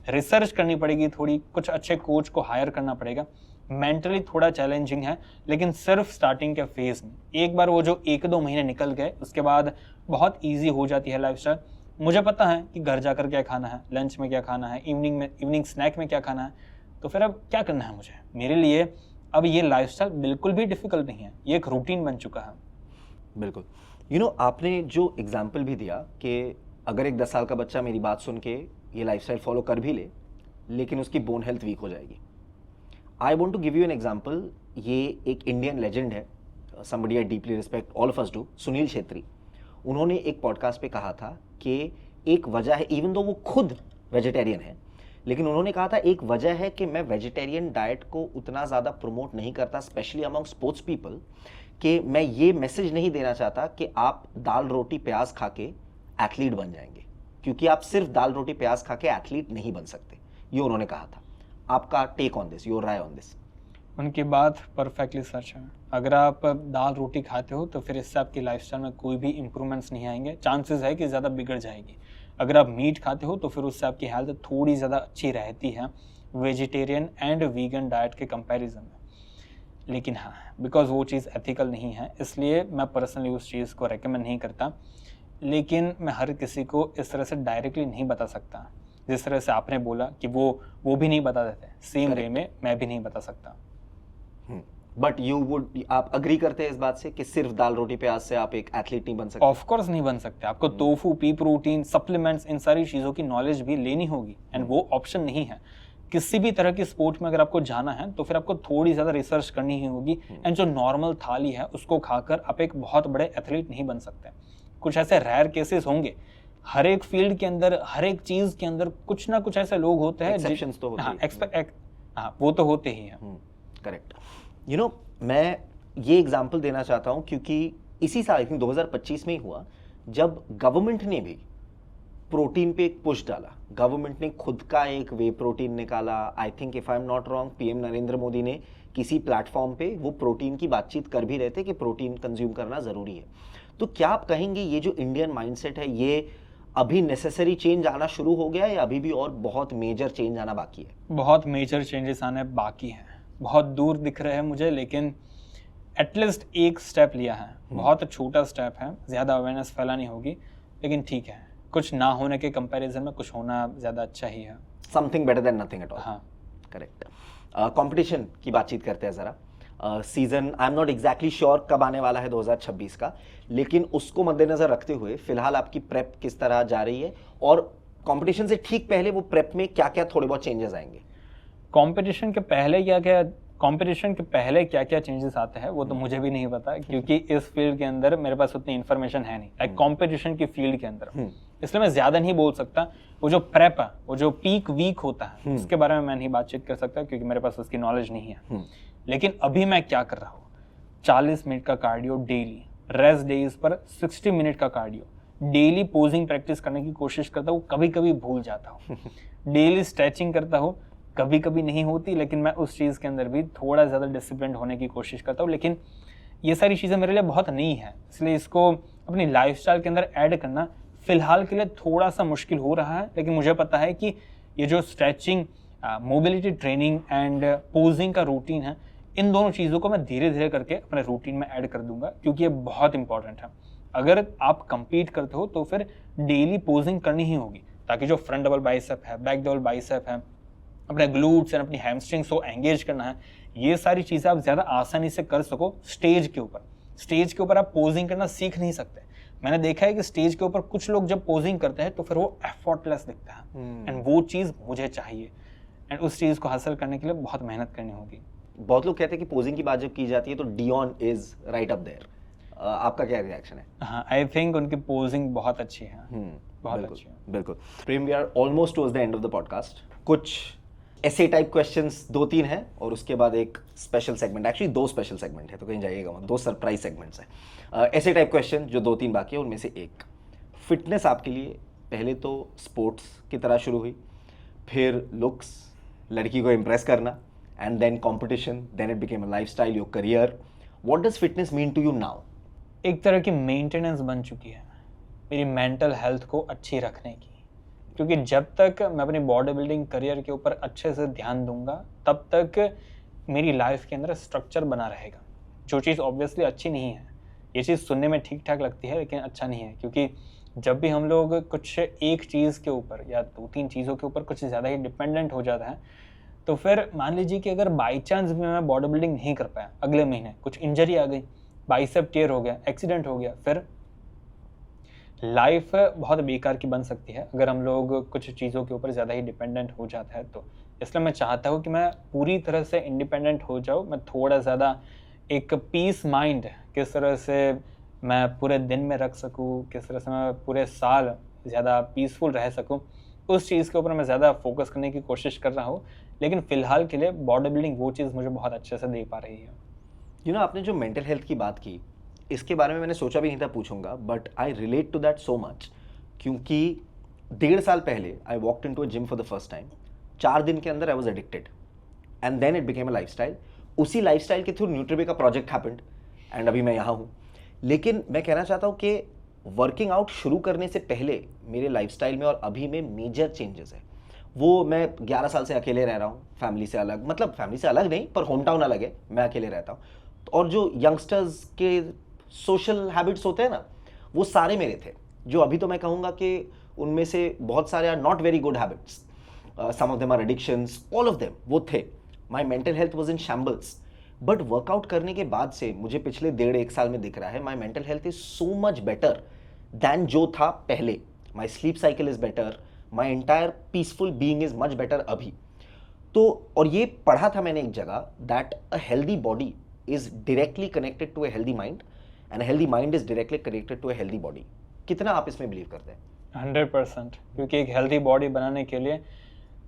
रिसर्च करनी पड़ेगी थोड़ी, कुछ अच्छे कोच को हायर करना पड़ेगा। मेंटली थोड़ा चैलेंजिंग है, लेकिन सिर्फ स्टार्टिंग के फेज में। एक बार वो जो 1-2 महीने निकल गए उसके बाद बहुत ईजी हो जाती है लाइफस्टाइल। मुझे पता है कि घर जाकर क्या खाना है, लंच में क्या खाना है, इवनिंग स्नैक में क्या खाना है, तो फिर अब क्या करना है मुझे। मेरे लिए अब ये लाइफस्टाइल बिल्कुल भी डिफिकल्ट नहीं है, ये एक रूटीन बन चुका है। बिल्कुल। यू नो, आपने जो एग्जाम्पल भी दिया कि अगर एक 10 साल का बच्चा मेरी बात सुन के ये लाइफस्टाइल फॉलो कर भी ले लेकिन उसकी बोन हेल्थ वीक हो जाएगी। I want to give you an example. ये एक इंडियन लेजेंड है, somebody I deeply respect, all of us do, Sunil Chhetri. उन्होंने एक पॉडकास्ट पे कहा था कि एक वजह है, इवन दो वो खुद वेजिटेरियन है, लेकिन उन्होंने कहा था एक वजह है कि मैं वेजिटेरियन डाइट को उतना ज़्यादा प्रमोट नहीं करता, स्पेशली अमंग स्पोर्ट्स पीपल, कि मैं ये मैसेज नहीं देना चाहता कि आप दाल रोटी प्याज खा के एथलीट बन जाएंगे, क्योंकि आप सिर्फ दाल रोटी प्याज खा के एथलीट नहीं बन सकते। ये उन्होंने कहा था। आपका टेक ऑन दिस, योर राय ऑन दिस? उनकी बात परफेक्टली सच है। अगर आप दाल रोटी खाते हो तो फिर इससे आपकी लाइफस्टाइल में कोई भी इंप्रूवमेंट्स नहीं आएंगे, चांसेस है कि ज़्यादा बिगड़ जाएगी। अगर आप मीट खाते हो तो फिर उससे आपकी हेल्थ थोड़ी ज़्यादा अच्छी रहती है वेजिटेरियन एंड वीगन डाइट के कंपैरिजन में। लेकिन हाँ, बिकॉज वो चीज़ एथिकल नहीं है, इसलिए मैं पर्सनली उस चीज़ को रेकमेंड नहीं करता। लेकिन मैं हर किसी को इस तरह से डायरेक्टली नहीं बता सकता, जिस तरह से आपने बोला कि वो भी नहीं बता देते, सेम वे में मैं भी नहीं बता सकता। बट यू वुड, आप अग्री करते हैं इस बात से कि सिर्फ दाल रोटी प्याज से आप एक एथलीट नहीं बन सकते? ऑफ कोर्स नहीं बन सकते। आपको टोफू, पी प्रोटीन, सप्लीमेंट्स, इन सारी चीज़ों की नॉलेज भी लेनी होगी, एंड वो ऑप्शन नहीं है। किसी भी तरह की स्पोर्ट में अगर आपको जाना है तो फिर आपको थोड़ी ज़्यादा रिसर्च करनी ही होगी, एंड जो नॉर्मल थाली है उसको खाकर आप एक बहुत बड़े एथलीट नहीं बन सकते। कुछ ऐसे रेयर केसेस होंगे, हर एक फील्ड के अंदर, हर एक चीज़ के अंदर कुछ ना कुछ ऐसे लोग होते हैं, एक्सेप्शंस तो होते हैं। हाँ, वो तो होते ही हैं। करेक्ट। यू नो, मैं ये एग्जांपल देना चाहता हूँ क्योंकि इसी साल, आई थिंक 2025 में ही हुआ, जब गवर्नमेंट ने भी प्रोटीन पे एक पुश डाला। गवर्नमेंट ने खुद का एक वे प्रोटीन निकाला। I think if I am not wrong, PM Narendra Modi ने किसी प्लेटफॉर्म पे वो प्रोटीन की बातचीत कर भी रहे थे कि प्रोटीन कंज्यूम करना ज़रूरी है। तो क्या आप कहेंगे ये जो इंडियन माइंडसेट है, ये अभी नेसेसरी चेंज आना शुरू हो गया है या अभी भी और बहुत मेजर चेंज आना बाकी है? बहुत मेजर चेंजेस आने बाकी हैं, बहुत दूर दिख रहे हैं मुझे, लेकिन एटलीस्ट एक स्टेप लिया है। बहुत छोटा स्टेप है, ज़्यादा अवेयरनेस फैलानी होगी, लेकिन ठीक है, कुछ ना होने के कंपैरिजन में कुछ होना ज़्यादा अच्छा ही है। Something better than nothing at all. हाँ, करेक्ट। कंपटीशन की बातचीत करते हैं ज़रा। Season I am not exactly sure कब आने वाला है 2026 का, लेकिन उसको मद्देनजर रखते हुए फिलहाल आपकी प्रेप किस तरह जा रही है, और कंपटीशन से ठीक पहले वो प्रेप में क्या क्या थोड़े बहुत चेंजेस आएंगे? कंपटीशन के पहले क्या क्या चेंजेस आते हैं वो तो मुझे भी नहीं पता, क्योंकि इस फील्ड के अंदर मेरे पास उतनी इन्फॉर्मेशन है नहीं, लाइक कंपटीशन की फील्ड के अंदर, इसलिए मैं ज़्यादा नहीं बोल सकता। वो जो प्रेप है, वो जो पीक वीक होता है, उसके बारे में मैं नहीं बातचीत कर सकता क्योंकि मेरे पास उसकी नॉलेज नहीं है। लेकिन अभी मैं क्या कर रहा हूँ, 40 मिनट का कार्डियो डेली, रेस्ट डेज पर 60 मिनट का कार्डियो, डेली पोजिंग प्रैक्टिस करने की कोशिश करता हूँ, कभी कभी भूल जाता हूँ। डेली स्ट्रेचिंग करता हूँ, कभी कभी नहीं होती, लेकिन मैं उस चीज़ के अंदर भी थोड़ा ज़्यादा डिसिप्लिन होने की कोशिश करता हूँ। लेकिन ये सारी चीज़ें मेरे लिए बहुत नई है, इसलिए इसको अपनी लाइफस्टाइल के अंदर ऐड करना फिलहाल के लिए थोड़ा सा मुश्किल हो रहा है। लेकिन मुझे पता है कि ये जो stretching, mobility training and posing का रूटीन है, इन दोनों चीज़ों को मैं धीरे धीरे करके अपने रूटीन में ऐड कर दूंगा, क्योंकि ये बहुत इंपॉर्टेंट है। अगर आप compete करते हो तो फिर डेली पोजिंग करनी ही होगी, ताकि जो फ्रंट डबल बाइसेप है, बैक डबल बाइसेप है, अपने ग्लूट्स एंड अपनी हैमस्ट्रिंग्स को एंगेज करना है, ये सारी चीज़ें आप ज़्यादा आसानी से कर सको स्टेज के ऊपर। स्टेज के ऊपर आप पोजिंग करना सीख नहीं सकते। मैंने देखा है कि स्टेज के ऊपर कुछ लोग जब पोजिंग करते हैं तो फिर वो एफर्टलेस दिखता है, एंड वो चीज़ मुझे चाहिए, एंड उस चीज़ को हासिल करने के लिए बहुत मेहनत करनी होगी। बहुत लोग कहते हैं कि पोजिंग की बात जब की जाती है तो Dion is right up there. आपका क्या रिएक्शन है? हाँ, आई थिंक उनकी पोजिंग बहुत अच्छी है, बहुत अच्छी है। बिल्कुल। Prem, we are almost towards the end of the podcast. कुछ ऐसे टाइप क्वेश्चंस 2-3 हैं और उसके बाद एक special segment, actually 2 special segment है, तो कहीं जाइएगा मत, 2 सरप्राइज सेगमेंट्स हैं। ऐसे टाइप क्वेश्चन जो 2-3 बाकी है, उनमें से एक, फिटनेस आपके लिए पहले तो स्पोर्ट्स की तरह शुरू हुई, फिर लुक्स, लड़की को इम्प्रेस करना, and then competition, then it became a lifestyle, your career. What does fitness mean to you now? एक तरह की मेंटेनेंस बन चुकी है मेरी मेंटल हेल्थ को अच्छी रखने की, क्योंकि जब तक मैं अपनी बॉडी बिल्डिंग करियर के ऊपर अच्छे से ध्यान दूंगा तब तक मेरी लाइफ के अंदर स्ट्रक्चर बना रहेगा, जो चीज़ ऑब्वियसली अच्छी नहीं है। ये चीज़ सुनने में ठीक ठाक लगती है लेकिन अच्छा नहीं है, क्योंकि जब भी हम लोग कुछ एक चीज़ के ऊपर या 2-3 चीज़ों के ऊपर कुछ ज़्यादा ही डिपेंडेंट हो जाता है, तो फिर मान लीजिए कि अगर बाई चांस भी मैं बॉडी बिल्डिंग नहीं कर पाया, अगले महीने कुछ इंजरी आ गई, बाइसेप टीयर हो गया, एक्सीडेंट हो गया, फिर लाइफ बहुत बेकार की बन सकती है अगर हम लोग कुछ चीज़ों के ऊपर ज़्यादा ही डिपेंडेंट हो जाता है तो। इसलिए मैं चाहता हूँ कि मैं पूरी तरह से इंडिपेंडेंट हो जाऊँ, मैं थोड़ा ज़्यादा एक पीस माइंड किस तरह से मैं पूरे दिन में रख सकूँ, किस तरह से मैं पूरे साल ज़्यादा पीसफुल रह सकूँ, उस चीज़ के ऊपर मैं ज़्यादा फोकस करने की कोशिश कर रहा हूँ। लेकिन फ़िलहाल के लिए बॉडी बिल्डिंग वो चीज़ मुझे बहुत अच्छे से दे पा रही है। आपने जो मेंटल हेल्थ की बात की, इसके बारे में मैंने सोचा भी नहीं था पूछूंगा, but I relate to that so much, क्योंकि 1.5 साल पहले I walked into a gym for the first time. 4 दिन के अंदर I was addicted, and then it became a lifestyle. उसी लाइफस्टाइल के थ्रू न्यूट्रीबे का प्रोजेक्ट हैपेंड, एंड अभी मैं यहाँ हूँ। लेकिन मैं कहना चाहता हूँ कि वर्किंग आउट शुरू करने से पहले मेरे लाइफस्टाइल में और अभी में मेजर चेंजेस है। वो मैं 11 साल से अकेले रह रहा हूँ, फैमिली से अलग, मतलब फैमिली से अलग नहीं पर होम टाउन अलग है, मैं अकेले रहता हूँ। और जो यंगस्टर्स के सोशल हैबिट्स होते हैं ना, वो सारे मेरे थे, जो अभी तो मैं कहूँगा कि उनमें से बहुत सारे are not very good habits, some of them are addictions, all of them वो थे। My mental health was in shambles, but workout करने के बाद से मुझे पिछले 1.5 साल में दिख रहा है my mental health is so much better than जो था पहले। My sleep cycle is better, my entire peaceful being is much better अभी तो। और ये पढ़ा था मैंने एक जगह, that a healthy body is directly connected to a healthy mind, and healthy mind is directly connected to a healthy body. कितना आप इसमें बिलीव करते हैं? 100%, क्योंकि एक हेल्दी बॉडी बनाने के लिए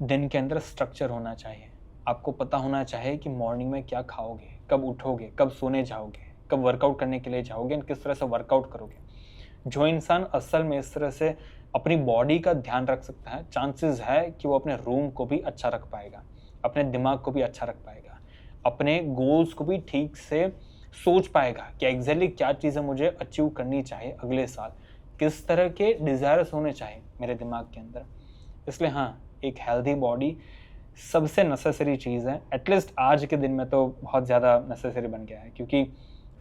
दिन के अंदर स्ट्रक्चर होना चाहिए। आपको पता होना चाहिए कि मॉर्निंग में क्या खाओगे, कब उठोगे, कब सोने जाओगे, कब वर्कआउट करने के लिए जाओगे और किस तरह से वर्कआउट करोगे। जो इंसान असल में इस तरह से अपनी बॉडी का ध्यान रख सकता है, चांसेस है कि वो अपने रूम को भी अच्छा रख पाएगा, अपने दिमाग को भी अच्छा रख पाएगा, अपने गोल्स को भी ठीक से सोच पाएगा कि एग्जैक्टली क्या चीज़ें मुझे अचीव करनी चाहिए अगले साल, किस तरह के डिज़ायर्स होने चाहिए मेरे दिमाग के अंदर। इसलिए हाँ, एक हेल्दी बॉडी सबसे नेसेसरी चीज़ है। एटलीस्ट आज के दिन में तो बहुत ज़्यादा नेसेसरी बन गया है, क्योंकि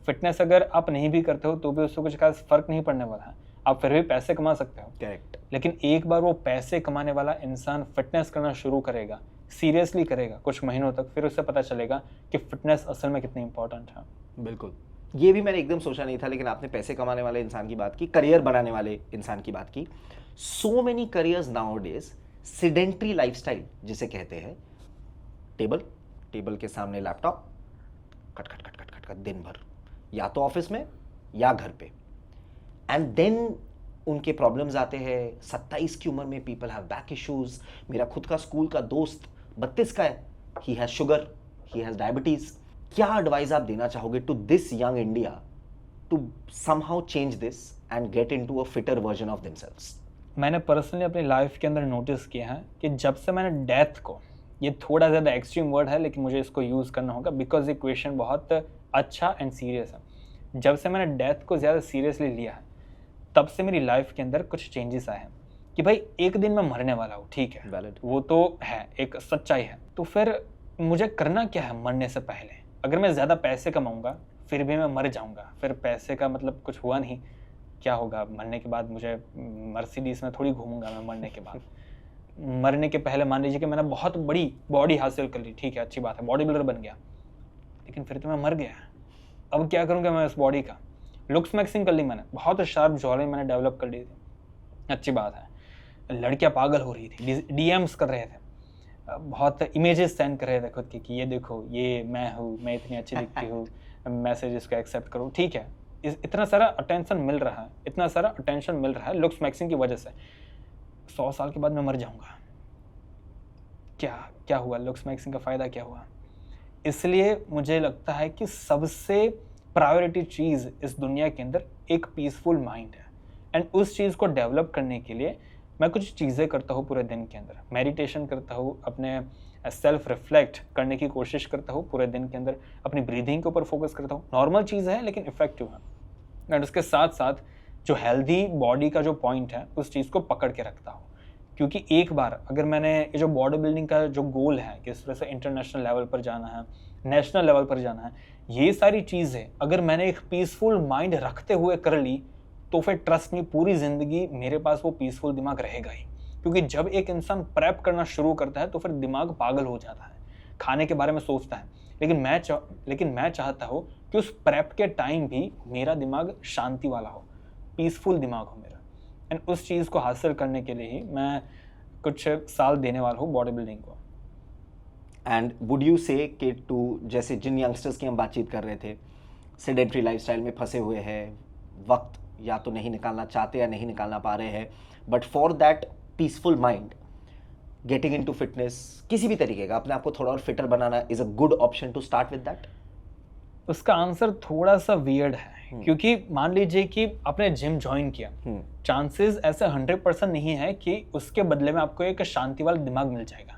फिटनेस अगर आप नहीं भी करते हो तो भी उससे कुछ खास फ़र्क नहीं पड़ने वाला है। आप फिर भी पैसे कमा सकते हो, करेक्ट। लेकिन एक बार वो पैसे कमाने वाला इंसान फिटनेस करना शुरू करेगा, सीरियसली करेगा कुछ महीनों तक, फिर उससे पता चलेगा कि फिटनेस असल में कितनी इंपॉर्टेंट है। बिल्कुल, ये भी मैंने एकदम सोचा नहीं था, लेकिन आपने पैसे कमाने वाले इंसान की बात की, करियर बनाने वाले इंसान की बात की। So many careers nowadays, sedentary lifestyle जिसे कहते हैं, टेबल के सामने लैपटॉप, खट खट खट खट खट खट दिन भर, या तो ऑफिस में या घर पे, एंड देन उनके प्रॉब्लम्स आते हैं। 27 की उम्र में पीपल हैव बैक इश्यूज। मेरा खुद का स्कूल का दोस्त 32 का है, he has sugar, he has diabetes. क्या एडवाइस आप देना चाहोगे to this young India to somehow change this and get into a fitter version of themselves? मैंने पर्सनली अपनी लाइफ के अंदर नोटिस किया है कि जब से मैंने डेथ को, ये थोड़ा ज़्यादा एक्सट्रीम वर्ड है लेकिन मुझे इसको यूज़ करना होगा बिकॉज ये क्वेश्चन बहुत अच्छा एंड सीरियस है। जब से मैंने डेथ को ज़्यादा सीरियसली लिया है, तब से मेरी लाइफ के अंदर कुछ चेंजेस आए हैं कि भाई एक दिन मैं मरने वाला हूँ, ठीक है, Valid. वो तो है, एक सच्चाई है। तो फिर मुझे करना क्या है मरने से पहले? अगर मैं ज़्यादा पैसे कमाऊँगा फिर भी मैं मर जाऊँगा, फिर पैसे का मतलब कुछ हुआ नहीं, क्या होगा मरने के बाद? मुझे मर्सिडीज में थोड़ी घूमूंगा मैं मरने के बाद। मरने के पहले मान लीजिए कि मैंने बहुत बड़ी बॉडी हासिल कर ली, ठीक है, अच्छी बात है, बॉडी बिल्डर बन गया, लेकिन फिर तो मैं मर गया। अब क्या करूँगा मैं उस बॉडी का? लुक्स मैक्सिंग कर ली मैंने, बहुत शार्प जॉली मैंने डेवलप कर ली थी, अच्छी बात है। लड़कियाँ पागल हो रही थी, डीएम्स कर रहे थे, बहुत इमेजेस सेंड कर रहे थे खुद के कि ये देखो, ये मैं हूँ, मैं इतनी अच्छी दिखती हूँ, मैसेजेस को एक्सेप्ट करो, ठीक है। इतना सारा अटेंशन मिल रहा है, इतना सारा अटेंशन मिल रहा है लुक्स मैक्सिंग की वजह से। 100 साल के बाद मैं मर जाऊंगा, क्या क्या हुआ, लुक्स मैक्सिंग का फ़ायदा क्या हुआ। इसलिए मुझे लगता है कि सबसे प्रायोरिटी चीज़ इस दुनिया के अंदर एक पीसफुल माइंड है। एंड उस चीज़ को डेवलप करने के लिए मैं कुछ चीज़ें करता हूँ पूरे दिन के अंदर। मेडिटेशन करता हूँ, अपने सेल्फ रिफ्लेक्ट करने की कोशिश करता हूँ पूरे दिन के अंदर, अपनी ब्रीदिंग के ऊपर फोकस करता हूँ। नॉर्मल चीज़ है लेकिन इफ़ेक्टिव है। एंड उसके साथ साथ जो हेल्दी बॉडी का जो पॉइंट है उस चीज़ को पकड़ के रखता हूँ। क्योंकि एक बार अगर मैंने ये जो बॉडी बिल्डिंग का जो गोल है कि इस तरह से इंटरनेशनल लेवल पर जाना है, नेशनल लेवल पर जाना है, ये सारी चीज़ें अगर मैंने एक पीसफुल माइंड रखते हुए कर ली तो फिर ट्रस्ट मी पूरी ज़िंदगी मेरे पास वो पीसफुल दिमाग रहेगा ही। क्योंकि जब एक इंसान प्रेप करना शुरू करता है तो फिर दिमाग पागल हो जाता है, खाने के बारे में सोचता है। लेकिन मैं चाहता हूँ कि उस प्रेप के टाइम भी मेरा दिमाग शांति वाला हो, पीसफुल दिमाग हो मेरा। एंड उस चीज़ को हासिल करने के लिए ही मैं कुछ साल देने वाला हूँ बॉडी बिल्डिंग को। एंड वुड यू से कि टू, जैसे जिन यंगस्टर्स की हम बातचीत कर रहे थे, सेडेंट्री लाइफस्टाइल में फंसे हुए हैं, वक्त या तो नहीं निकालना चाहते या नहीं निकालना पा रहे हैं, but for that peaceful mind getting into fitness, किसी भी तरीके का अपने आप को थोड़ा और फिटर बनाना is a good option to start with that? उसका आंसर थोड़ा सा वियर्ड है क्योंकि मान लीजिए कि आपने जिम ज्वाइन किया, चांसेस ऐसे 100% नहीं है कि उसके बदले में आपको एक शांति वाला दिमाग मिल जाएगा,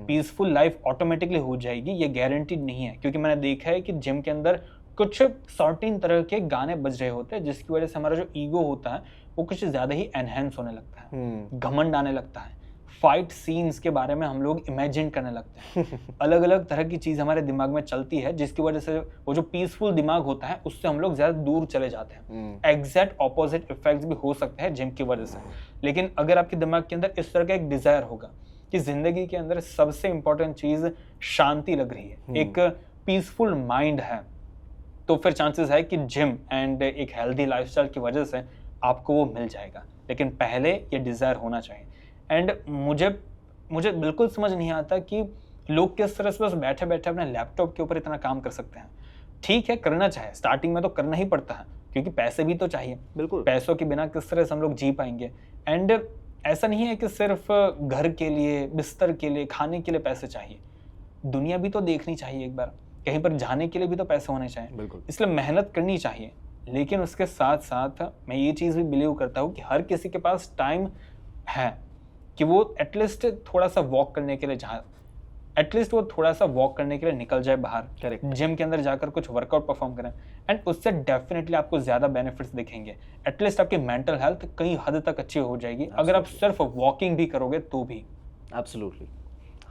पीसफुल लाइफ ऑटोमेटिकली हो जाएगी, ये गारंटीड नहीं है। क्योंकि मैंने देखा है कि जिम के अंदर कुछ सर्टेन तरह के गाने बज रहे होते हैं जिसकी वजह से हमारा जो ईगो होता है वो कुछ ज़्यादा ही एनहेंस होने लगता है, घमंड आने लगता है, फाइट सीन्स के बारे में हम लोग इमेजिन करने लगते हैं, अलग अलग तरह की चीज़ हमारे दिमाग में चलती है जिसकी वजह से वो जो पीसफुल दिमाग होता है उससे हम लोग ज़्यादा दूर चले जाते हैं। एग्जैक्ट ऑपोजिट इफेक्ट्स भी हो सकते हैं जिम की वजह से। लेकिन अगर आपके दिमाग के अंदर इस तरह का एक डिज़ायर होगा कि ज़िंदगी के अंदर सबसे इंपॉर्टेंट चीज़ शांति लग रही है, एक पीसफुल माइंड है, तो फिर चांसेस है कि जिम एंड एक हेल्दी लाइफस्टाइल की वजह से आपको वो मिल जाएगा। लेकिन पहले ये डिज़ायर होना चाहिए। एंड मुझे बिल्कुल समझ नहीं आता कि लोग किस तरह से बस बैठे बैठे अपने लैपटॉप के ऊपर इतना काम कर सकते हैं। ठीक है, करना चाहिए, स्टार्टिंग में तो करना ही पड़ता है क्योंकि पैसे भी तो चाहिए। बिल्कुल, पैसों के बिना किस तरह से हम लोग जी पाएंगे। एंड ऐसा नहीं है कि सिर्फ घर के लिए, बिस्तर के लिए, खाने के लिए पैसे चाहिए, दुनिया भी तो देखनी चाहिए एक बार, कहीं पर जाने के लिए भी तो पैसे होने चाहिए। बिल्कुल, इसलिए मेहनत करनी चाहिए। लेकिन उसके साथ साथ मैं ये चीज़ भी बिलीव करता हूँ कि हर किसी के पास टाइम है कि वो एटलीस्ट थोड़ा सा वॉक करने के लिए निकल जाए बाहर, करेक्ट, जिम के अंदर जाकर कुछ वर्कआउट परफॉर्म करें। एंड उससे डेफिनेटली आपको ज़्यादा बेनिफिट्स दिखेंगे। एटलीस्ट आपकी मेंटल हेल्थ कई हद तक अच्छी हो जाएगी अगर आप सिर्फ वॉकिंग भी करोगे तो भी। एब्सोल्युटली,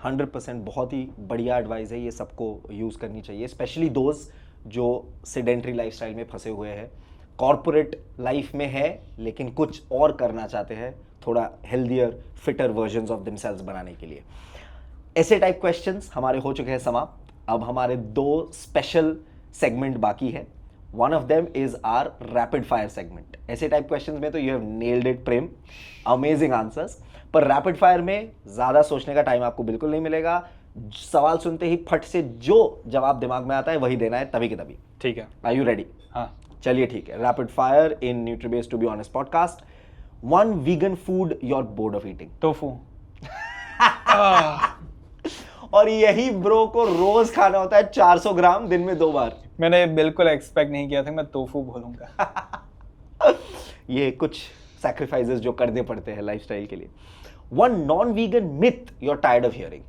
100% बहुत ही बढ़िया एडवाइस है, ये सबको यूज़ करनी चाहिए, स्पेशली दोज जो सेडेंट्री लाइफस्टाइल में फंसे हुए हैं, कॉर्पोरेट लाइफ में है लेकिन कुछ और करना चाहते हैं, थोड़ा healthier fitter versions of themselves बनाने के लिए। ऐसे टाइप क्वेश्चंस हमारे हो चुके हैं समाप्त। अब हमारे 2 स्पेशल सेगमेंट बाकी है। One of them is our rapid fire segment. ऐसे टाइप क्वेश्चंस में तो you have nailed it Prem, amazing answers. पर रैपिड फायर में ज़्यादा सोचने का टाइम आपको बिल्कुल नहीं मिलेगा, सवाल सुनते ही फट से जो जवाब दिमाग में आता है वही देना है, तभी के तभी। ठीक है, आर यू रेडी? हाँ, चलिए ठीक है। Rapid fire in Nutrabay's to be honest podcast. One vegan food you are bored of eating. Tofu. और यही ब्रो को रोज खाना होता है 400 ग्राम दिन में 2 बार। मैंने बिल्कुल एक्सपेक्ट नहीं किया था मैं टोफू बोलूंगा। ये कुछ सैक्रिफाइसेस जो करने पड़ते हैं लाइफस्टाइल के लिए। One non vegan myth you are tired of hearing.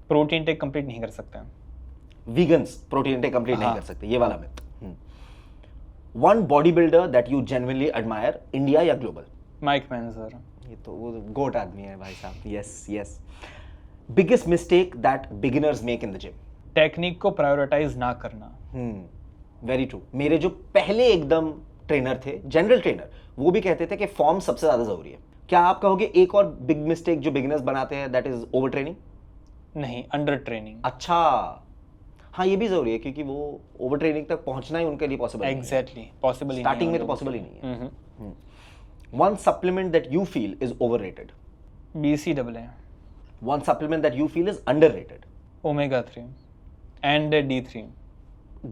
Protein take complete नहीं कर सकते हैं। वीगन्स प्रोटीन टेक कंप्लीट नहीं कर सकते, ये वाला myth. One body builder that you genuinely admire, India या ग्लोबल? Mike Mentzer. ये तो वो गोट आदमी है भाई साहब। Yes yes. Biggest mistake that beginners make in the gym? Technique को प्रायोरिटाइज ना करना। Very true. मेरे जो पहले एकदम ट्रेनर थे, जनरल ट्रेनर, वो भी कहते थे कि फॉर्म सबसे ज्यादा जरूरी है। क्या आप कहोगे एक और बिग मिस्टेक जो बिगिनर्स बनाते हैं दैट इज ओवर ट्रेनिंग? नहीं, अंडर ट्रेनिंग। अच्छा, हाँ ये भी जरूरी है क्योंकि वो ओवर ट्रेनिंग तक पहुंचना ही उनके लिए पॉसिबल एग्जैक्टली पॉसिबल स्टार्टिंग में तो पॉसिबल ही नहीं है। One supplement that you feel is overrated? BCAA। One supplement that you feel is underrated? Omega 3 and D3।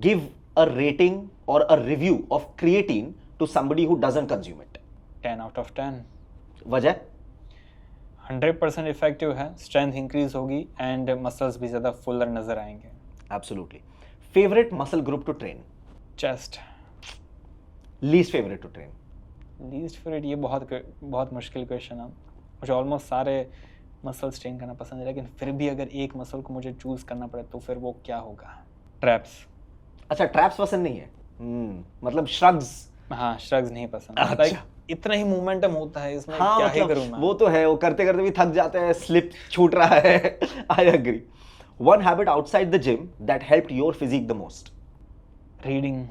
Give a rating और a review of creatine to somebody who doesn't consume it? 10 out of 10। वजह? 100% इफेक्टिव है, स्ट्रेंथ इंक्रीज होगी एंड मसल्स भी ज़्यादा फुलर नज़र आएंगे। Absolutely. Favourite muscle group to train? Chest. Least favourite to train? Least favourite, ये बहुत मुश्किल क्वेश्चन है। मुझे ऑलमोस्ट सारे मसल्स ट्रेन करना पसंद है, लेकिन फिर भी अगर एक मसल को मुझे चूज़ करना पड़े तो फिर वो क्या होगा? ट्रैप्स। अच्छा, ट्रैप्स पसंद नहीं है? मतलब श्रग्स? हाँ, श्रग्स नहीं पसंद। अच्छा। लाइक इतना ही मोमेंटम होता है इसमें, हाँ, क्या मतलब ही करूँ मैं? वो तो है, वो करते करते भी थक जाते हैं, स्लिप छूट रहा है। I agree. One habit outside the gym that helped your physique the most? Reading.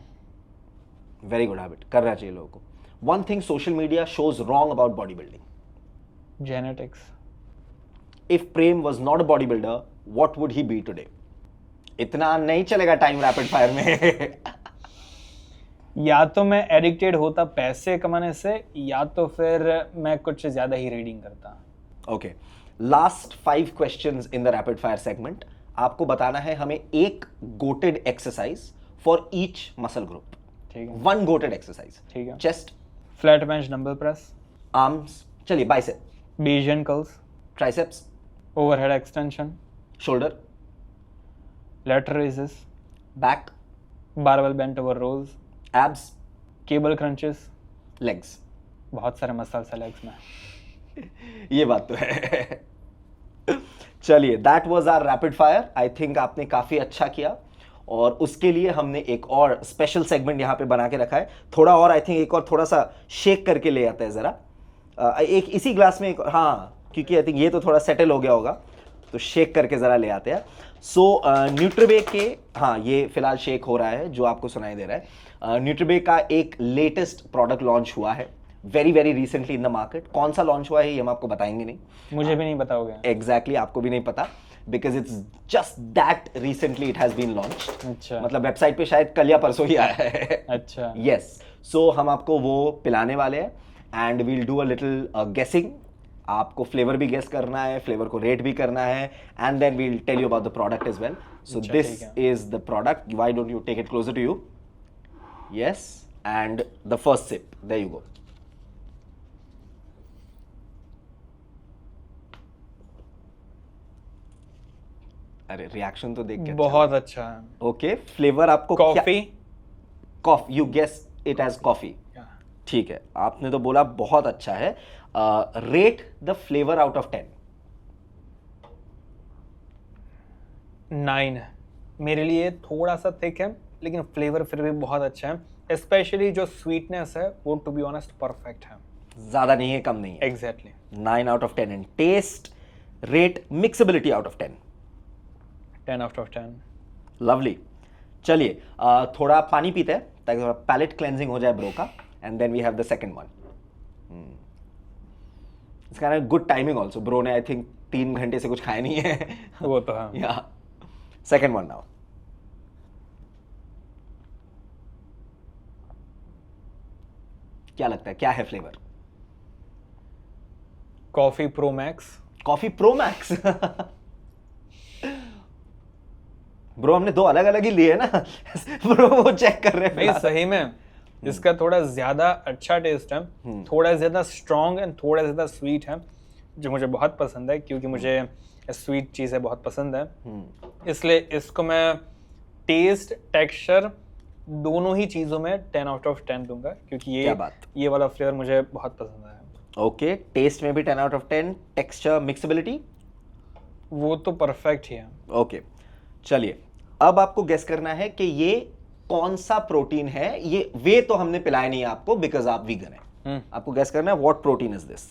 Very good habit, करना चाहिए लोगों को। One thing social media shows wrong about body building? Genetics. If Prem was not a body builder, what would he be today? इतना नहीं चलेगा टाइम रैपिड फायर में। या तो मैं एडिक्टेड होता पैसे कमाने से, या तो फिर मैं कुछ ज़्यादा ही रीडिंग करता। Okay, last 5 questions in the rapid fire segment. आपको बताना है हमें एक goated exercise for each muscle group. ठीक है। One goated exercise. ठीक है। Chest, flat bench dumbbell press, arms, चलिए bicep, Bayesian curls, triceps, overhead extension, shoulder, lateral raises, back, barbell bent over rows, abs, cable crunches. Legs. बहुत सारे मसल्स है लेग्स में। ये बात तो है। चलिए, that was our rapid fire. I think आपने काफी अच्छा किया, और उसके लिए हमने एक और स्पेशल सेगमेंट यहाँ पे बना के रखा है। थोड़ा और आई थिंक एक और थोड़ा सा शेक करके ले आता है जरा। एक इसी ग्लास में एक, हाँ, क्योंकि आई थिंक ये तो थोड़ा सेटल हो गया होगा, तो शेक करके जरा ले आते हैं। सो न्यूट्रीबे के, हाँ, ये फिलहाल शेक हो रहा है जो आपको सुनाई दे रहा है। न्यूट्रीबे का एक लेटेस्ट प्रोडक्ट लॉन्च हुआ है very very recently in the market. कौन सा लॉन्च हुआ है ये हम आपको बताएंगे नहीं। मुझे भी नहीं बताओगे? एग्जैक्टली, आपको भी नहीं पता, because it's just that recently it has been launched. अच्छा। मतलब वेबसाइट पे शायद कल या परसों ही आया है। अच्छा। यस, सो हम आपको वो पिलाने वाले हैं and we'll do a little guessing. आपको फ्लेवर भी गेस करना है, फ्लेवर को रेट भी करना है, and then we'll tell you about the product as well. So this is the product. Why don't you take it closer to you? Yes, and the first sip, there you go. अरे, रिएक्शन तो देख के बहुत अच्छा है। ओके, फ्लेवर आपको coffee. Coffee, you guess it as coffee. ठीक है, आपने तो बोला बहुत अच्छा है। Rate the flavour out of 10। 9 है मेरे लिए, थोड़ा सा थिक है लेकिन फ्लेवर फिर भी बहुत अच्छा है। स्पेशली जो स्वीटनेस है वो टू बी ऑनेस्ट परफेक्ट है। ज्यादा नहीं है, कम नहीं है। Exactly. 9 out of 10 in taste. Rate mixability out of 10। 10 out of 10। Lovely. चलिए, थोड़ा पानी पीते हैं ताकि थोड़ा पैलेट क्लेंजिंग हो जाए ब्रो का, and then we have the second one. It's kind of good timing also. Bro ने आई थिंक 3 घंटे से कुछ खाया नहीं है। वो तो है। या सेकंड वन नाउ। क्या लगता है, क्या है flavour? Coffee pro max. Coffee pro max. Bro हमने 2 अलग अलग ही लिए ना। ब्रो वो चेक कर रहे हैं। नहीं, सही में इसका थोड़ा ज्यादा अच्छा टेस्ट है, थोड़ा ज्यादा स्ट्रॉन्ग एंड थोड़ा ज्यादा स्वीट है, जो मुझे बहुत पसंद है क्योंकि मुझे स्वीट चीज़ें बहुत पसंद है। इसलिए इसको मैं टेस्ट टेक्सचर दोनों ही चीज़ों में 10 आउट ऑफ 10 दूंगा, क्योंकि ये वाला फ्लेवर मुझे बहुत पसंद है। ओके, टेस्ट में भी 10 आउट ऑफ 10। टेक्सचर, मिक्सेबिलिटी, वो तो परफेक्ट ही है। ओके, चलिए अब आपको गेस करना है कि ये कौन सा प्रोटीन है। ये वे तो हमने पिलाया नहीं है आपको बिकॉज आप वीगन है। आपको गेस करना है what protein is this.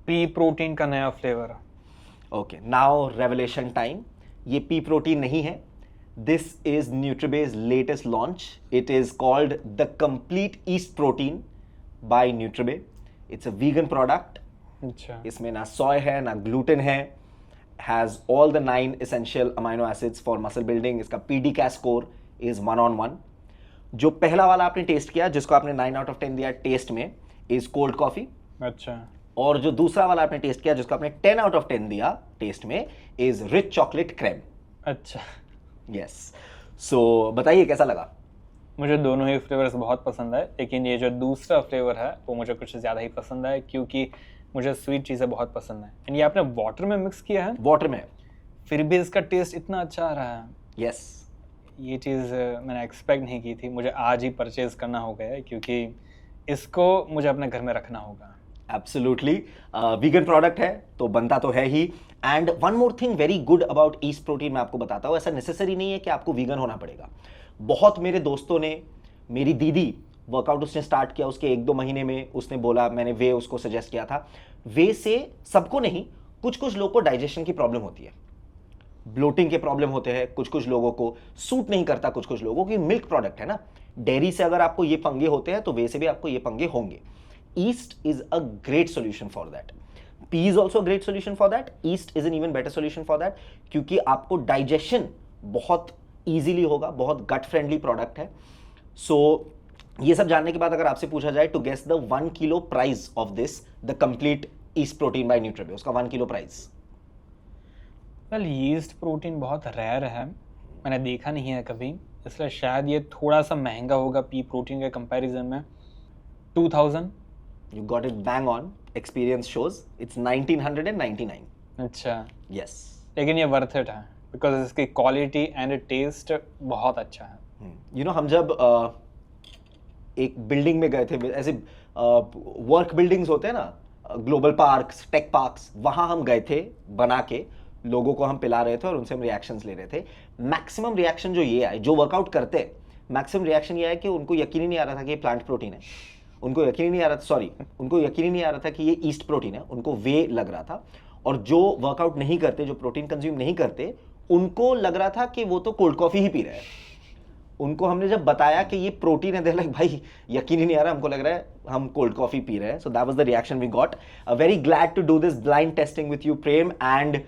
Pea protein का नया flavour. Okay, now revelation time. ये पी प्रोटीन नहीं है। This is Nutrabay's latest launch. It is called the complete yeast protein by Nutrabay. It's a vegan product. अच्छा। इसमें ना सोय है ना ग्लूटेन है। Has all the 9 essential amino acids for muscle building. इसका PDCAS score is 1/1. जो पहला वाला आपने टेस्ट किया, जिसको आपने 9 आउट ऑफ 10 दिया टेस्ट में, इज कोल्ड कॉफी। अच्छा। और जो दूसरा वाला आपने टेस्ट किया, जिसको आपने 10 आउट ऑफ 10 दिया टेस्ट में, इज रिच चॉकलेट क्रेम। अच्छा। यस, सो बताइए कैसा लगा? मुझे दोनों ही फ्लेवर्स बहुत पसंद है, लेकिन ये जो दूसरा फ्लेवर है वो मुझे कुछ ज़्यादा ही पसंद है, क्योंकि मुझे स्वीट चीज़ें बहुत पसंद हैं। एंड ये आपने वाटर में मिक्स किया है, वाटर में, फिर भी इसका टेस्ट इतना अच्छा आ रहा है। यस। ये चीज़ मैंने एक्सपेक्ट नहीं की थी। मुझे आज ही परचेज करना हो गया है क्योंकि इसको मुझे अपने घर में रखना होगा। एब्सोल्युटली, वीगन प्रोडक्ट है तो बनता तो है ही। And one more thing very good about yeast protein, मैं आपको बताता हूँ, ऐसा नेसेसरी नहीं है कि आपको वीगन होना पड़ेगा। बहुत मेरे दोस्तों ने, मेरी दीदी वर्कआउट उसने स्टार्ट किया, उसके 1-2 महीने में उसने बोला, मैंने वे उसको सजेस्ट किया था। वे से सबको नहीं, कुछ कुछ लोगों को डाइजेशन की प्रॉब्लम होती है, ब्लोटिंग के प्रॉब्लम होते हैं, कुछ कुछ लोगों को सूट नहीं करता, कुछ कुछ लोगों की मिल्क प्रोडक्ट है ना, डेयरी से अगर आपको ये पंगे होते हैं तो वे से भी आपको ये पंगे होंगे। East is a great solution for that. P is also great solution for that. East is an even better solution for that, क्योंकि आपको डाइजेशन बहुत ईजिली होगा, बहुत गट फ्रेंडली प्रोडक्ट है। सो ये सब जानने के बाद अगर आपसे पूछा जाए to guess the 1 kilo price of this, the complete yeast protein by Nutrabay, उसका 1 kilo price. Well, yeast protein बहुत रेयर है, मैंने देखा नहीं है कभी, इसलिए शायद ये थोड़ा सा महंगा होगा पी प्रोटीन के कंपैरिजन में। 2000। You got it bang on. Experience shows it's 1999. अच्छा, Yes. लेकिन ये वर्थ इट है बिकॉज इसकी क्वालिटी एंड टेस्ट बहुत अच्छा है। You know, हम जब एक बिल्डिंग में गए थे, ऐसे वर्क बिल्डिंग्स होते हैं ना, ग्लोबल पार्क्स, टेक पार्क्स, वहां हम गए थे बना के, लोगों को हम पिला रहे थे और उनसे हम रिएक्शंस ले रहे थे। मैक्सिमम रिएक्शन जो ये आए, जो वर्कआउट करते, मैक्सिमम रिएक्शन ये आया कि उनको यकीन ही नहीं आ रहा था कि ये प्लांट प्रोटीन है, उनको यकीन ही नहीं आ रहा था, उनको यकीन ही नहीं आ रहा था कि ये ईस्ट प्रोटीन है, उनको वे लग रहा था। और जो वर्कआउट नहीं करते, जो प्रोटीन कंज्यूम नहीं करते, उनको लग रहा था कि वो तो कोल्ड कॉफी ही पी रहे हैं। उनको हमने जब बताया कि ये प्रोटीन है, लाइक भाई यकीन ही नहीं आ रहा, हमको लग रहा है हम कोल्ड कॉफी पी रहे हैं। So that was the reaction we got. Very glad to do this blind testing with you Prem, and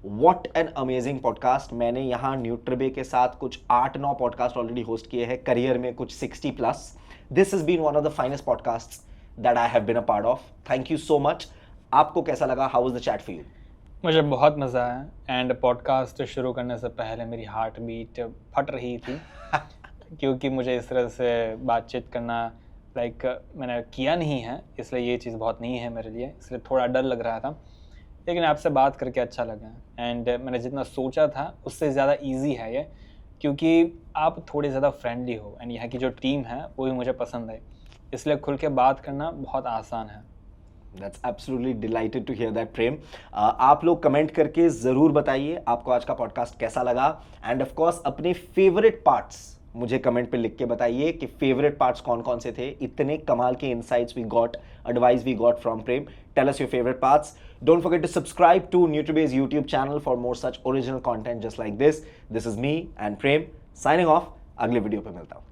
what an amazing podcast. मैंने यहाँ न्यूट्रिबे के साथ कुछ 8-9 पॉडकास्ट ऑलरेडी होस्ट किए हैं, करियर में कुछ 60+। This has been one of the finest podcasts that I have been a part of. Thank you so much. आपको कैसा लगा? How was the chat for you? मुझे बहुत मज़ा आया एंड पॉडकास्ट शुरू करने से पहले मेरी हार्ट बीट फट रही थी क्योंकि मुझे इस तरह से बातचीत करना मैंने किया नहीं है, इसलिए ये चीज़ बहुत नहीं है मेरे लिए, इसलिए थोड़ा डर लग रहा था। लेकिन आपसे बात करके अच्छा लगा एंड मैंने जितना सोचा था उससे ज़्यादा इजी है ये, क्योंकि आप थोड़े ज़्यादा फ्रेंडली हो एंड यहाँ की जो टीम है वो भी मुझे पसंद है, इसलिए खुल के बात करना बहुत आसान है। That's absolutely delighted to hear that, प्रेम। आप लोग कमेंट करके ज़रूर बताइए आपको आज का पॉडकास्ट कैसा लगा, एंड ऑफ कोर्स अपने फेवरेट पार्ट्स मुझे कमेंट पे लिख के बताइए कि फेवरेट पार्ट्स कौन कौन से थे। इतने कमाल के insights we got, advice we got from Prem. Tell us your favourite parts. Don't forget to subscribe to NutriBase YouTube channel for more such original content just like this. This is me and Prem signing off. अगले वीडियो पे मिलता हूँ।